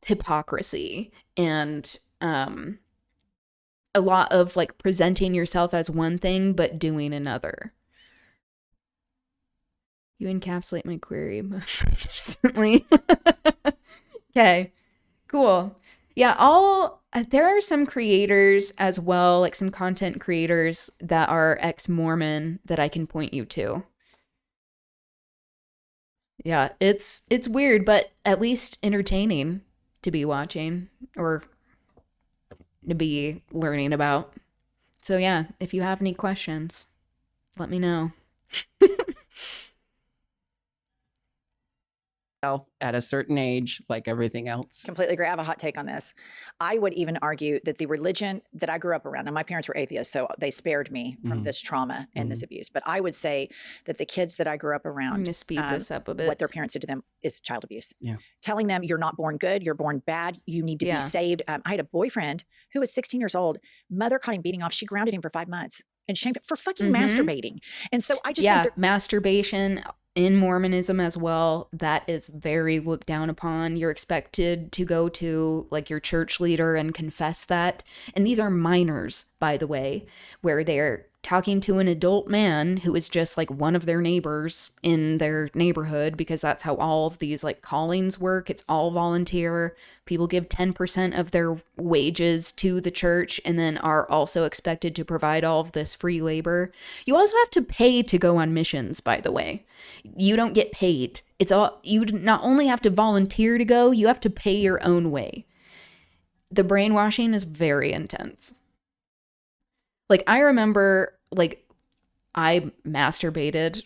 hypocrisy and a lot of like presenting yourself as one thing but doing another. You encapsulate my query most recently. Okay, cool. Yeah, there are some creators as well, like some content creators that are ex-Mormon that I can point you to. Yeah, it's weird, but at least entertaining to be watching or to be learning about. So yeah, if you have any questions, let me know. at a certain age, like everything else. Completely agree. I have a hot take on this. I would even argue that the religion that I grew up around, and my parents were atheists, so they spared me from this trauma and this abuse. But I would say that the kids that I grew up around, I'm going to speed this up a bit. what their parents did to them is child abuse. Yeah. Telling them you're not born good, you're born bad, you need to be saved. I had a boyfriend who was 16 years old. Mother caught him beating off. She grounded him for 5 months and shamed him for fucking masturbating. And so I just think masturbation in Mormonism as well, that is very looked down upon. You're expected to go to like your church leader and confess that. And these are minors, by the way, where they're talking to an adult man who is just like one of their neighbors in their neighborhood, because that's how all of these like callings work. It's all volunteer. People give 10% of their wages to the church and then are also expected to provide all of this free labor. You also have to pay to go on missions, by the way. You don't get paid. It's all, you not only have to volunteer to go, you have to pay your own way. The brainwashing is very intense. Like, I remember, like, I masturbated.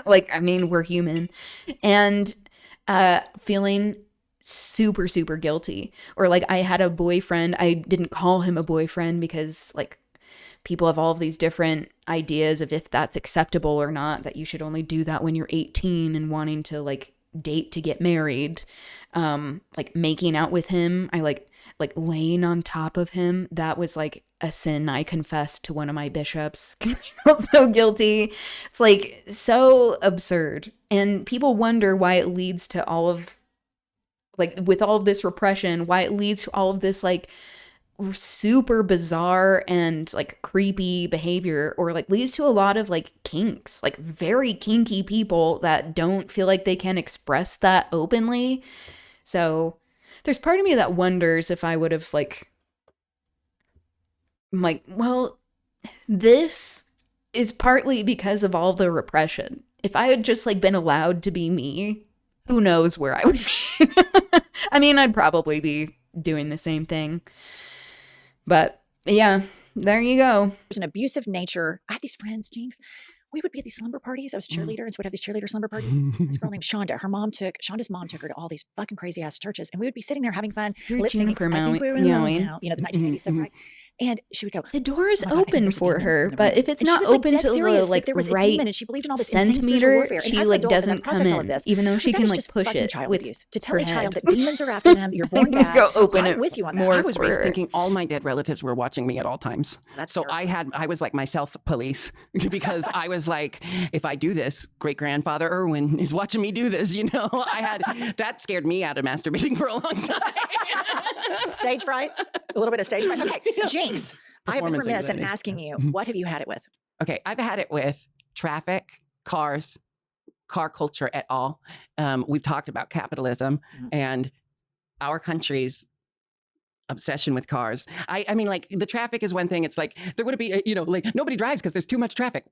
Like, I mean, we're human. And feeling super, super guilty. Or, like, I had a boyfriend. I didn't call him a boyfriend because, like, people have all of these different ideas of if that's acceptable or not, that you should only do that when you're 18 and wanting to, like, date to get married. Like, making out with him. I, like laying on top of him, that was like a sin I confessed to one of my bishops. I felt so guilty. It's like so absurd. And people wonder why it leads to all of, like, with all of this repression, why it leads to all of this like super bizarre and like creepy behavior, or like leads to a lot of like kinks, like very kinky people that don't feel like they can express that openly. So there's part of me that wonders if I would have like, well, this is partly because of all the repression. If I had just like been allowed to be me, who knows where I would be. I mean, I'd probably be doing the same thing. But yeah, there you go. There's an abusive nature. I have these friends, Jinx. We would be at these slumber parties. I was a cheerleader, and so we'd have these cheerleader slumber parties. This girl named Shonda, Shonda's mom took her to all these fucking crazy ass churches, and we would be sitting there having fun, lip syncing. I think we were alone now, you know, the 1980s stuff, right? And she would go, the door is open for her, but if it's not open to the like there was a right demon, and she believed in all this centimeter, she like doesn't come in, even though she can like push it with abuse. To tell a child that demons are after them, you're born bad. Go open it. I'm with you on that. I was raised thinking all my dead relatives were watching me at all times. So I was like my self police, because I was like, if I do this, great grandfather Irwin is watching me do this. You know, that scared me out of masturbating for a long time. Stage fright, a little bit of stage fright. Okay, Jinx, I've been remiss in asking you, what have you had it with? Okay, I've had it with traffic, cars, car culture at all. We've talked about capitalism and our country's obsession with cars. I mean, like, the traffic is one thing. It's like, there would be, you know, like, nobody drives because there's too much traffic.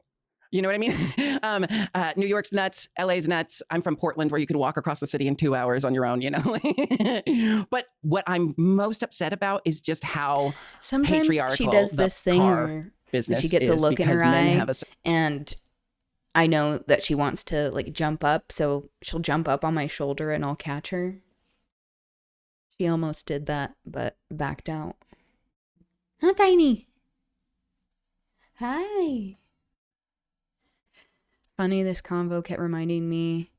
You know what I mean? New York's nuts. LA's nuts. I'm from Portland, where you can walk across the city in 2 hours on your own, you know? But what I'm most upset about is just how sometimes patriarchal she does this thing where business she gets a look in her eye, and I know that she wants to like jump up, so she'll jump up on my shoulder and I'll catch her. She almost did that, but backed out. Huh, Tiny? Hi. Funny, this convo kept reminding me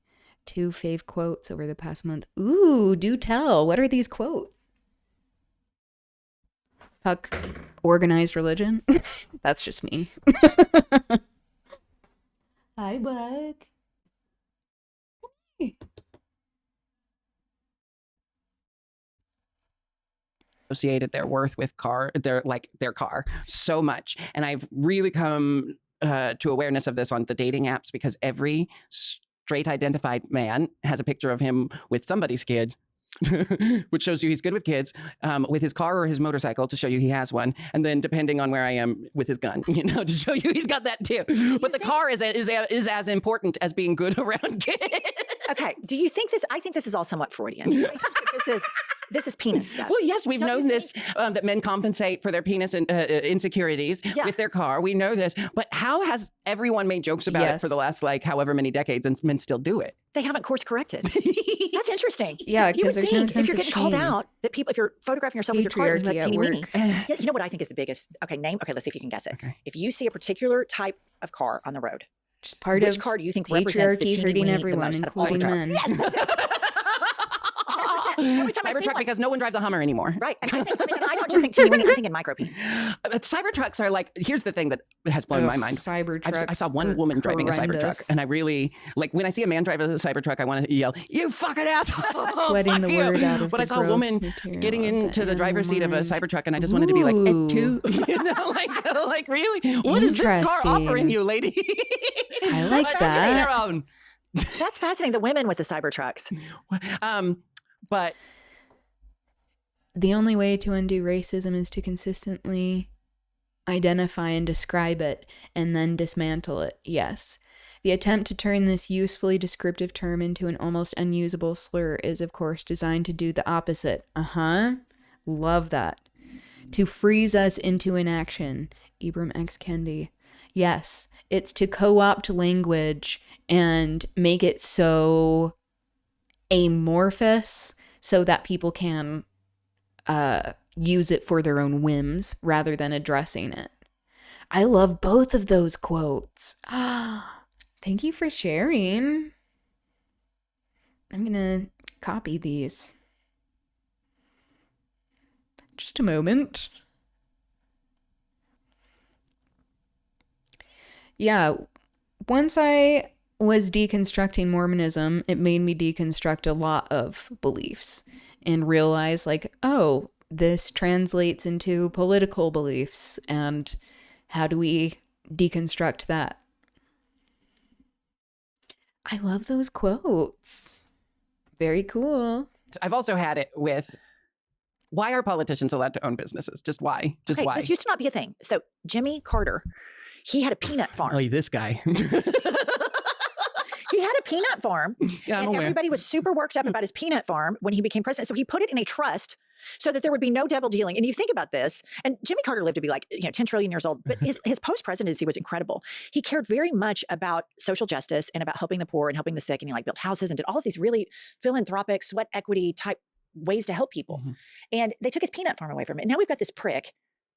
2 fave quotes over the past month. Ooh, do tell. What are these quotes? Fuck organized religion. That's just me. Hi, Buck. Come here. Associated their worth with their car so much. And I've really come to awareness of this on the dating apps, because every straight identified man has a picture of him with somebody's kid, which shows you he's good with kids, with his car or his motorcycle to show you he has one. And then depending on where I am, with his gun, you know, to show you he's got that too. But the car is as important as being good around kids. Okay. Do you think this? I think this is all somewhat Freudian. I think that this is penis stuff. Well, yes, we've known this, that men compensate for their penis insecurities with their car. We know this. But how has everyone made jokes about it for the last, like, however many decades, and men still do it? they haven't course corrected. That's interesting. Yeah, you would because there's think no if sense you're of getting called shame. out, that people, if you're photographing yourself with your car, Patriarchy like at teeny weeny. work. Yeah, you know what I think is the biggest? Okay, let's see if you can guess it. If you see a particular type of car on the road, Just part which of car do you think represents the patriarchy teeny hurting weeny everyone, the most out of all including of men. them? Yes, that's it. 100%. Every time I see Cybertruck, one. because no one drives a Hummer anymore. Right. And I think, I don't just think teeny weeny, I'm thinking micro peen. Cybertrucks are like, here's the thing that has blown my mind. Cybertrucks. I saw one woman driving a Cybertruck, horrendous. and I really, like, when I see a man drive a Cybertruck, I want to yell, "You fucking asshole!" Sweating the word out of But the I saw a woman gross material getting of the into the driver's seat of a mind. Cybertruck, and I just wanted to be like, "Et tu?" like really? What is this car offering you, lady? I like that. Their own. That's fascinating. The women with the Cybertrucks. But the only way to undo racism is to consistently identify and describe it and then dismantle it. Yes. The attempt to turn this usefully descriptive term into an almost unusable slur is, of course, designed to do the opposite. Love that. To freeze us into inaction. Ibram X. Kendi. Yes, it's to co-opt language and make it so amorphous so that people can use it for their own whims rather than addressing it. I love both of those quotes. Thank you for sharing. I'm gonna copy these. Just a moment. Yeah, once I was deconstructing Mormonism, it made me deconstruct a lot of beliefs and realize, like, oh, this translates into political beliefs, and how do we deconstruct that? I love those quotes. Very cool. I've also had it with, why are politicians allowed to own businesses? Just why? Just why? This used to not be a thing. So Jimmy Carter, he had a peanut farm. Oh, this guy. He had a peanut farm, Yeah, I'm and aware. everybody was super worked up about his peanut farm when he became president. So he put it in a trust so that there would be no double dealing. And you think about this, and Jimmy Carter lived to be like 10 trillion years old, but his post-presidency was incredible. He cared very much about social justice and about helping the poor and helping the sick, and he like built houses and did all of these really philanthropic, sweat equity type ways to help people. And they took his peanut farm away from it. And now we've got this prick,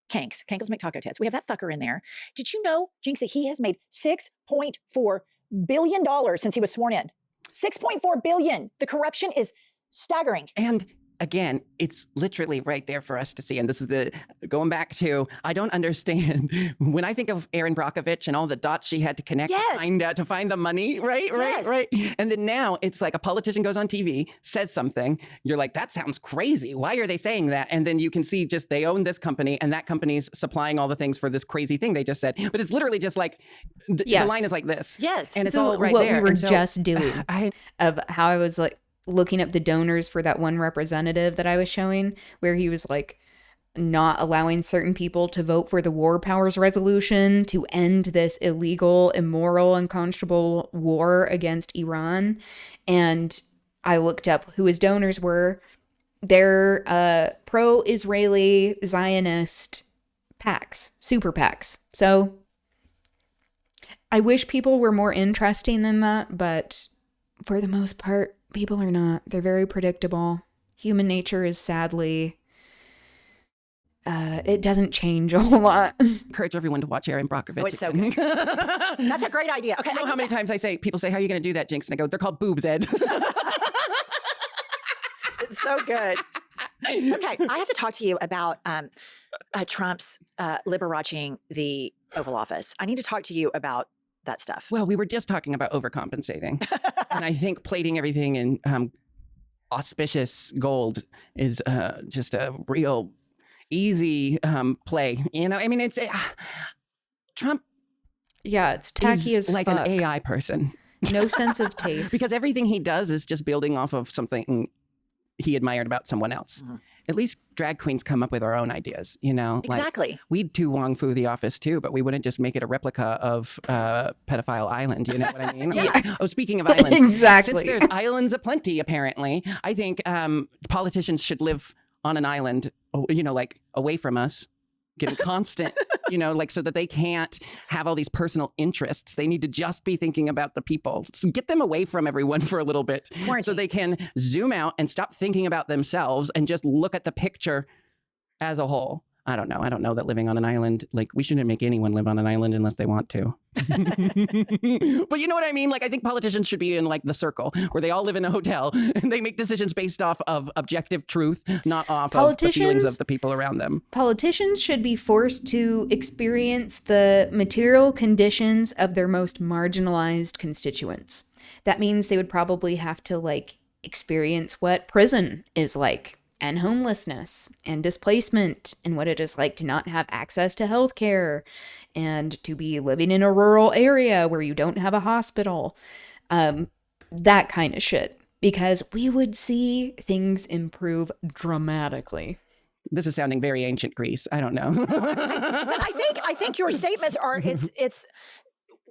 Kankles make taco tits. We have that fucker in there. Did you know, Jinx, that he has made $6.4 billion since he was sworn in? $6.4 billion. The corruption is staggering. And again, it's literally right there for us to see. And this is going back to, I don't understand. When I think of Erin Brockovich and all the dots she had to connect to find the money, right? And then now it's like a politician goes on TV, says something. You're like, that sounds crazy. Why are they saying that? And then you can see just they own this company, and that company's supplying all the things for this crazy thing they just said. But it's literally just like, the line is like this. Yes. And it's This is all right what there. we were And so, just doing of how I was like looking up the donors for that one representative that I was showing, where he was like not allowing certain people to vote for the war powers resolution to end this illegal, immoral, unconscionable war against Iran. And I looked up who his donors were. They're pro-Israeli Zionist PACs, super PACs. So I wish people were more interesting than that, but for the most part, people are not. They're very predictable. Human nature is sadly, it doesn't change a whole lot. Encourage everyone to watch Erin Brockovich. Oh, it's so good. That's a great idea. Okay, I know how many times people say, how are you going to do that, Jinx? And I go, they're called boobs, Ed. It's so good. Okay, I have to talk to you about Trump's liberating the Oval Office. I need to talk to you about that stuff. Well, we were just talking about overcompensating. And I think plating everything in auspicious gold is just a real easy play. You know, I mean, it's Trump. Yeah, it's tacky as like fuck. An AI person. No sense of taste. Because everything he does is just building off of something he admired about someone else. At least drag queens come up with our own ideas, you know? Exactly. Like, we'd do Wong Fu The Office too, but we wouldn't just make it a replica of Pedophile Island. You know what I mean? Yeah. Oh, speaking of islands. Exactly. Since there's islands aplenty, apparently, I think politicians should live on an island, you know, like away from us. and constant, like so that they can't have all these personal interests. They need to just be thinking about the people. So get them away from everyone for a little bit so they can zoom out and stop thinking about themselves and just look at the picture as a whole. I don't know that living on an island, like we shouldn't make anyone live on an island unless they want to. But you know what I mean? Like I think politicians should be in like the circle where they all live in a hotel and they make decisions based off of objective truth, not off of the feelings of the people around them. Politicians should be forced to experience the material conditions of their most marginalized constituents. That means they would probably have to like experience what prison is like, and homelessness and displacement, and what it is like to not have access to healthcare and to be living in a rural area where you don't have a hospital. That kind of shit. Because we would see things improve dramatically. This is sounding very ancient Greece. I don't know. But I think your statements are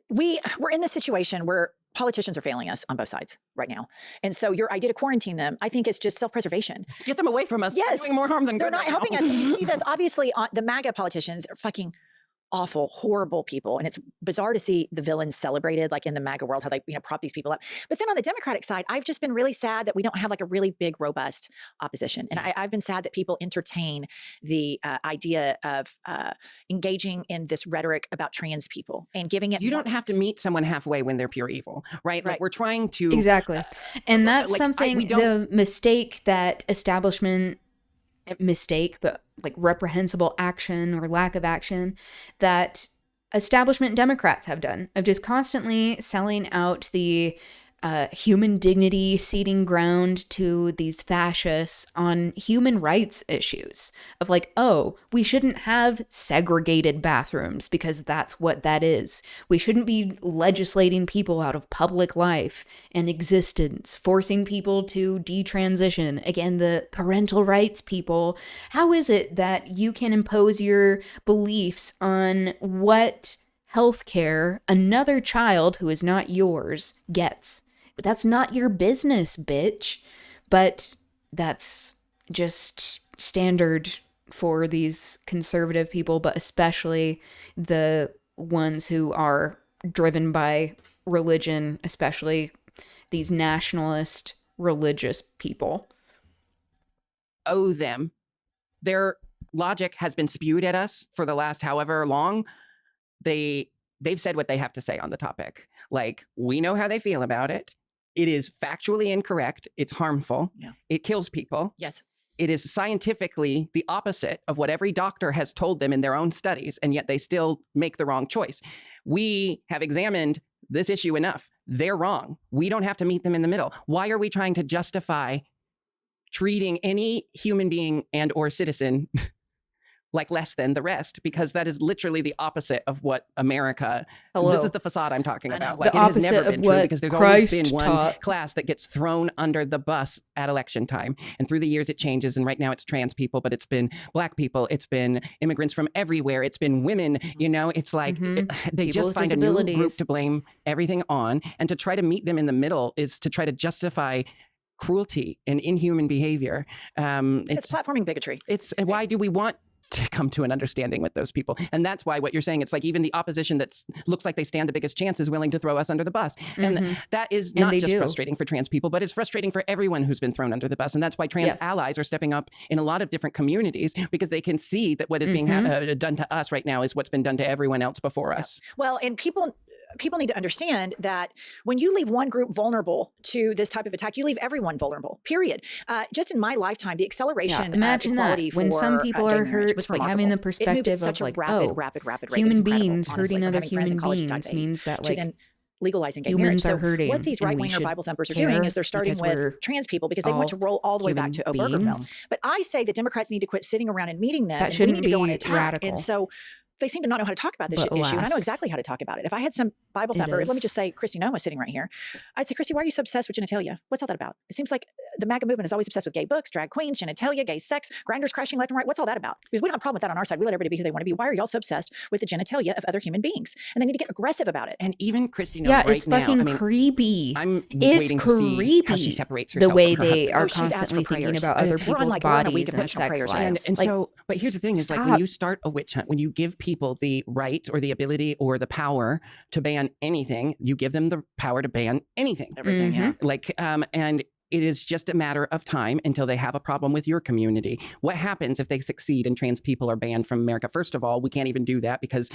we're in this situation where politicians are failing us on both sides right now. And so your idea to quarantine them, I think, is just self-preservation. Get them away from us. Yes. They're doing more harm than good. They're not helping us. And you see this, obviously, the MAGA politicians are fucking awful, horrible people. And it's bizarre to see the villains celebrated, like in the MAGA world, how they prop these people up. But then on the Democratic side, I've just been really sad that we don't have like a really big, robust opposition. And I've been sad that people entertain the idea of engaging in this rhetoric about trans people and giving it. You don't have to meet someone halfway when they're pure evil, right? Like we're trying to. Exactly. And that's something, the mistake that establishment but like reprehensible action or lack of action that establishment Democrats have done of just constantly selling out the human dignity ceding ground to these fascists on human rights issues of like, oh, we shouldn't have segregated bathrooms because that's what that is. We shouldn't be legislating people out of public life and existence, forcing people to detransition. Again, the parental rights people. How is it that you can impose your beliefs on what healthcare another child who is not yours gets? That's not your business, bitch. But that's just standard for these conservative people, but especially the ones who are driven by religion, especially these nationalist religious people. Owe them. Their logic has been spewed at us for the last however long. They've said what they have to say on the topic. Like, we know how they feel about it. It is factually incorrect. It's harmful. Yeah. It kills people. Yes. It is scientifically the opposite of what every doctor has told them in their own studies, and yet they still make the wrong choice. We have examined this issue enough. They're wrong. We don't have to meet them in the middle. Why are we trying to justify treating any human being and or citizen like less than the rest? Because that is literally the opposite of what America. Hello. This is the facade I'm talking about. Like, the it has opposite never been of true what because there's Christ always been one taught. class that gets thrown under the bus at election time. And through the years it changes. And right now it's trans people, but it's been Black people. It's been immigrants from everywhere. It's been women. It's like they People just with find a new group disabilities. to blame everything on. And to try to meet them in the middle is to try to justify cruelty and inhuman behavior. It's platforming bigotry. Why do we want to come to an understanding with those people? And that's why what you're saying, it's like even the opposition that looks like they stand the biggest chance is willing to throw us under the bus. And that is not just frustrating for trans people, but it's frustrating for everyone who's been thrown under the bus. And that's why trans allies are stepping up in a lot of different communities, because they can see that what is being done to us right now is what's been done to everyone else before us. Well, and people need to understand that when you leave one group vulnerable to this type of attack, you leave everyone vulnerable, period. Just in my lifetime, the acceleration imagine of equality that when some people are hurt, was like having the remarkable. It moved perspective at such of a like, rapid oh, rate. human It's incredible, beings honestly, hurting from other having friends in human college who died beings of AIDS means that to like then legalizing gay marriage. humans So are hurting. what these and we right-winger should Bible thumpers are care doing is they're starting because we're with trans people because they want to roll all the way back to human Obergefell. beings. But I say that Democrats need to quit sitting around and meeting them. That And we shouldn't need to go on be an attack. radical. And so they seem to not know how to talk about this But issue. And I know alas. exactly how to talk about it. If I had some Bible It thumper, let me is. just say, Christy Noma sitting right here. I'd say, Christy, why are you so obsessed with genitalia? What's all that about? It seems like the MAGA movement is always obsessed with gay books, drag queens, genitalia, gay sex, grinders crashing left and right. What's all that about? Because we don't have a problem with that on our side. We let everybody be who they want to be. Why are y'all so obsessed with the genitalia of other human beings? And they need to get aggressive about it. And even Christy knows Yeah, right it's fucking now, I mean, creepy. I'm It's waiting to see how she creepy, separates the herself way from her they husband. are she's asked constantly for thinking prayers. about other We're on, people's like, we're on a bodies week of and emotional sex prayers, lives. And Like, so, but here's the thing: is like when stop. you start a witch hunt, when you give people the right or the ability or the power to ban anything, you give them the power to ban anything. Everything, yeah. Like, and it is just a matter of time until they have a problem with your community. What happens if they succeed and trans people are banned from America? First of all, we can't even do that because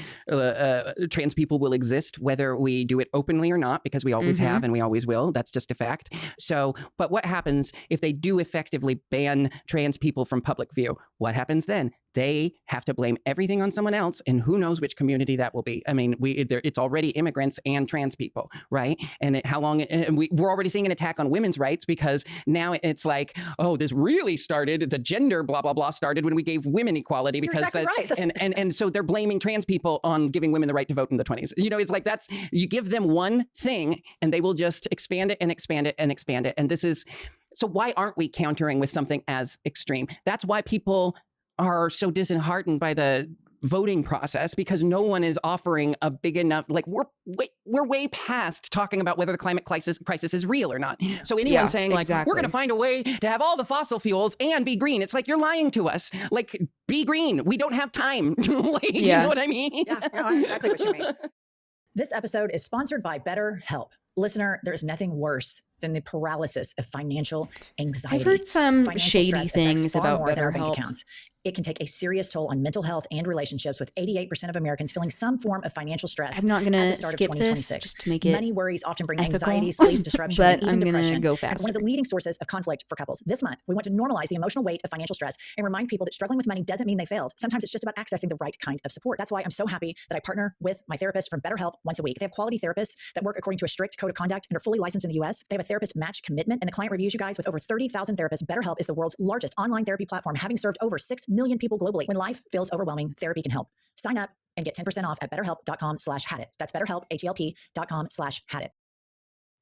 trans people will exist whether we do it openly or not, because we always have and we always will. That's just a fact. So, but what happens if they do effectively ban trans people from public view? What happens then? They have to blame everything on someone else, and who knows which community that will be. I mean, it's already immigrants and trans people, right? And how long? And we're already seeing an attack on women's rights because now it's like, oh, this really started, the gender blah blah blah started when we gave women equality because You're exactly right. and so they're blaming trans people on giving women the right to vote in the 20s. You know, it's like that's, you give them one thing and they will just expand it and expand it and expand it. And this is, so why aren't we countering with something as extreme? That's why people are so disheartened by the voting process, because no one is offering a big enough, like we're way past talking about whether the climate crisis is real or not. So anyone saying like, we're going to find a way to have all the fossil fuels and be green, it's like, you're lying to us. Like, be green. We don't have time. Like, you know what I mean? Yeah, no, I know exactly what you mean. This episode is sponsored by BetterHelp. Listener, there is nothing worse than the paralysis of financial anxiety. I've heard some Financial shady stress affects things far about more than our bank BetterHelp. accounts. It can take a serious toll on mental health and relationships, with 88% of Americans feeling some form of financial stress. I'm not going at to the start skip of this 2026. just to make it Money worries often bring ethical, anxiety, sleep disruption, but and even I'm going to depression. go And faster. one of the leading sources of conflict for couples. This month, we want to normalize the emotional weight of financial stress and remind people that struggling with money doesn't mean they failed. Sometimes it's just about accessing the right kind of support. That's why I'm so happy that I partner with my therapist from BetterHelp once a week. They have quality therapists that work according to a strict code of conduct and are fully licensed in the US. They have a therapist match commitment, and the client reviews you guys with over 30,000 therapists. BetterHelp is the world's largest online therapy platform, having served over 6 million people globally. When life feels overwhelming, therapy can help. Sign up and get 10% off at betterhelp.com/hadit. That's BetterHelp, HELP.com/hadit.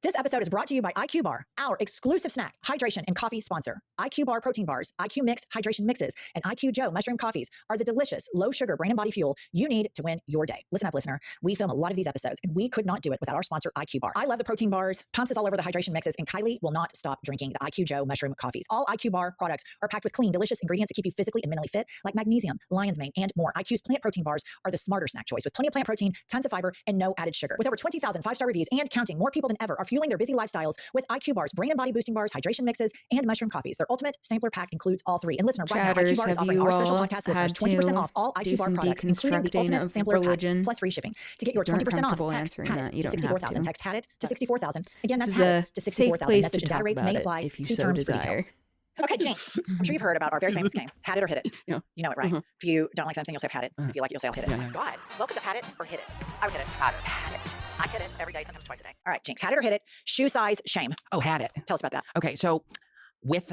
This episode is brought to you by IQ Bar, our exclusive snack, hydration, and coffee sponsor. IQ Bar protein bars, IQ Mix hydration mixes, and IQ Joe mushroom coffees are the delicious, low-sugar brain and body fuel you need to win your day. Listen up, listener. We film a lot of these episodes, and we could not do it without our sponsor, IQ Bar. I love the protein bars, pumps is all over the hydration mixes, and Kylie will not stop drinking the IQ Joe mushroom coffees. All IQ Bar products are packed with clean, delicious ingredients that keep you physically and mentally fit, like magnesium, lion's mane, and more. IQ's plant protein bars are the smarter snack choice, with plenty of plant protein, tons of fiber, and no added sugar. With over 20,000 five-star reviews and counting, more people than ever are fueling their busy lifestyles with IQ Bars, brain and body boosting bars, hydration mixes, and mushroom coffees. Their ultimate sampler pack includes all three. And listener, right now, IQ Bar is offering our special podcast listeners 20% off all IQ Bar products, including the ultimate sampler pack, plus free shipping. To get your 20% off, text HADIT to 64,000. Text HADIT to 64,000. Again, that's HADIT to 64,000. Message and data rates may apply. See terms for details. Okay, Jinx, I'm sure you've heard about our very famous game, Had It or Hit It. Yeah. You know it, right? If you don't like something, you'll say Had It. If you like it, you'll say I'll hit it. Yeah. God, welcome to Had It or Hit It. I would hit it. Had it. I hit it every day, sometimes twice a day. All right, Jinx, Had It or Hit It. Shoe size, shame. Oh, had it. Tell us about that. Okay, so with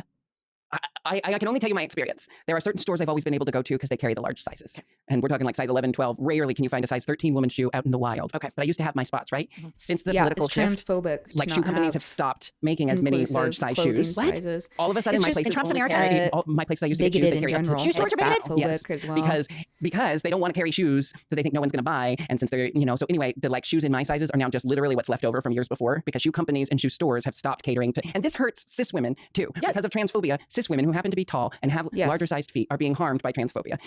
I can only tell you my experience. There are certain stores I've always been able to go to because they carry the large sizes. Okay. And we're talking like size 11, 12. Rarely can you find a size 13 woman's shoe out in the wild. Okay. But I used to have my spots, right? Mm-hmm. Since the political it's shift, transphobic. like shoe companies have stopped making as many large size shoes. Sizes. All of a sudden, It's my just places Trump's only America. carry, all my places I used to get shoes, they carry up to Shoe stores are bigoted? Yes, as well. because they don't want to carry shoes that they think no one's going to buy. And since they're, so anyway, the like shoes in my sizes are now just literally what's left over from years before, because shoe companies and shoe stores have stopped catering to, and this hurts cis women too. Yes. Because of transphobia, cis women who happen to be tall and have larger sized feet are being harmed by transphobia.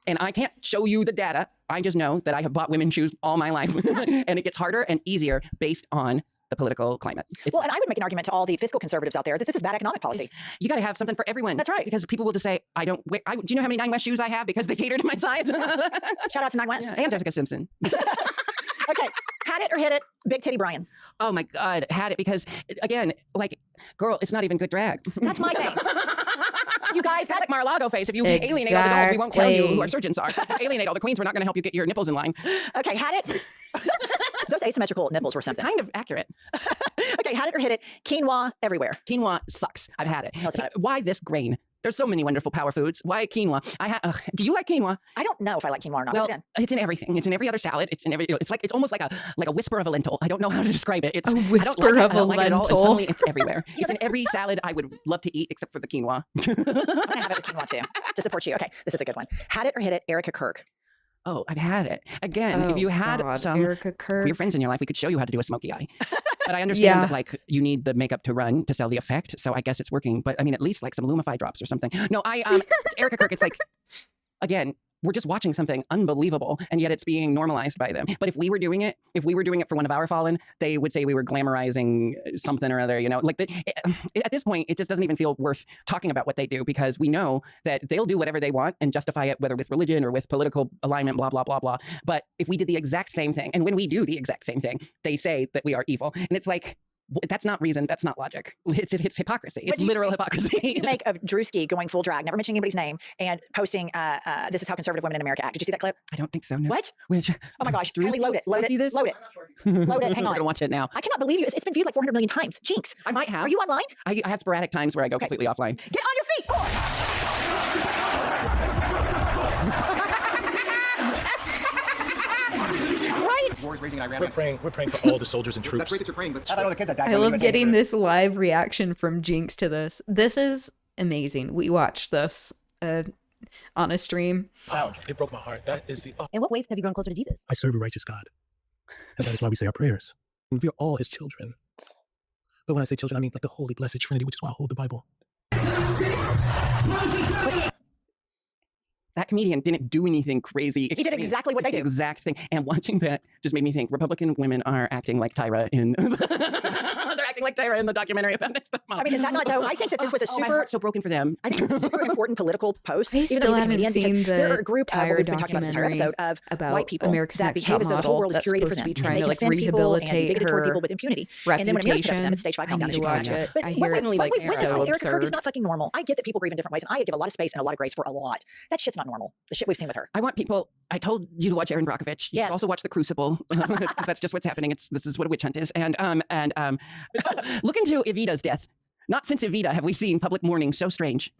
And I can't show you the data. I just know that I have bought women's shoes all my life. And it gets harder and easier based on the political climate. Well, and I would make an argument to all the fiscal conservatives out there that this is bad economic policy. You got to have something for everyone. That's right. Because people will just say, do you know how many Nine West shoes I have? Because they cater to my size. Shout out to Nine West. And Jessica Simpson. Okay. Had it or hit it. Big Titty Brian. Oh my God. Had it. Because again, like, girl, it's not even good drag. That's my thing. You guys, that's like Mar-a-Lago face. If you alienate all the dolls, we won't tell you who our surgeons are. So if you alienate all the queens, we're not going to help you get your nipples in line. Okay, had it. Those asymmetrical nipples were something. Kind of accurate. Okay, had it or hit it. Quinoa everywhere. Quinoa sucks. I've had it. Tell us about it. Why this grain? There's so many wonderful power foods. Why quinoa? Do you like quinoa? I don't know if I like quinoa or not. Well, What's it in? it's in everything. It's in every other salad. It's in every. It's almost like a whisper of a lentil. I don't know how to describe it. It's a whisper I of a don't like it at all, and lentil. suddenly it's everywhere. It's in every salad I would love to eat except for the quinoa. I'm gonna have it with quinoa too to support you. Okay, this is a good one. Had it or hit it, Erica Kirk. Oh, I've had it. Again, if you had some Erica Kirk. your friends in your life, we could show you how to do a smoky eye. But I understand Yeah. that like you need the makeup to run to sell the effect. So I guess it's working. But I mean, at least like some Lumify drops or something. No, Erica Kirk, it's like, again, we're just watching something unbelievable, and yet it's being normalized by them. But if we were doing it for one of our fallen, they would say we were glamorizing something or other, like at this point, it just doesn't even feel worth talking about what they do, because we know that they'll do whatever they want and justify it, whether with religion or with political alignment, blah, blah, blah, blah. But if we did the exact same thing, and when we do the exact same thing, they say that we are evil. And it's like, that's not reason. That's not logic. It's hypocrisy. It's literal hypocrisy. What do you make of Drewski going full drag, never mentioning anybody's name, and posting, "This is how conservative women in America act"? Did you see that clip? I don't think so. No. What? Which? Oh my gosh! Drewski? Kylie, load it! Load See it! this? Load it! Load it! Hang I'm on. gonna watch it now. I cannot believe you. It's been viewed like 400 million times. Jinx. I might have. Are you online? I have sporadic times where I go completely offline. Get on your feet! We're praying for all the soldiers and troops. I love getting this live reaction from Jinx to this. This is amazing. We watched this on a stream. Wow, it broke my heart. That is the. In what ways have you grown closer to Jesus? I serve a righteous God, and that is why we say our prayers. We are all His children. But when I say children, I mean like the Holy Blessed Trinity, which is why I hold the Bible. That comedian didn't do anything crazy. He did exactly what they do. The exact thing. And watching that just made me think Republican women are acting like Tyra in. They're acting like Tyra in the documentary about next month. I mean, is that not though? I think that this was a my super. heart's so broken for them. I think it's a super important political post. I even still though he's a haven't comedian, seen because the there are a group of what Tyra we've been talking about this entire episode of about white people America's that Next behave as Top though the whole Model world is that's curated for supposed to them. be And trying they to can like offend people and be rehabilitate bigoted toward her people with impunity. And then when America's better for them, it's stage 5 I countdown need to to Chicago. watch it. But I hear it's like witnesses so like Erica Kirk is absurd. not fucking normal. I get that people grieve in different ways, and I give a lot of space and a lot of grace for a lot. That shit's not normal. The shit we've seen with her. I want people. I told you to watch Erin Brockovich. You should also watch The Crucible, because that's just what's happening. This is what a witch hunt is. And look into Evita's death. Not since Evita have we seen public mourning so strange.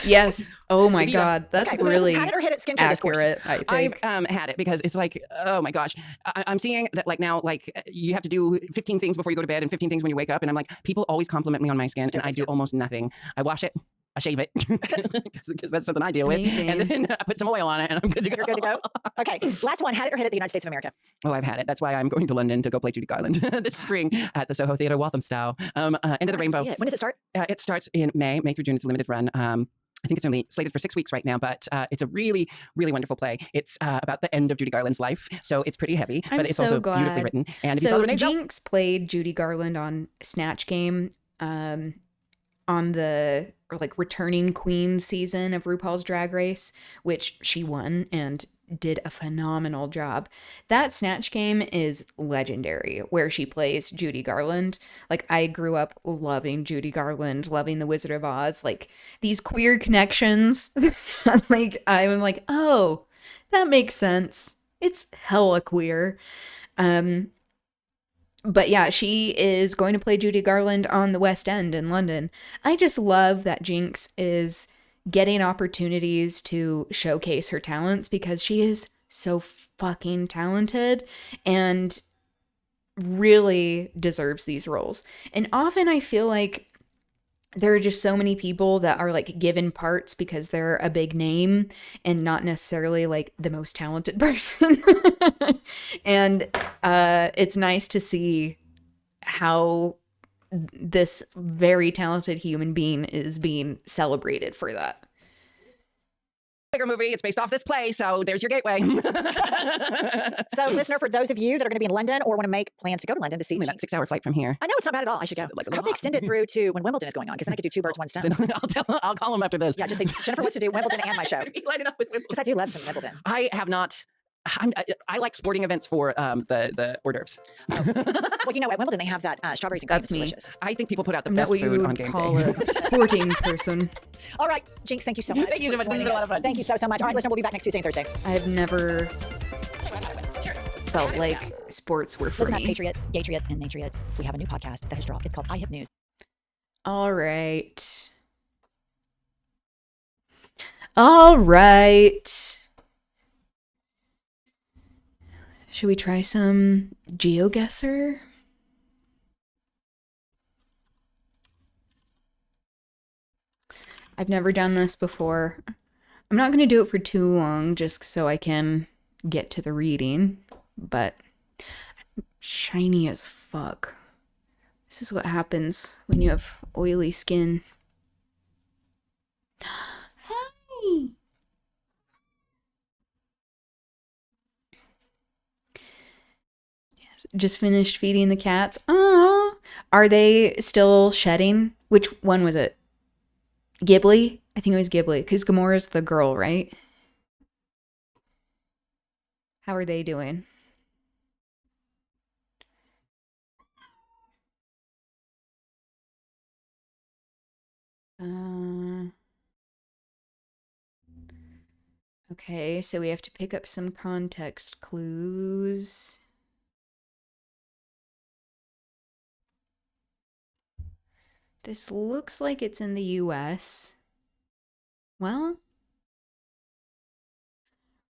Yes. Oh my Evita. God. That's Okay, really had it or hit it, skincare discourse. accurate, I think. I've had it because it's like, oh my gosh, I'm seeing that like now, like you have to do 15 things before you go to bed and 15 things when you wake up. And I'm like, people always compliment me on my skin and I do almost nothing. I wash it. I shave it because that's something I deal with. Amazing. And then I put some oil on it and I'm good to go. You're good to go. Okay, last one. Had it or hit it, the United States of America. Oh, I've had it. That's why I'm going to London to go play Judy Garland this spring at the Soho Theatre, Walthamstow. End of the Rainbow. When does it start? It starts in May through June. It's a limited run. I think it's only slated for 6 weeks right now, but it's a really, really wonderful play. It's about the end of Judy Garland's life, so it's pretty heavy, I'm but it's so also glad. beautifully written. And if you saw So Renee Zell- Jinx played Judy Garland on Snatch Game, on the returning queen season of RuPaul's Drag Race, which she won and did a phenomenal job. That Snatch Game is legendary, where she plays Judy Garland. Like, I grew up loving Judy Garland, loving The Wizard of Oz. Like, these queer connections. I'm like, oh, that makes sense. It's hella queer. But yeah, she is going to play Judy Garland on the West End in London. I just love that Jinx is getting opportunities to showcase her talents, because she is so fucking talented and really deserves these roles. And often I feel like there are just so many people that are like given parts because they're a big name and not necessarily like the most talented person. And it's nice to see how this very talented human being is being celebrated for that. Bigger movie. It's based off this play, so there's your gateway. So, listener, for those of you that are going to be in London or want to make plans to go to London to see, About 6-hour flight from here. I know it's not bad at all. I should go. I hope they extend it through to when Wimbledon is going on, because then I could do 2 birds, 1 stone. I'll call them after this. Yeah, just say Jennifer wants to do Wimbledon and my show. Light it up with Wimbledon. Because I do love some Wimbledon. I have not. I like sporting events for the hors d'oeuvres. Well, you know, at Wimbledon they have that strawberries and cream. It's delicious. I think people put out the I'm best not what you food would on game call day. a sporting person. All right, Jinx, thank you so much. Thank you so much. This has been a lot of fun. Thank you so much. All right, listener, we'll be back next Tuesday and Thursday. I've never felt like sports were for Listen up, me. Patriots, Gatriots, and Natriots. We have a new podcast that has dropped. It's called IHIP News. All right. All right. Should we try some Geoguessr? I've never done this before. I'm not going to do it for too long just so I can get to the reading, but I'm shiny as fuck. This is what happens when you have oily skin. Hi! Yes, just finished feeding the cats. Oh, are they still shedding? Which one was it? Ghibli? I think it was Ghibli, because Gamora's the girl, right? How are they doing? Okay, so we have to pick up some context clues. This looks like it's in the US. Well,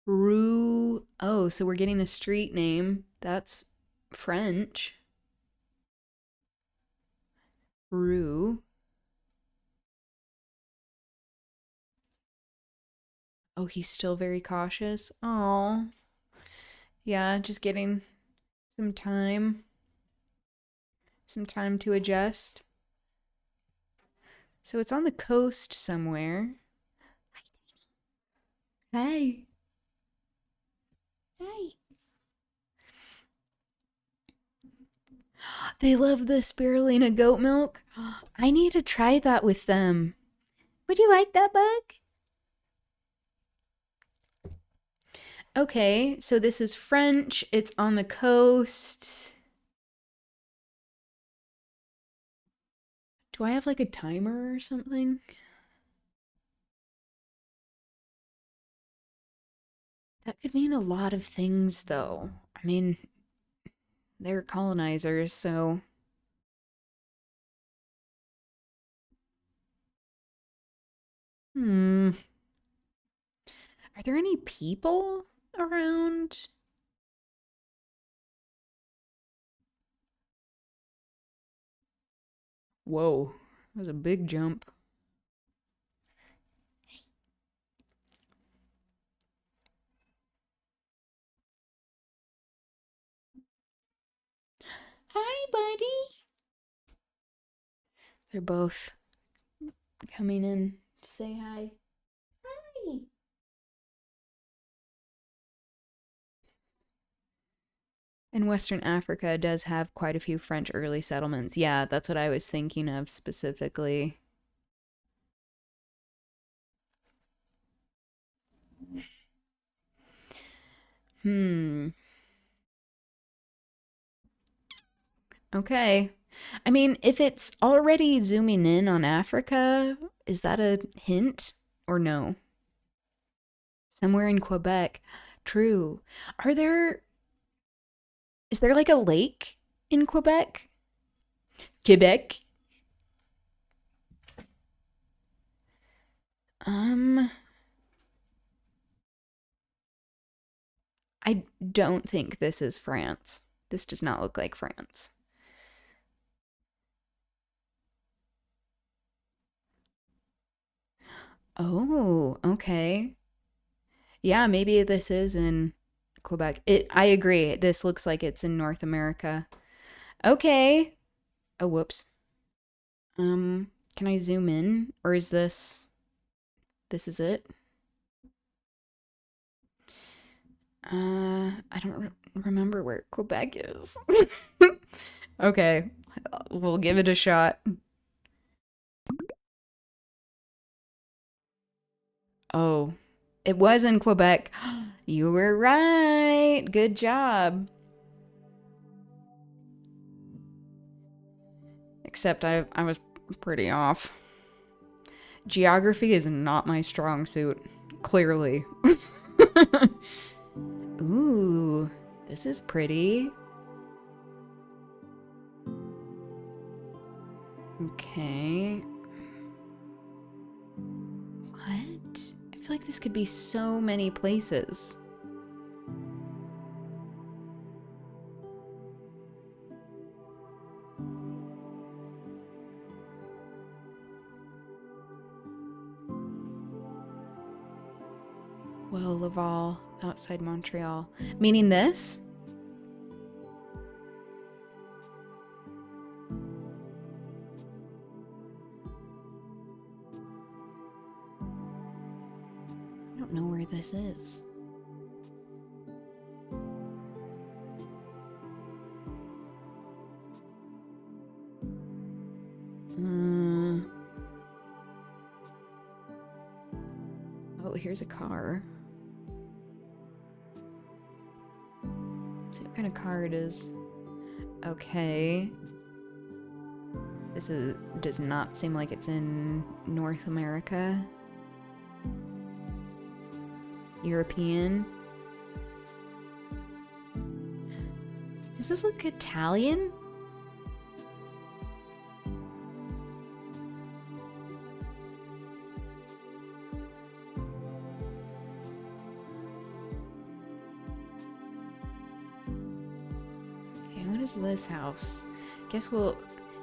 Rue. Oh, so we're getting a street name. That's French. Rue. Oh, he's still very cautious. Oh. Yeah, just getting some time. Some time to adjust. So it's on the coast somewhere. Hi. Hi. They love the spirulina goat milk. I need to try that with them. Would you like that, bug? Okay, so this is French. It's on the coast. Do I have like a timer or something? That could mean a lot of things, though. I mean, they're colonizers, so... Are there any people around? Whoa, that was a big jump. Hi, buddy. They're both coming in to say hi. Hi. And Western Africa does have quite a few French early settlements. Yeah, that's what I was thinking of specifically. Okay. I mean, if it's already zooming in on Africa, is that a hint or no? Somewhere in Quebec. True. Is there like a lake in Quebec? Quebec? I don't think this is France. This does not look like France. Oh, okay. Yeah, maybe this is in Quebec. I agree. This looks like it's in North America. Okay. Oh, whoops. Can I zoom in? Or is this is it? I don't remember where Quebec is. Okay, we'll give it a shot. Oh, it was in Quebec. You were right. Good job. Except I was pretty off. Geography is not my strong suit. Clearly. Ooh, this is pretty. Okay. What? I feel like this could be so many places. Well, Laval, outside Montreal. Meaning this? I don't know where this is. Oh, here's a car. Let's see what kind of car it is. Okay. This does not seem like it's in North America. European. Does this look Italian? Okay, what is this house? Guess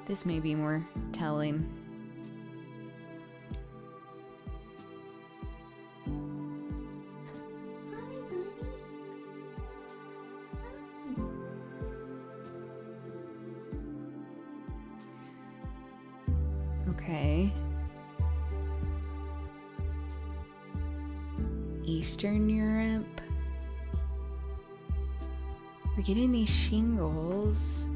this may be more telling. Okay. Eastern Europe. We're getting these shingles.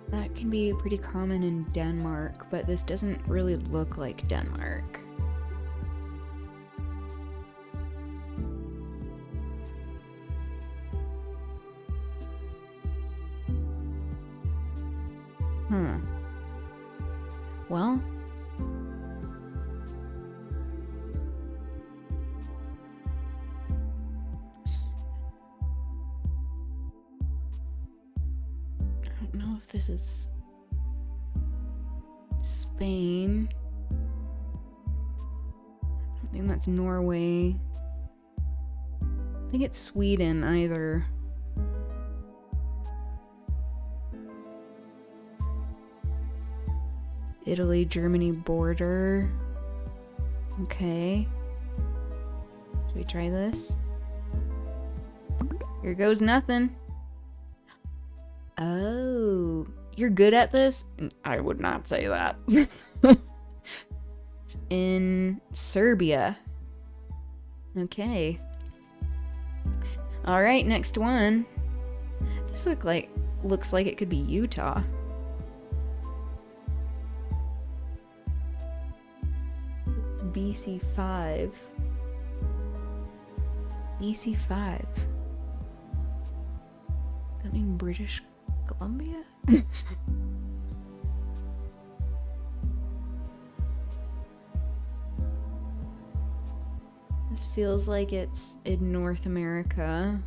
That can be pretty common in Denmark, but this doesn't really look like Denmark. Well, I don't know if this is Spain. I don't think that's Norway. I think it's Sweden either. Italy, Germany border. Okay. Should we try this? Here goes nothing. Oh, you're good at this? I would not say that. It's in Serbia. Okay. All right, next one. This looks like it could be Utah. BC5. BC5. That mean British Columbia? This feels like it's in North America.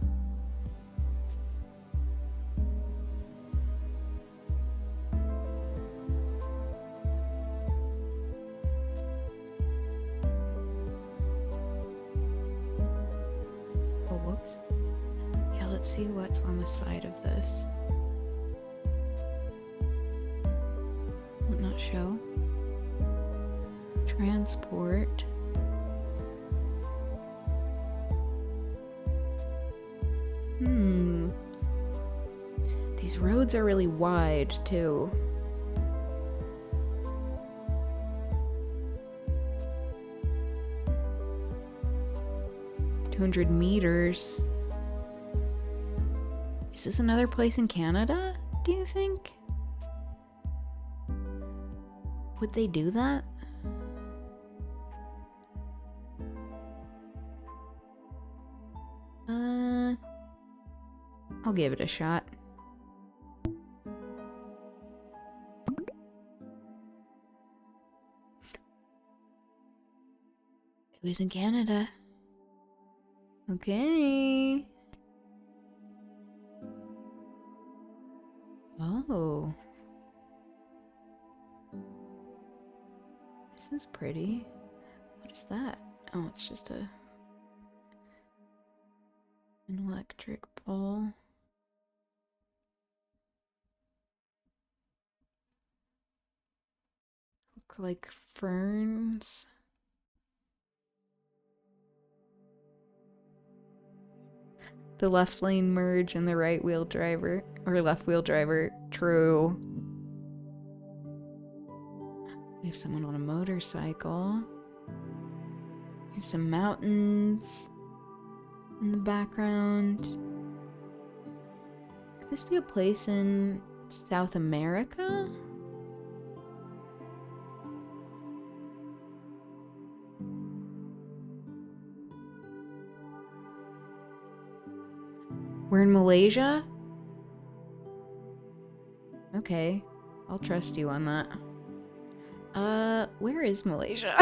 Whoops. Yeah, let's see what's on the side of this. Will it not show? Transport. These roads are really wide, too. $200 Is this another place in Canada, do you think? Would they do that? I'll give it a shot. It was in Canada. Okay. Oh. This is pretty. What is that? Oh, it's just an electric pole. Look like ferns. The left lane merge and the right wheel driver, or left wheel driver, true. We have someone on a motorcycle. We have some mountains in the background. Could this be a place in South America? We're in Malaysia? Okay, I'll trust you on that. Where is Malaysia?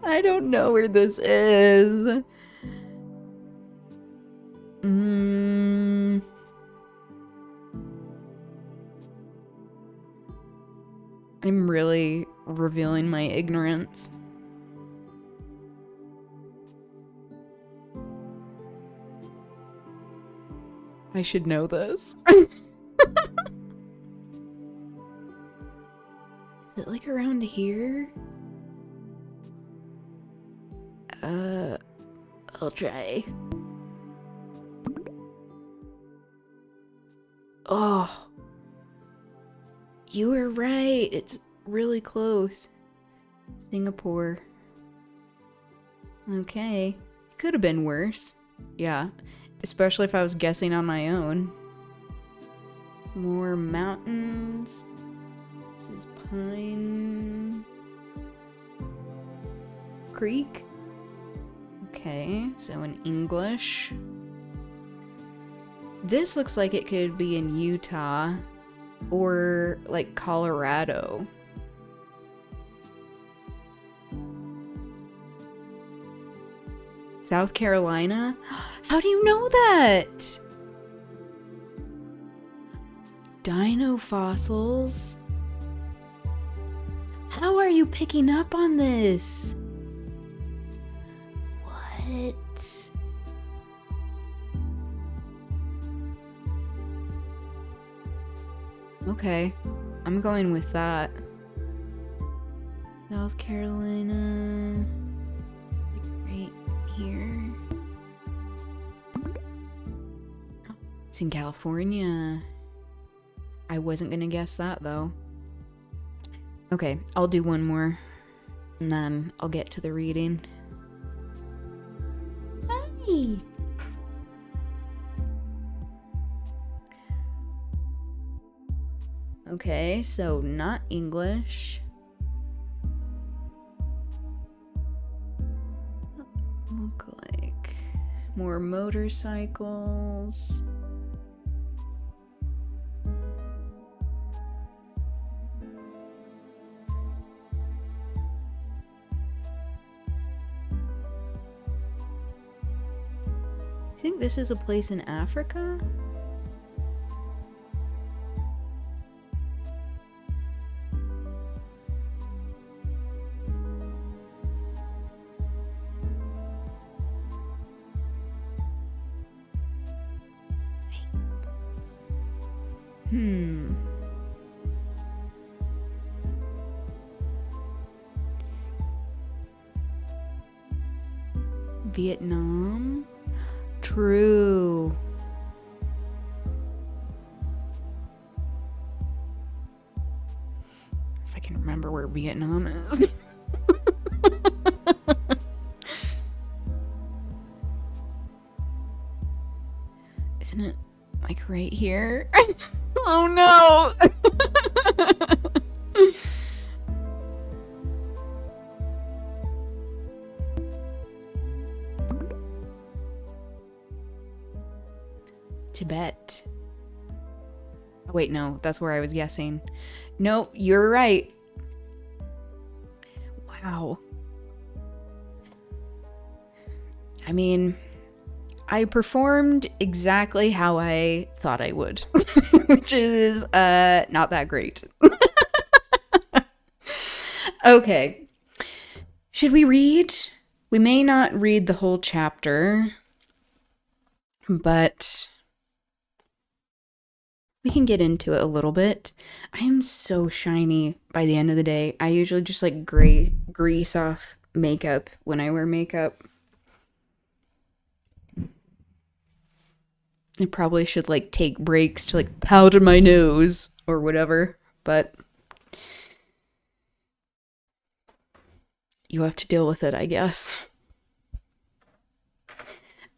I don't know where this is. I'm really revealing my ignorance. I should know this. Is it like around here? I'll try. Oh. You were right. It's really close. Singapore. Okay. Could have been worse. Yeah. Especially if I was guessing on my own. More mountains. This is Pine Creek. Okay, so in English. This looks like it could be in Utah or like Colorado. South Carolina? How do you know that? Dino fossils? How are you picking up on this? What? Okay, I'm going with that. South Carolina. Right here. It's in California. I wasn't gonna guess that though. Okay, I'll do one more and then I'll get to the reading. Hi! Okay, so not English. Look like more motorcycles. I think this is a place in Africa. Vietnam? True. If I can remember where Vietnam is. Isn't it like right here? Oh no! Tibet. Oh, wait, no, that's where I was guessing. No, you're right. Wow. I mean, I performed exactly how I thought I would, which is not that great. Okay. Should we read? We may not read the whole chapter, but we can get into it a little bit. I am so shiny by the end of the day. I usually just like grease off makeup when I wear makeup. I probably should like take breaks to like powder my nose or whatever, but you have to deal with it, I guess.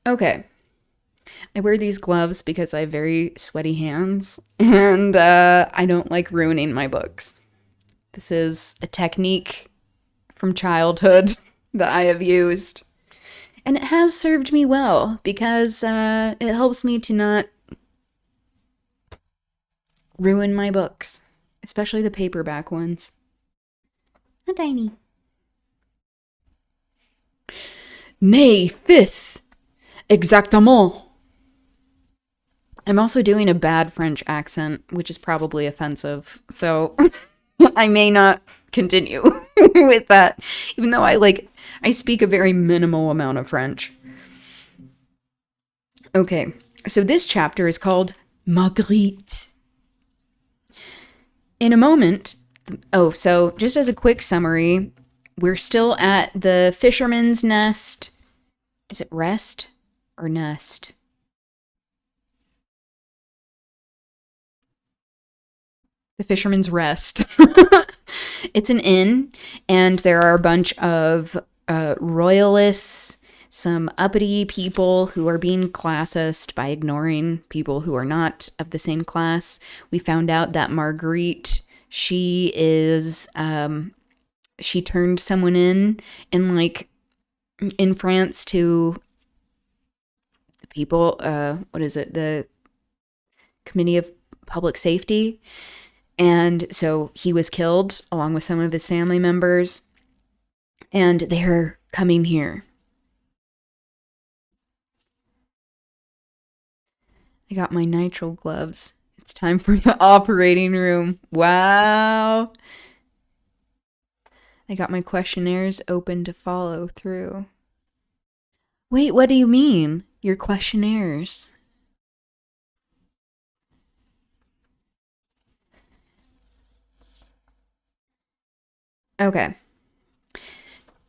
Okay. I wear these gloves because I have very sweaty hands, and I don't like ruining my books. This is a technique from childhood that I have used, and it has served me well because it helps me to not ruin my books, especially the paperback ones. A tiny. May 5th. Exactement. I'm also doing a bad French accent, which is probably offensive, so I may not continue with that, even though I speak a very minimal amount of French. Okay, so this chapter is called Marguerite. In a moment, so just as a quick summary, we're still at the fisherman's nest. Is it rest or nest? The Fisherman's Rest. It's an inn, and there are a bunch of royalists, some uppity people who are being classist by ignoring people who are not of the same class. We found out that Marguerite, she turned someone in France to the people, what is it, the Committee of Public Safety. And so he was killed along with some of his family members. And they're coming here. I got my nitrile gloves. It's time for the operating room. Wow. I got my questionnaires open to follow through. Wait, what do you mean? Your questionnaires? Okay.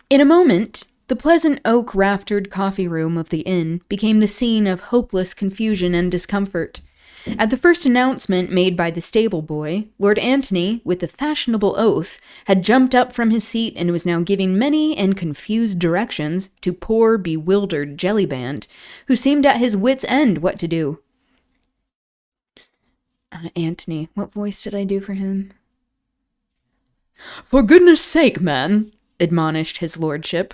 In a moment, the pleasant oak-raftered coffee room of the inn became the scene of hopeless confusion and discomfort. At the first announcement made by the stable boy, Lord Antony, with a fashionable oath, had jumped up from his seat and was now giving many and confused directions to poor, bewildered Jellyband, who seemed at his wits' end what to do. Antony, what voice did I do for him? For goodness sake, man, admonished his lordship.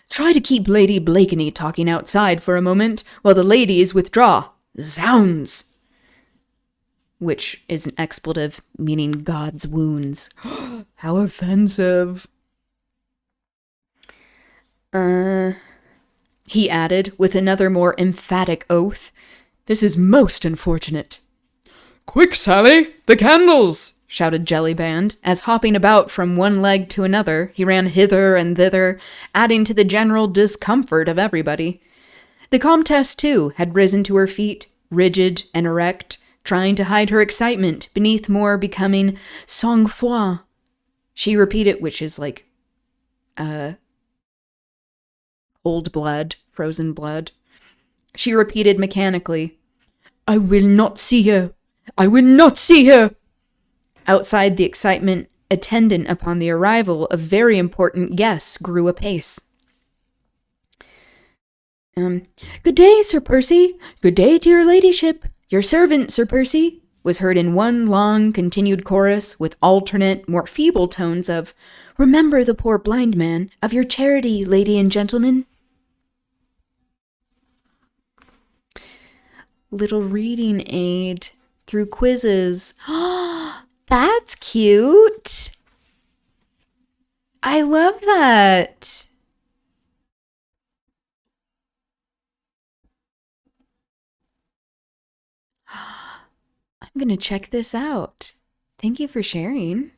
Try to keep Lady Blakeney talking outside for a moment while the ladies withdraw. Zounds! Which is an expletive meaning God's wounds. How offensive. He added with another more emphatic oath. This is most unfortunate. Quick, Sally! The candles! Shouted Jellyband, as hopping about from one leg to another, he ran hither and thither, adding to the general discomfort of everybody. The Comtesse, too, had risen to her feet, rigid and erect, trying to hide her excitement beneath more becoming sang-froid. She repeated, which is like, cold blood, frozen blood. She repeated mechanically, I will not see her. I will not see her. Outside, the excitement attendant upon the arrival of very important guests grew apace. Good day, Sir Percy. Good day to your ladyship. Your servant, Sir Percy, was heard in one long, continued chorus with alternate, more feeble tones of, Remember the poor blind man, of your charity, lady and gentlemen. Little reading aid through quizzes. That's cute. I love that. I'm going to check this out. Thank you for sharing.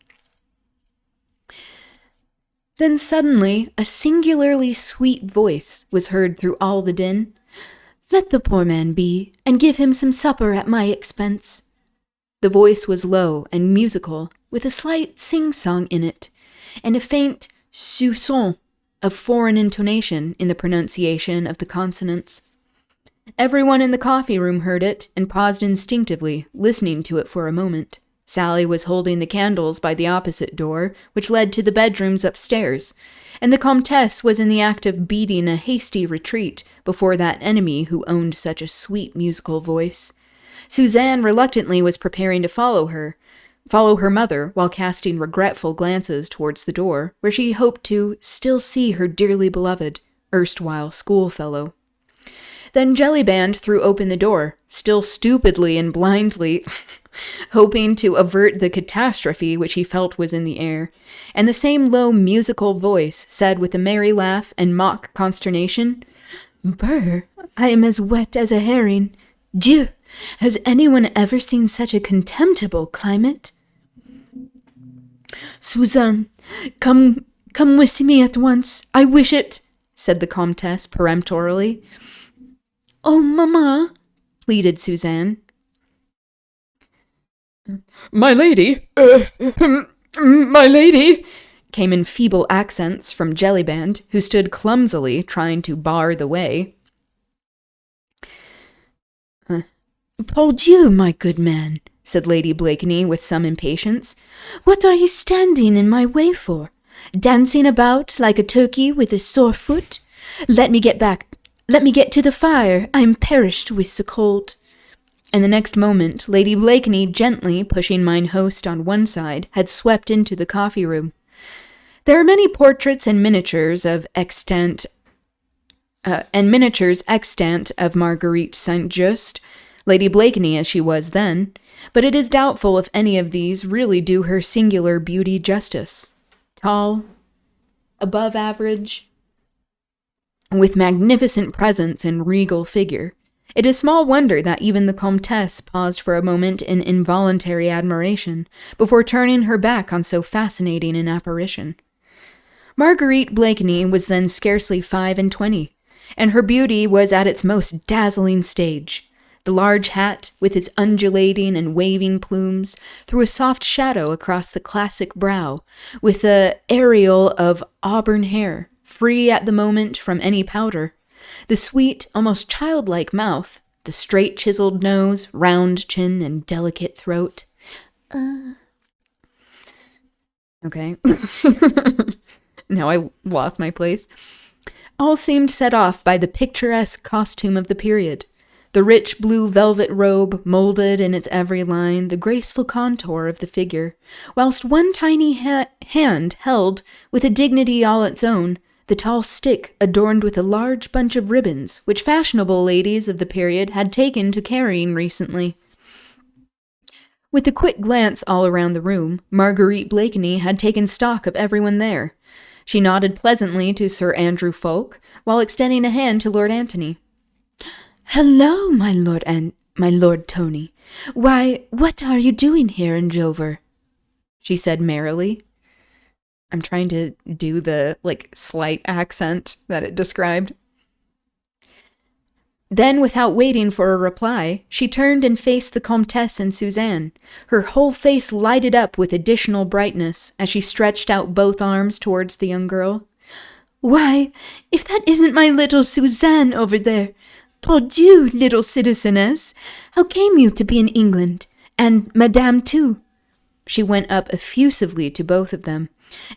Then suddenly a singularly sweet voice was heard through all the din. "Let the poor man be, and give him some supper at my expense." The voice was low and musical, with a slight sing-song in it, and a faint soupçon of foreign intonation in the pronunciation of the consonants. Everyone in the coffee room heard it and paused instinctively, listening to it for a moment. Sally was holding the candles by the opposite door, which led to the bedrooms upstairs, and the Comtesse was in the act of beating a hasty retreat before that enemy who owned such a sweet musical voice. Suzanne reluctantly was preparing to follow her mother, while casting regretful glances towards the door, where she hoped to still see her dearly beloved, erstwhile schoolfellow. Then Jellyband threw open the door, still stupidly and blindly, hoping to avert the catastrophe which he felt was in the air, and the same low musical voice said with a merry laugh and mock consternation, "Brr, I am as wet as a herring. Dieu, has anyone ever seen such a contemptible climate?" "Suzanne, come with me at once. I wish it," said the Comtesse peremptorily. "Oh, Mamma," pleaded Suzanne. "My lady, my lady," came in feeble accents from Jellyband, who stood clumsily trying to bar the way. "Pardieu, my good man," said Lady Blakeney with some impatience. "What are you standing in my way for? Dancing about like a turkey with a sore foot? Let me get to the fire. I'm perished with the cold." And the next moment, Lady Blakeney, gently pushing mine host on one side, had swept into the coffee room. There are many portraits and miniatures extant of Marguerite Saint-Just, Lady Blakeney as she was then, but it is doubtful if any of these really do her singular beauty justice. Tall, above average, with magnificent presence and regal figure, it is small wonder that even the Comtesse paused for a moment in involuntary admiration before turning her back on so fascinating an apparition. Marguerite Blakeney was then scarcely 25, and her beauty was at its most dazzling stage. The large hat, with its undulating and waving plumes, threw a soft shadow across the classic brow, with the aureole of auburn hair, free at the moment from any powder. The sweet, almost childlike mouth, the straight chiseled nose, round chin, and delicate throat. Okay. Now I lost my place. All seemed set off by the picturesque costume of the period. The rich blue velvet robe molded in its every line the graceful contour of the figure, whilst one tiny hand held, with a dignity all its own, the tall stick adorned with a large bunch of ribbons which fashionable ladies of the period had taken to carrying recently. With a quick glance all around the room, Marguerite Blakeney had taken stock of everyone there. She nodded pleasantly to Sir Andrew Fulk, while extending a hand to Lord Antony. "Hello, my Lord Tony. Why, what are you doing here in Dover?" she said merrily. I'm trying to do the, slight accent that it described. Then, without waiting for a reply, she turned and faced the Comtesse and Suzanne. Her whole face lighted up with additional brightness as she stretched out both arms towards the young girl. "Why, if that isn't my little Suzanne over there! Pardieu, little citizeness! How came you to be in England? And Madame, too?" She went up effusively to both of them,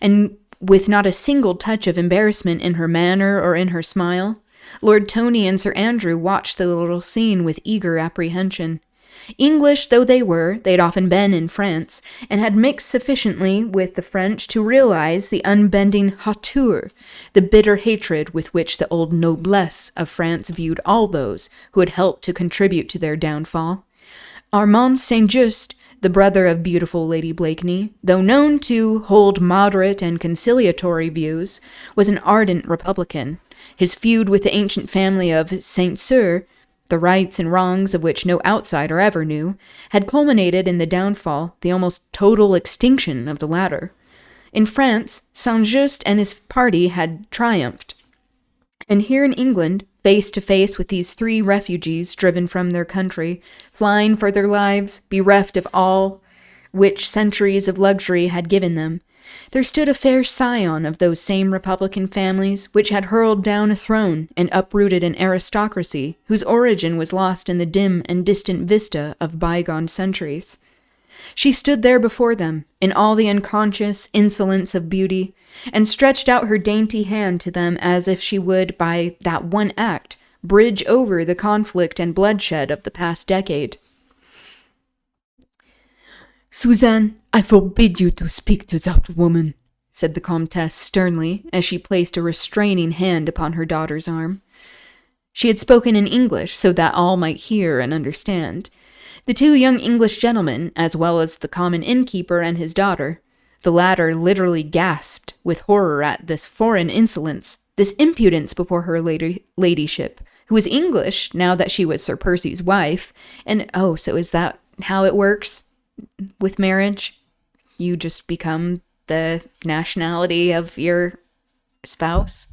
and with not a single touch of embarrassment in her manner or in her smile. Lord Tony and Sir Andrew watched the little scene with eager apprehension. English though they were, they'd often been in France, and had mixed sufficiently with the French to realize the unbending hauteur, the bitter hatred with which the old noblesse of France viewed all those who had helped to contribute to their downfall. Armand Saint-Just, the brother of beautiful Lady Blakeney, though known to hold moderate and conciliatory views, was an ardent Republican. His feud with the ancient family of Saint-Cyr, the rights and wrongs of which no outsider ever knew, had culminated in the downfall, the almost total extinction of the latter. In France, Saint-Just and his party had triumphed. And here in England, face to face with these 3 refugees driven from their country, flying for their lives, bereft of all which centuries of luxury had given them, there stood a fair scion of those same Republican families which had hurled down a throne and uprooted an aristocracy whose origin was lost in the dim and distant vista of bygone centuries. She stood there before them, in all the unconscious insolence of beauty, and stretched out her dainty hand to them as if she would, by that one act, bridge over the conflict and bloodshed of the past decade. "Suzanne, I forbid you to speak to that woman," said the Comtesse sternly, as she placed a restraining hand upon her daughter's arm. She had spoken in English so that all might hear and understand. The 2 young English gentlemen, as well as the common innkeeper and his daughter, the latter literally gasped with horror at this foreign insolence, this impudence before her ladyship, who was English now that she was Sir Percy's wife, and oh, so is that how it works with marriage? You just become the nationality of your spouse?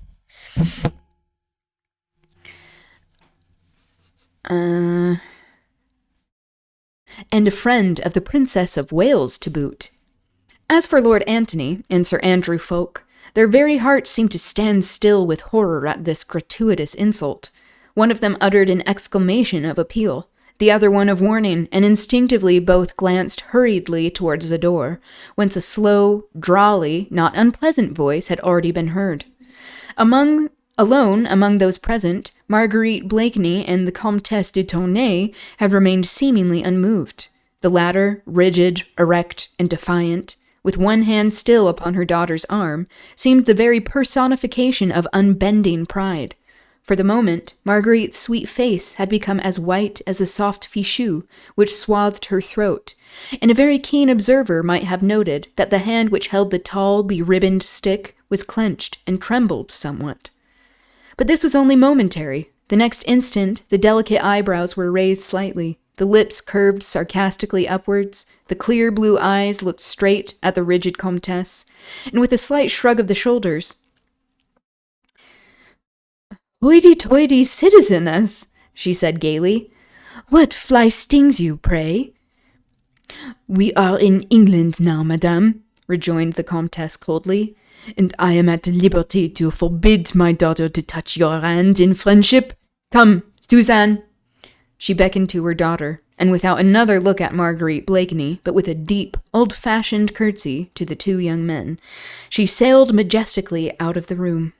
And a friend of the Princess of Wales to boot. As for Lord Antony and Sir Andrew Ffoulke, their very hearts seemed to stand still with horror at this gratuitous insult. One of them uttered an exclamation of appeal, the other one of warning, and instinctively both glanced hurriedly towards the door, whence a slow, drawly, not unpleasant voice had already been heard. Alone among those present, Marguerite Blakeney and the Comtesse de Tournay had remained seemingly unmoved. The latter, rigid, erect, and defiant, with one hand still upon her daughter's arm, seemed the very personification of unbending pride. For the moment, Marguerite's sweet face had become as white as a soft fichu which swathed her throat, and a very keen observer might have noted that the hand which held the tall, beribboned stick was clenched and trembled somewhat. But this was only momentary. The next instant, the delicate eyebrows were raised slightly, the lips curved sarcastically upwards, the clear blue eyes looked straight at the rigid Comtesse, and with a slight shrug of the shoulders, "Hoity-toity, citizeness," she said gaily. "What fly stings you, pray?" "We are in England now, madame," rejoined the Comtesse coldly, "and I am at liberty to forbid my daughter to touch your hand in friendship. Come, Suzanne." She beckoned to her daughter, and without another look at Marguerite Blakeney, but with a deep, old-fashioned curtsy to the 2 young men, she sailed majestically out of the room.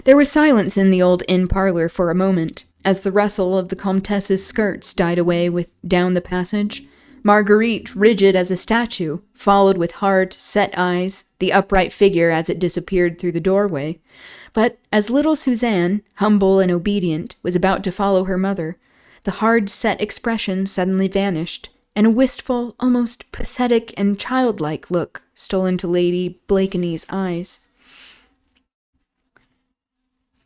There was silence in the old inn parlor for a moment, as the rustle of the Comtesse's skirts died away down the passage. Marguerite, rigid as a statue, followed with hard, set eyes the upright figure as it disappeared through the doorway. But as little Suzanne, humble and obedient, was about to follow her mother, the hard, set expression suddenly vanished, and a wistful, almost pathetic and childlike look stole into Lady Blakeney's eyes.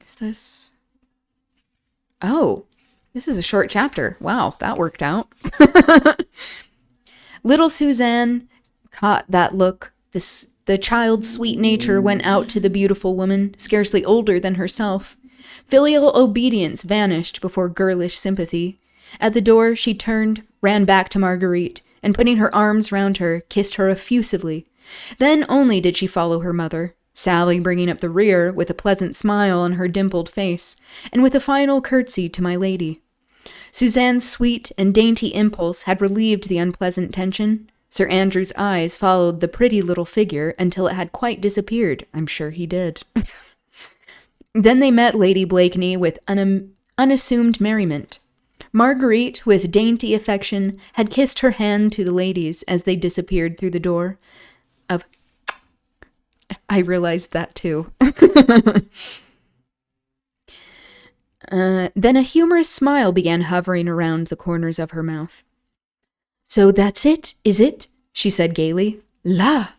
Is this... Oh, this is a short chapter. Wow, that worked out. Little Suzanne caught that look. The child's sweet nature went out to the beautiful woman, scarcely older than herself. Filial obedience vanished before girlish sympathy. At the door, she turned, ran back to Marguerite, and putting her arms round her, kissed her effusively. Then only did she follow her mother, Sally bringing up the rear with a pleasant smile on her dimpled face, and with a final curtsy to my lady. Suzanne's sweet and dainty impulse had relieved the unpleasant tension. Sir Andrew's eyes followed the pretty little figure until it had quite disappeared. I'm sure he did. Then they met Lady Blakeney with unassumed merriment. Marguerite, with dainty affection, had kissed her hand to the ladies as they disappeared through the door. I realized that too. Then a humorous smile began hovering around the corners of her mouth. "So that's it, is it?" she said gaily. "La!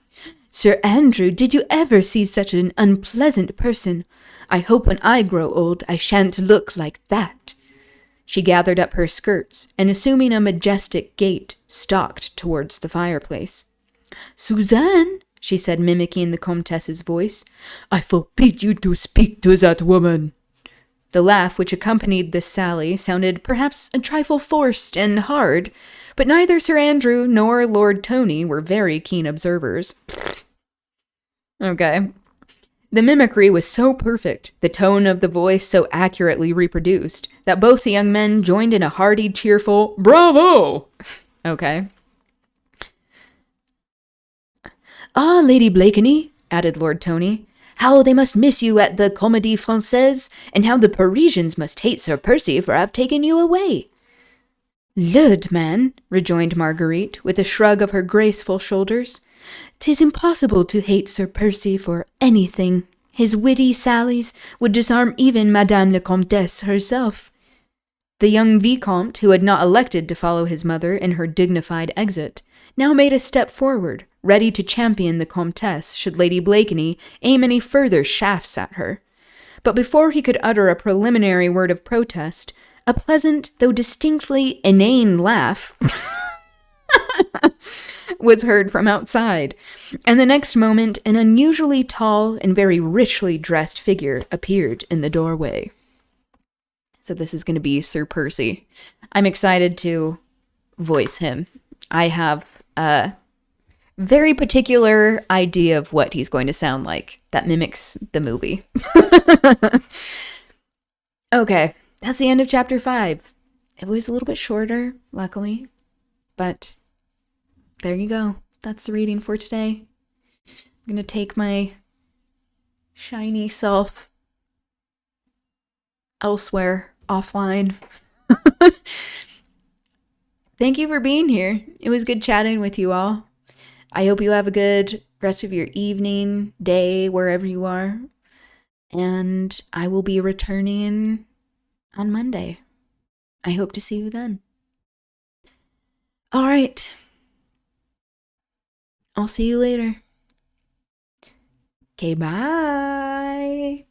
Sir Andrew, did you ever see such an unpleasant person? I hope when I grow old I shan't look like that." She gathered up her skirts, and assuming a majestic gait, stalked towards the fireplace. "Suzanne!" she said, mimicking the Comtesse's voice. "I forbid you to speak to that woman." The laugh which accompanied this sally sounded perhaps a trifle forced and hard, but neither Sir Andrew nor Lord Tony were very keen observers. Okay. The mimicry was so perfect, the tone of the voice so accurately reproduced, that both the young men joined in a hearty, cheerful "Bravo!" Okay. "Ah, Lady Blakeney," added Lord Tony, "how they must miss you at the Comédie Française, and how the Parisians must hate Sir Percy for have taken you away." "Lud, man," rejoined Marguerite, with a shrug of her graceful shoulders, "'tis impossible to hate Sir Percy for anything. His witty sallies would disarm even Madame la Comtesse herself." The young Vicomte, who had not elected to follow his mother in her dignified exit, now made a step forward, ready to champion the Comtesse should Lady Blakeney aim any further shafts at her. But before he could utter a preliminary word of protest, a pleasant, though distinctly inane laugh was heard from outside, and the next moment an unusually tall and very richly dressed figure appeared in the doorway. So this is going to be Sir Percy. I'm excited to voice him. I have a very particular idea of what he's going to sound like that mimics the movie. Okay, that's the end of chapter 5. It was a little bit shorter, luckily, but there you go. That's the reading for today. I'm going to take my shiny self elsewhere, offline. Thank you for being here. It was good chatting with you all. I hope you have a good rest of your evening, day, wherever you are. And I will be returning on Monday. I hope to see you then. All right. I'll see you later. Okay, bye.